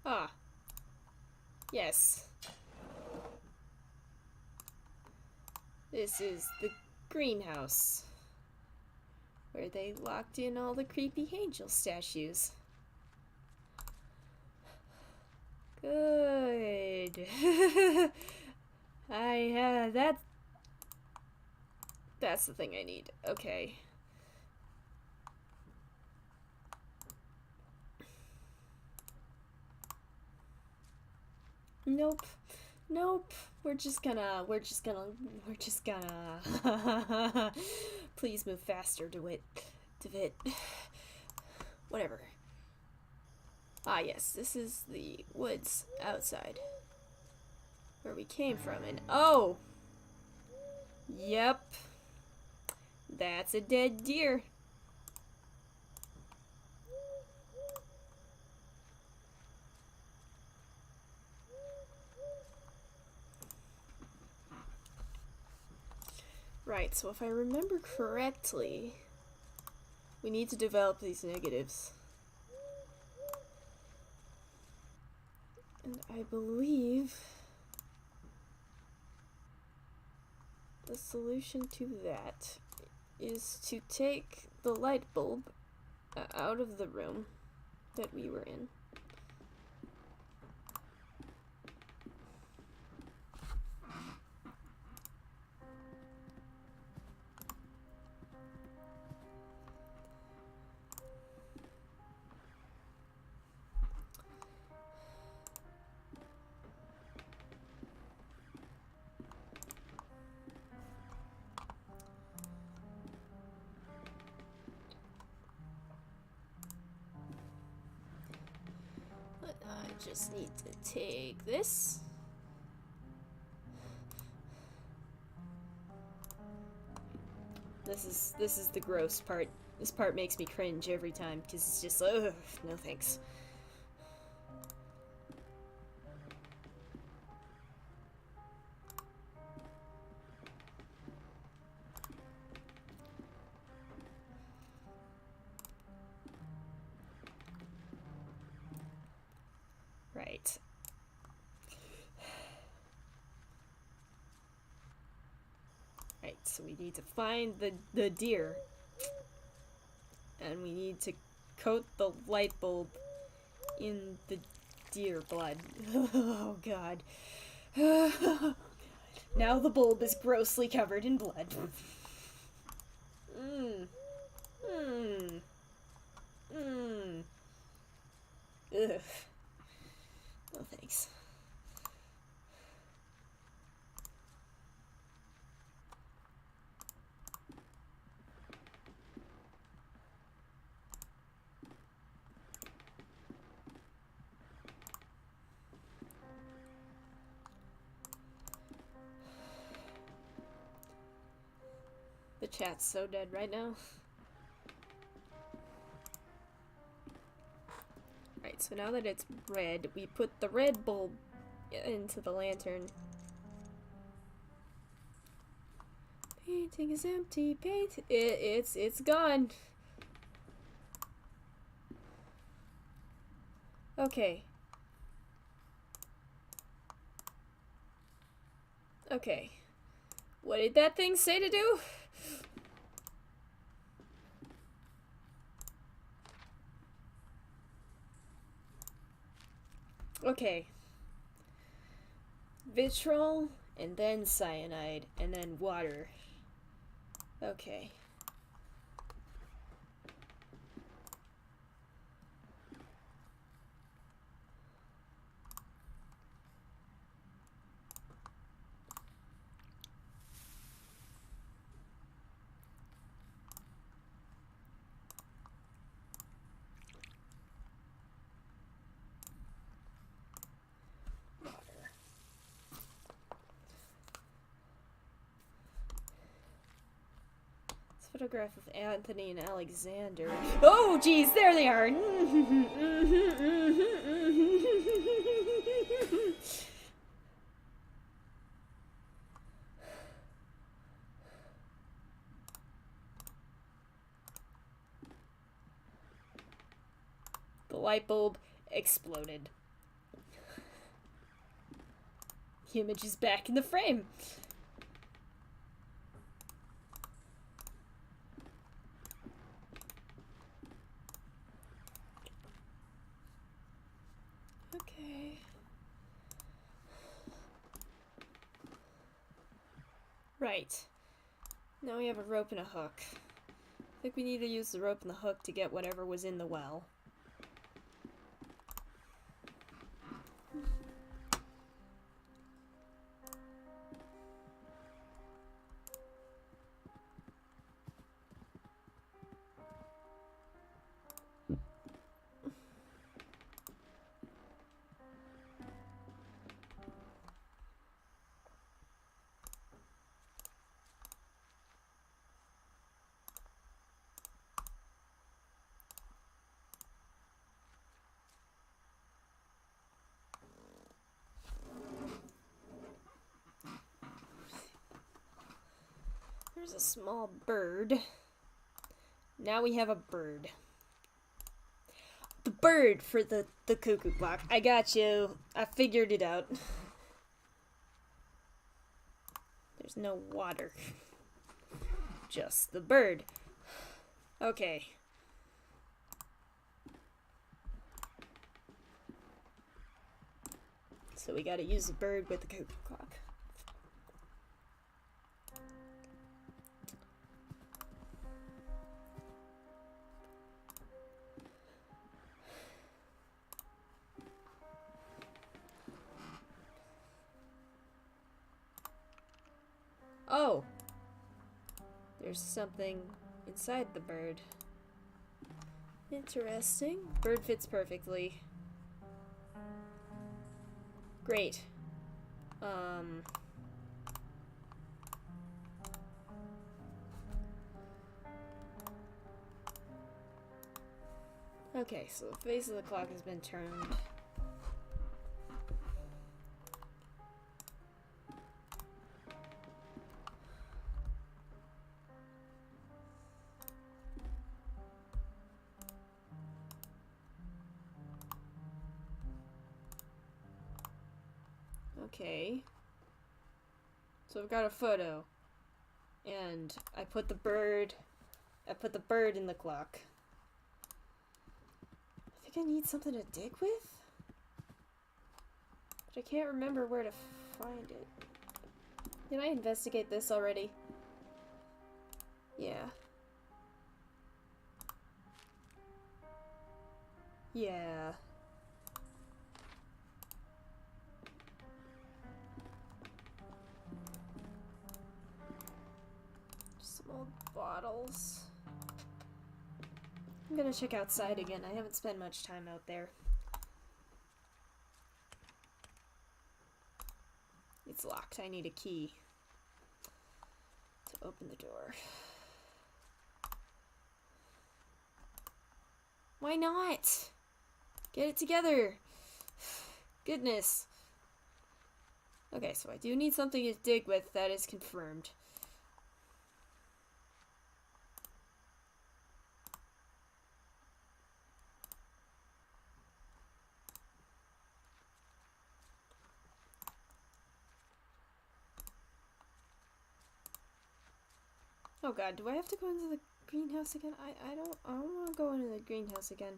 Ah. Yes. This is the greenhouse, where they locked in all the creepy angel statues. Good. That's the thing I need. Okay. Nope. Nope. We're just gonna please move faster, DeWitt. Whatever. Ah, yes, this is the woods outside where we came from, and oh! Yep. That's a dead deer. Right, so if I remember correctly, we need to develop these negatives. And I believe the solution to that is to take the light bulb out of the room that we were in. I just need to take this. This is the gross part. This part makes me cringe every time because it's just ugh, no thanks. So we need to find the deer. And we need to coat the light bulb in the deer blood. Oh god. Now the bulb is grossly covered in blood. Ugh. No thanks. The chat's so dead right now. Right, so now that it's red, we put the red bulb into the lantern. Painting is empty. It's gone. Okay. Okay. What did that thing say to do? Okay. Vitriol, and then cyanide, and then water. Okay. Photograph of Anthony and Alexander. Oh, geez, there they are. The light bulb exploded. The image is back in the frame. Right. Now we have a rope and a hook. I think we need to use the rope and the hook to get whatever was in the well. There's a small bird. Now we have a bird. The bird for the cuckoo clock. I got you. I figured it out. There's no water. Just the bird. Okay. So we gotta use the bird with the cuckoo clock. Oh! There's something inside the bird. Interesting. Bird fits perfectly. Great. Okay, so the face of the clock has been turned. Okay. So I've got a photo. And I put the bird in the clock. I think I need something to dig with? But I can't remember where to find it. Did I investigate this already? Yeah. Yeah. Just some old bottles. I'm gonna check outside again. I haven't spent much time out there. It's locked. I need a key to open the door. Why not? Get it together. Goodness. Okay, so I do need something to dig with. That is confirmed. Oh god, do I have to go into the greenhouse again? I don't want to go into the greenhouse again.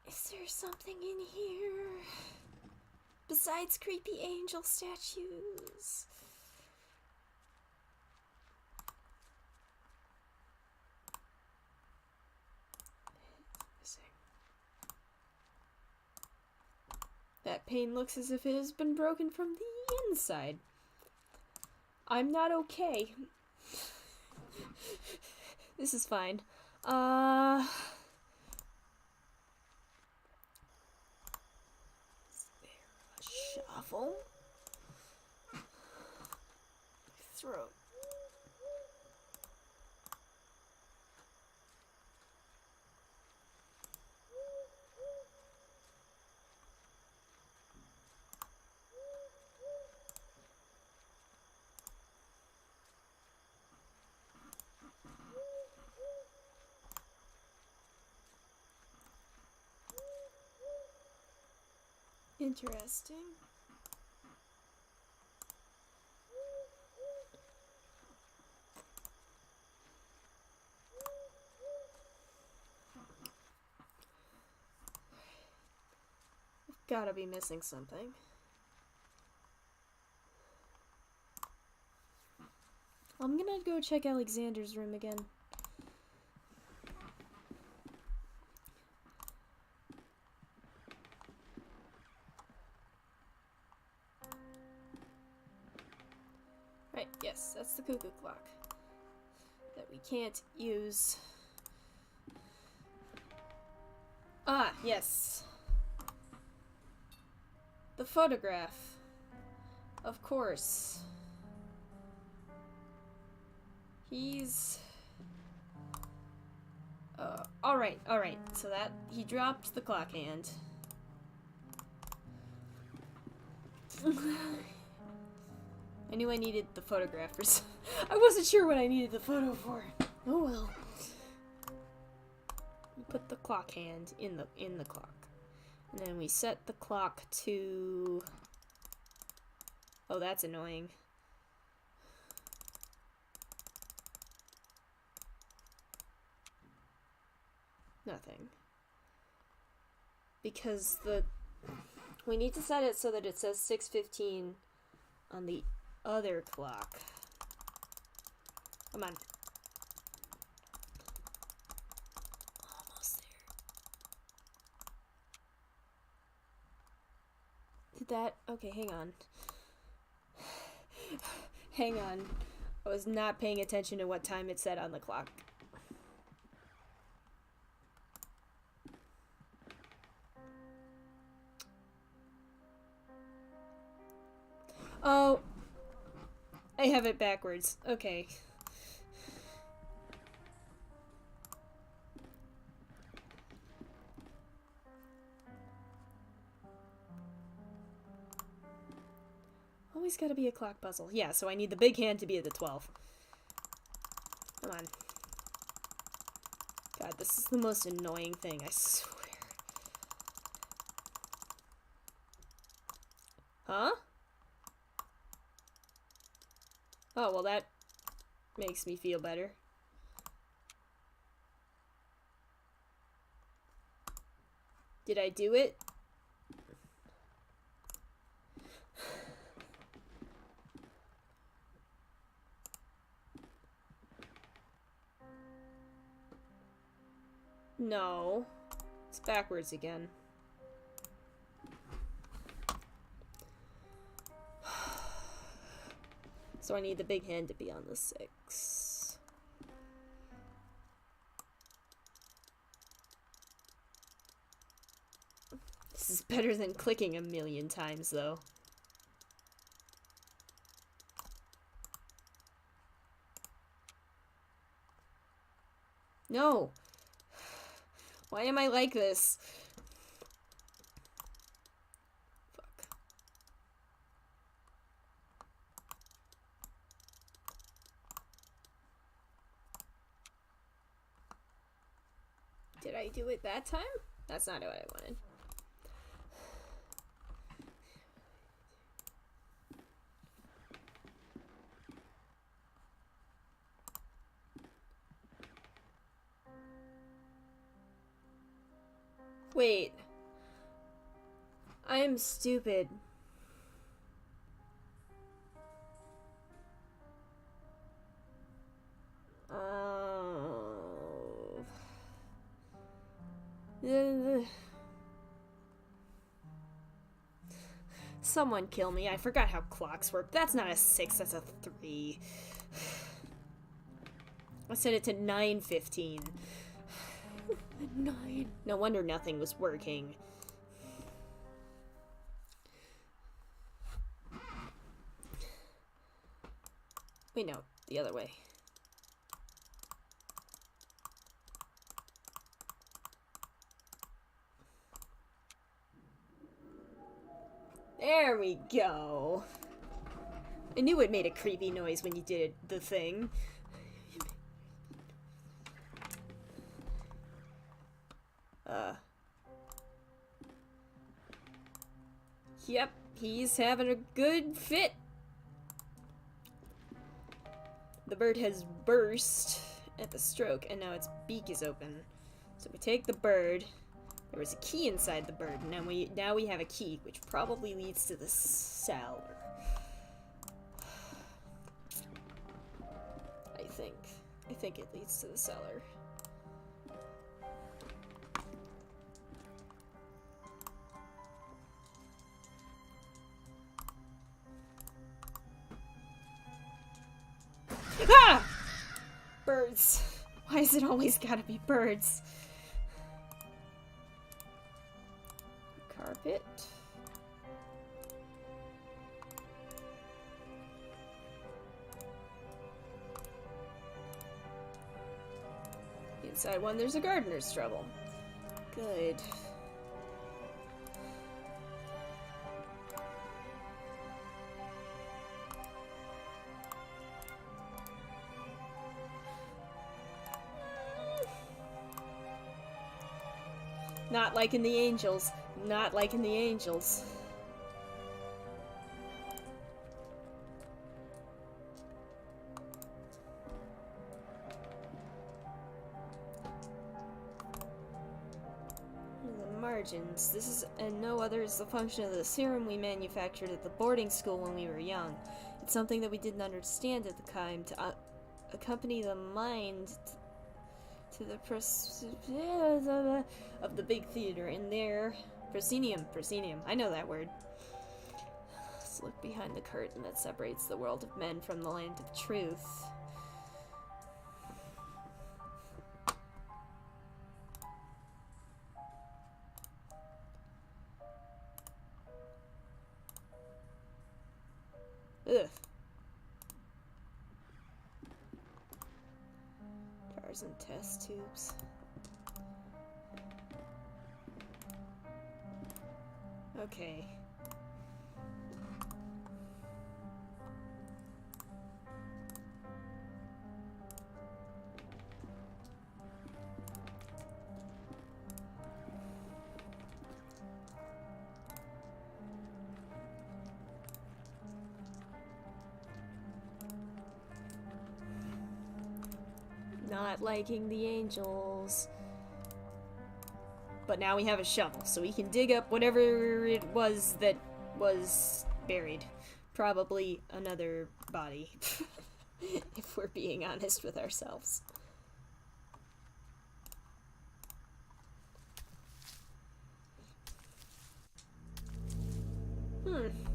Is there something in here? Besides creepy angel statues? That pane looks as if it has been broken from the inside. I'm not okay. This is fine. Is there a shovel? Throat. Interesting. I've gotta be missing something. I'm gonna go check Alexander's room again. Right, yes, that's the cuckoo clock that we can't use. Ah, yes. The photograph. Of course. He's... alright. So that... he dropped the clock hand. I knew I needed the photographers. I wasn't sure what I needed the photo for. Oh well. We put the clock hand in the clock. And then we set the clock to... oh, that's annoying. Nothing. Because we need to set it so that it says 6:15 on the other clock. Come on. Almost there. Did that? Okay, hang on. Hang on. I was not paying attention to what time it said on the clock. Oh, I have it backwards. Okay. Always gotta be a clock puzzle. Yeah, so I need the big hand to be at the 12. Come on. God, this is the most annoying thing, I swear. Huh? Oh, well that makes me feel better. Did I do it? No. It's backwards again. So I need the big hand to be on the 6. This is better than clicking a million times, though. No! Why am I like this? Fuck. Did I do it that time? That's not what I wanted. Wait. I am stupid. Someone kill me. I forgot how clocks work. That's not a 6, that's a 3. I set it to 9:15. 9. No wonder nothing was working. Wait, no. The other way. There we go. I knew it made a creepy noise when you did the thing. Yep, he's having a good fit. The bird has burst at the stroke, and now its beak is open. So we take the bird. There was a key inside the bird, and now we have a key, which probably leads to the cellar. I think it leads to the cellar. Ah! Birds. Why is it always gotta be birds? Carpet. Inside one, there's a gardener's trouble. Good. Not like in the Angels. Not like in the Angels. The margins. This is, and no other, is the function of the serum we manufactured at the boarding school when we were young. It's something that we didn't understand at the time, to accompany the mind to the of the big theater in there. Proscenium. I know that word. Let's look behind the curtain that separates the world of men from the land of truth. Ugh. Jars and test tubes. Okay. not liking the angels. But now we have a shovel, so we can dig up whatever it was that was buried. Probably another body, if we're being honest with ourselves.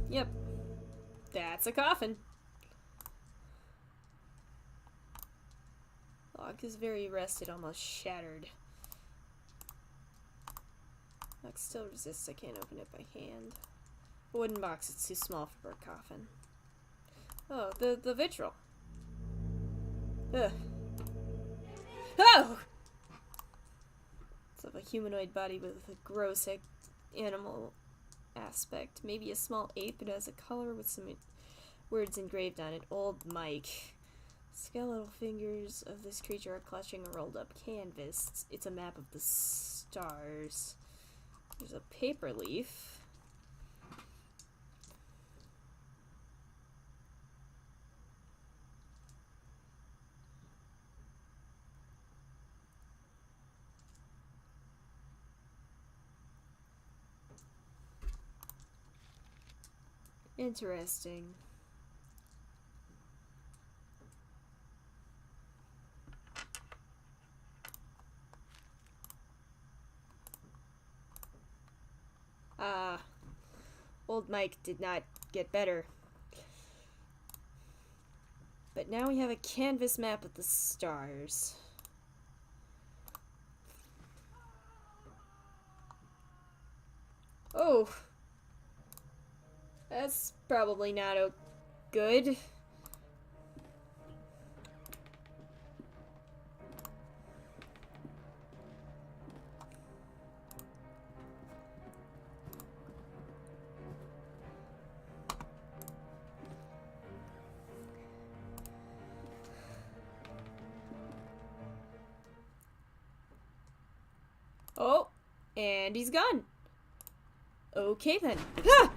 Yep. That's a coffin. Lock is very rusted, almost shattered. Lock still resists, I can't open it by hand. A wooden box, it's too small for a coffin. Oh, the vitriol. Ugh. Oh! It's of a humanoid body with a gross animal aspect. Maybe a small ape. It has a collar with some words engraved on it. Old Mike. Skeletal fingers of this creature are clutching a rolled up canvas. It's a map of the stars. There's a paper leaf. Interesting. Old Mike did not get better. But now we have a canvas map of the stars. Oh. That's probably not good. Oh, and he's gone. Okay then. Ah!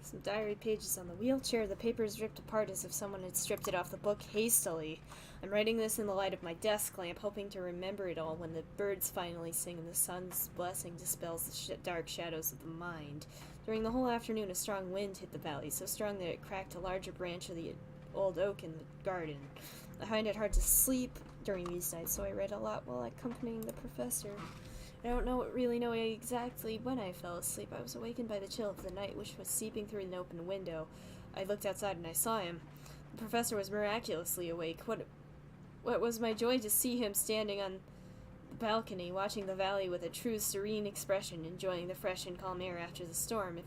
Some diary pages on the wheelchair. The paper is ripped apart as if someone had stripped it off the book hastily. I'm writing this in the light of my desk lamp, hoping to remember it all when the birds finally sing and the sun's blessing dispels the dark shadows of the mind. During the whole afternoon, a strong wind hit the valley, so strong that it cracked a larger branch of the old oak in the garden. I find it hard to sleep during these nights, so I read a lot while accompanying the professor. I don't really know exactly when I fell asleep. I was awakened by the chill of the night, which was seeping through an open window. I looked outside and I saw him. The professor was miraculously awake. What was my joy to see him standing on the balcony, watching the valley with a true serene expression, enjoying the fresh and calm air after the storm.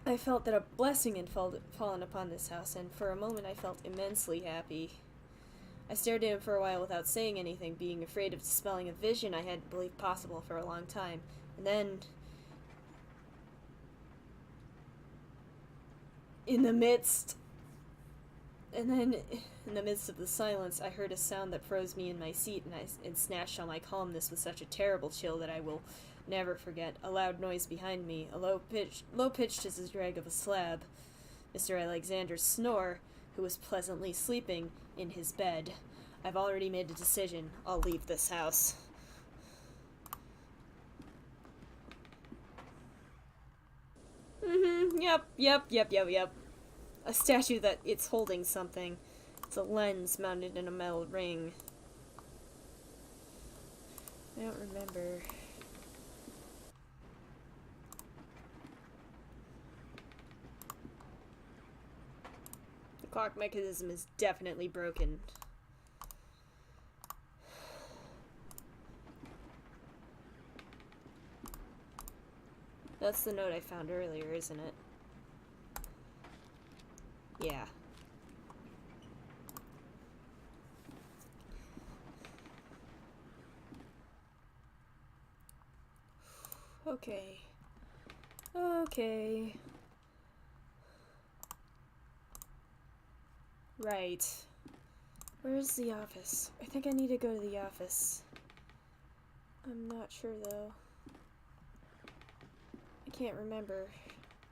I felt that a blessing had fallen upon this house, and for a moment I felt immensely happy. I stared at him for a while without saying anything, being afraid of dispelling a vision I hadn't believed possible for a long time. And then, in the midst of the silence, I heard a sound that froze me in my seat and snatched all my calmness with such a terrible chill that I will never forget. A loud noise behind me, low-pitched as the drag of a slab. Mr. Alexander's snore, who was pleasantly sleeping in his bed. I've already made a decision. I'll leave this house. Yep. A statue that it's holding something. It's a lens mounted in a metal ring. I don't remember. The clock mechanism is definitely broken. That's the note I found earlier, isn't it? Yeah. Okay. Right. Where's the office? I think I need to go to the office. I'm not sure, though. I can't remember.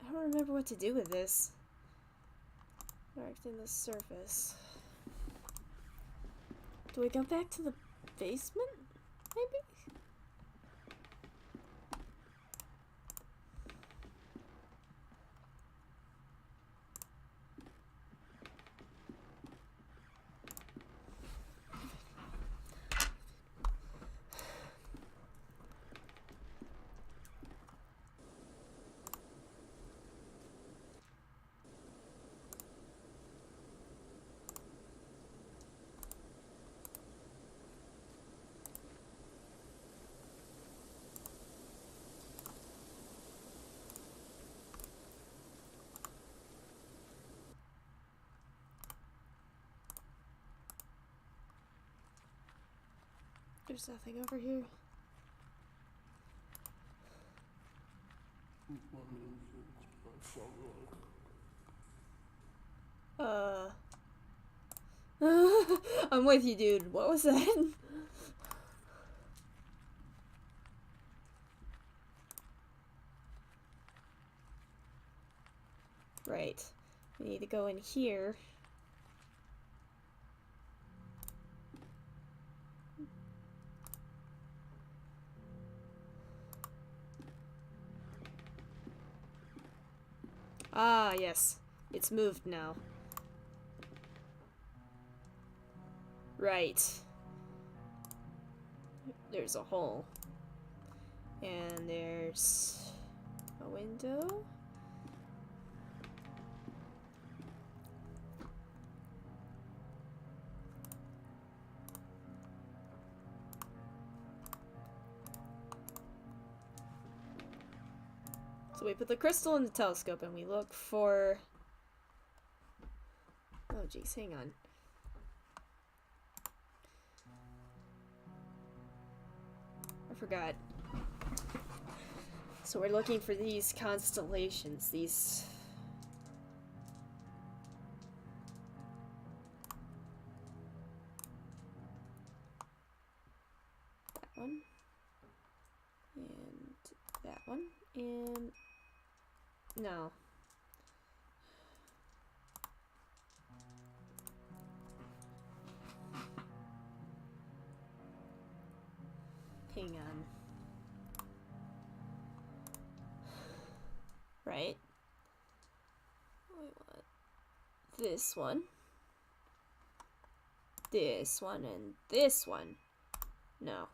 I don't remember what to do with this. Marked in the surface. Do we go back to the basement? Maybe? There's nothing over here. I'm with you, dude. What was that? Right. We need to go in here. Ah, yes. It's moved now. Right. There's a hole. And there's a window. So we put the crystal in the telescope and we look for... Oh geez, hang on. I forgot. So we're looking for these constellations, these... That one. And that one. And... No. Hang on. Right. We want this one. This one and this one. No.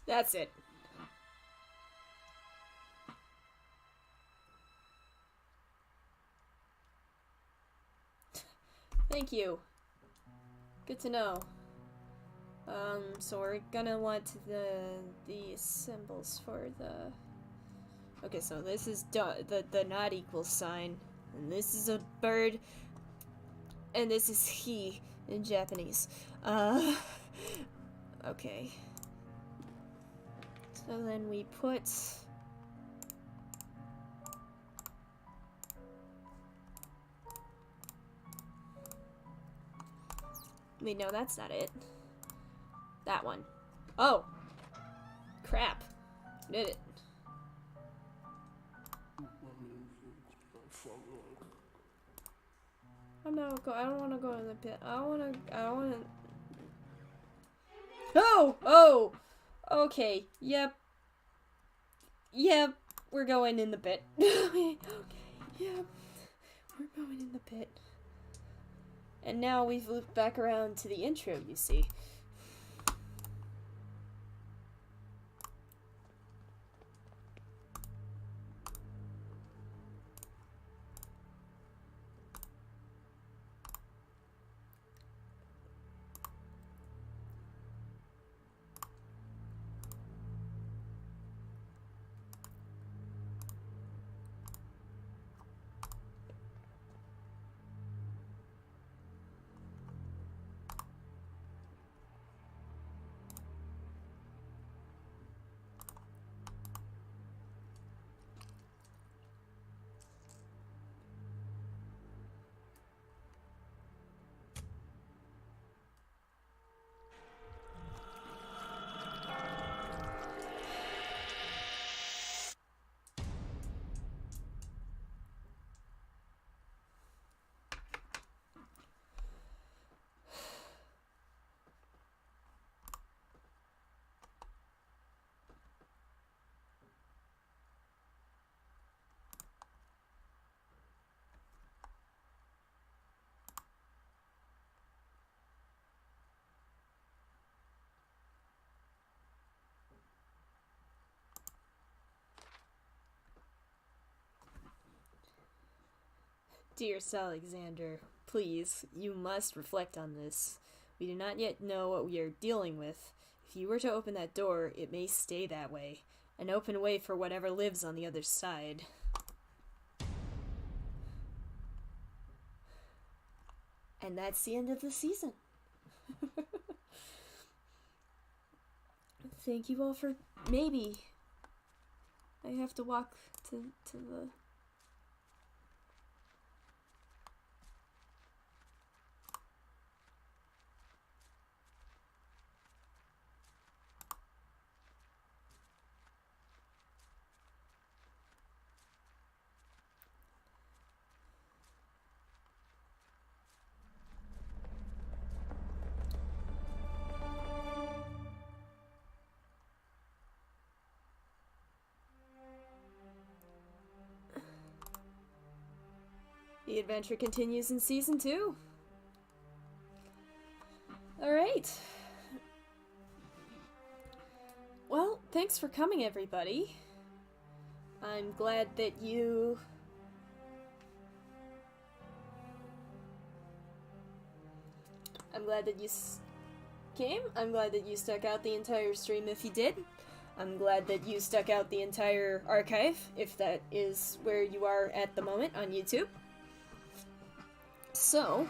That's it. Thank you. Good to know. So we're gonna want the symbols for the... Okay, so this is the not equal sign, and this is a bird, and this is he in Japanese. Okay. So then we put... Wait, no, that's not it. That one. Oh! Crap. Did it. I don't want to go in the pit. I don't want to... Oh! Oh! Okay. Yep. Yep. We're going in the pit. Okay. Yep. We're going in the pit. And now we've looped back around to the intro, you see. Dear Alexander, please, you must reflect on this. We do not yet know what we are dealing with. If you were to open that door, it may stay that way. An open way for whatever lives on the other side. And that's the end of the season. Thank you all for... Maybe. I have to walk to the... The adventure continues in Season 2. Alright. Well, thanks for coming, everybody. I'm glad that you... came. I'm glad that you stuck out the entire stream if you did. I'm glad that you stuck out the entire archive, if that is where you are at the moment on YouTube. So,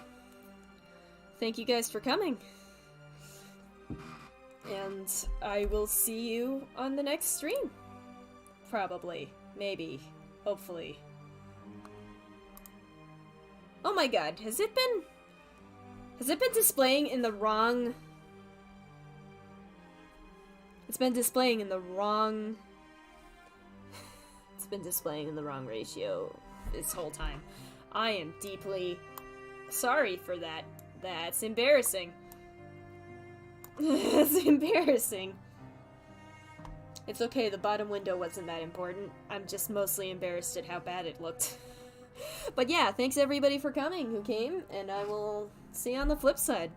thank you guys for coming. And I will see you on the next stream. Probably. Maybe. Hopefully. Oh my god, has it been displaying in the wrong... It's been displaying in the wrong ratio this whole time. I am deeply sorry for that. That's embarrassing. That's embarrassing. It's okay, the bottom window wasn't that important. I'm just mostly embarrassed at how bad it looked. But yeah, thanks everybody for coming who came, and I will see you on the flip side.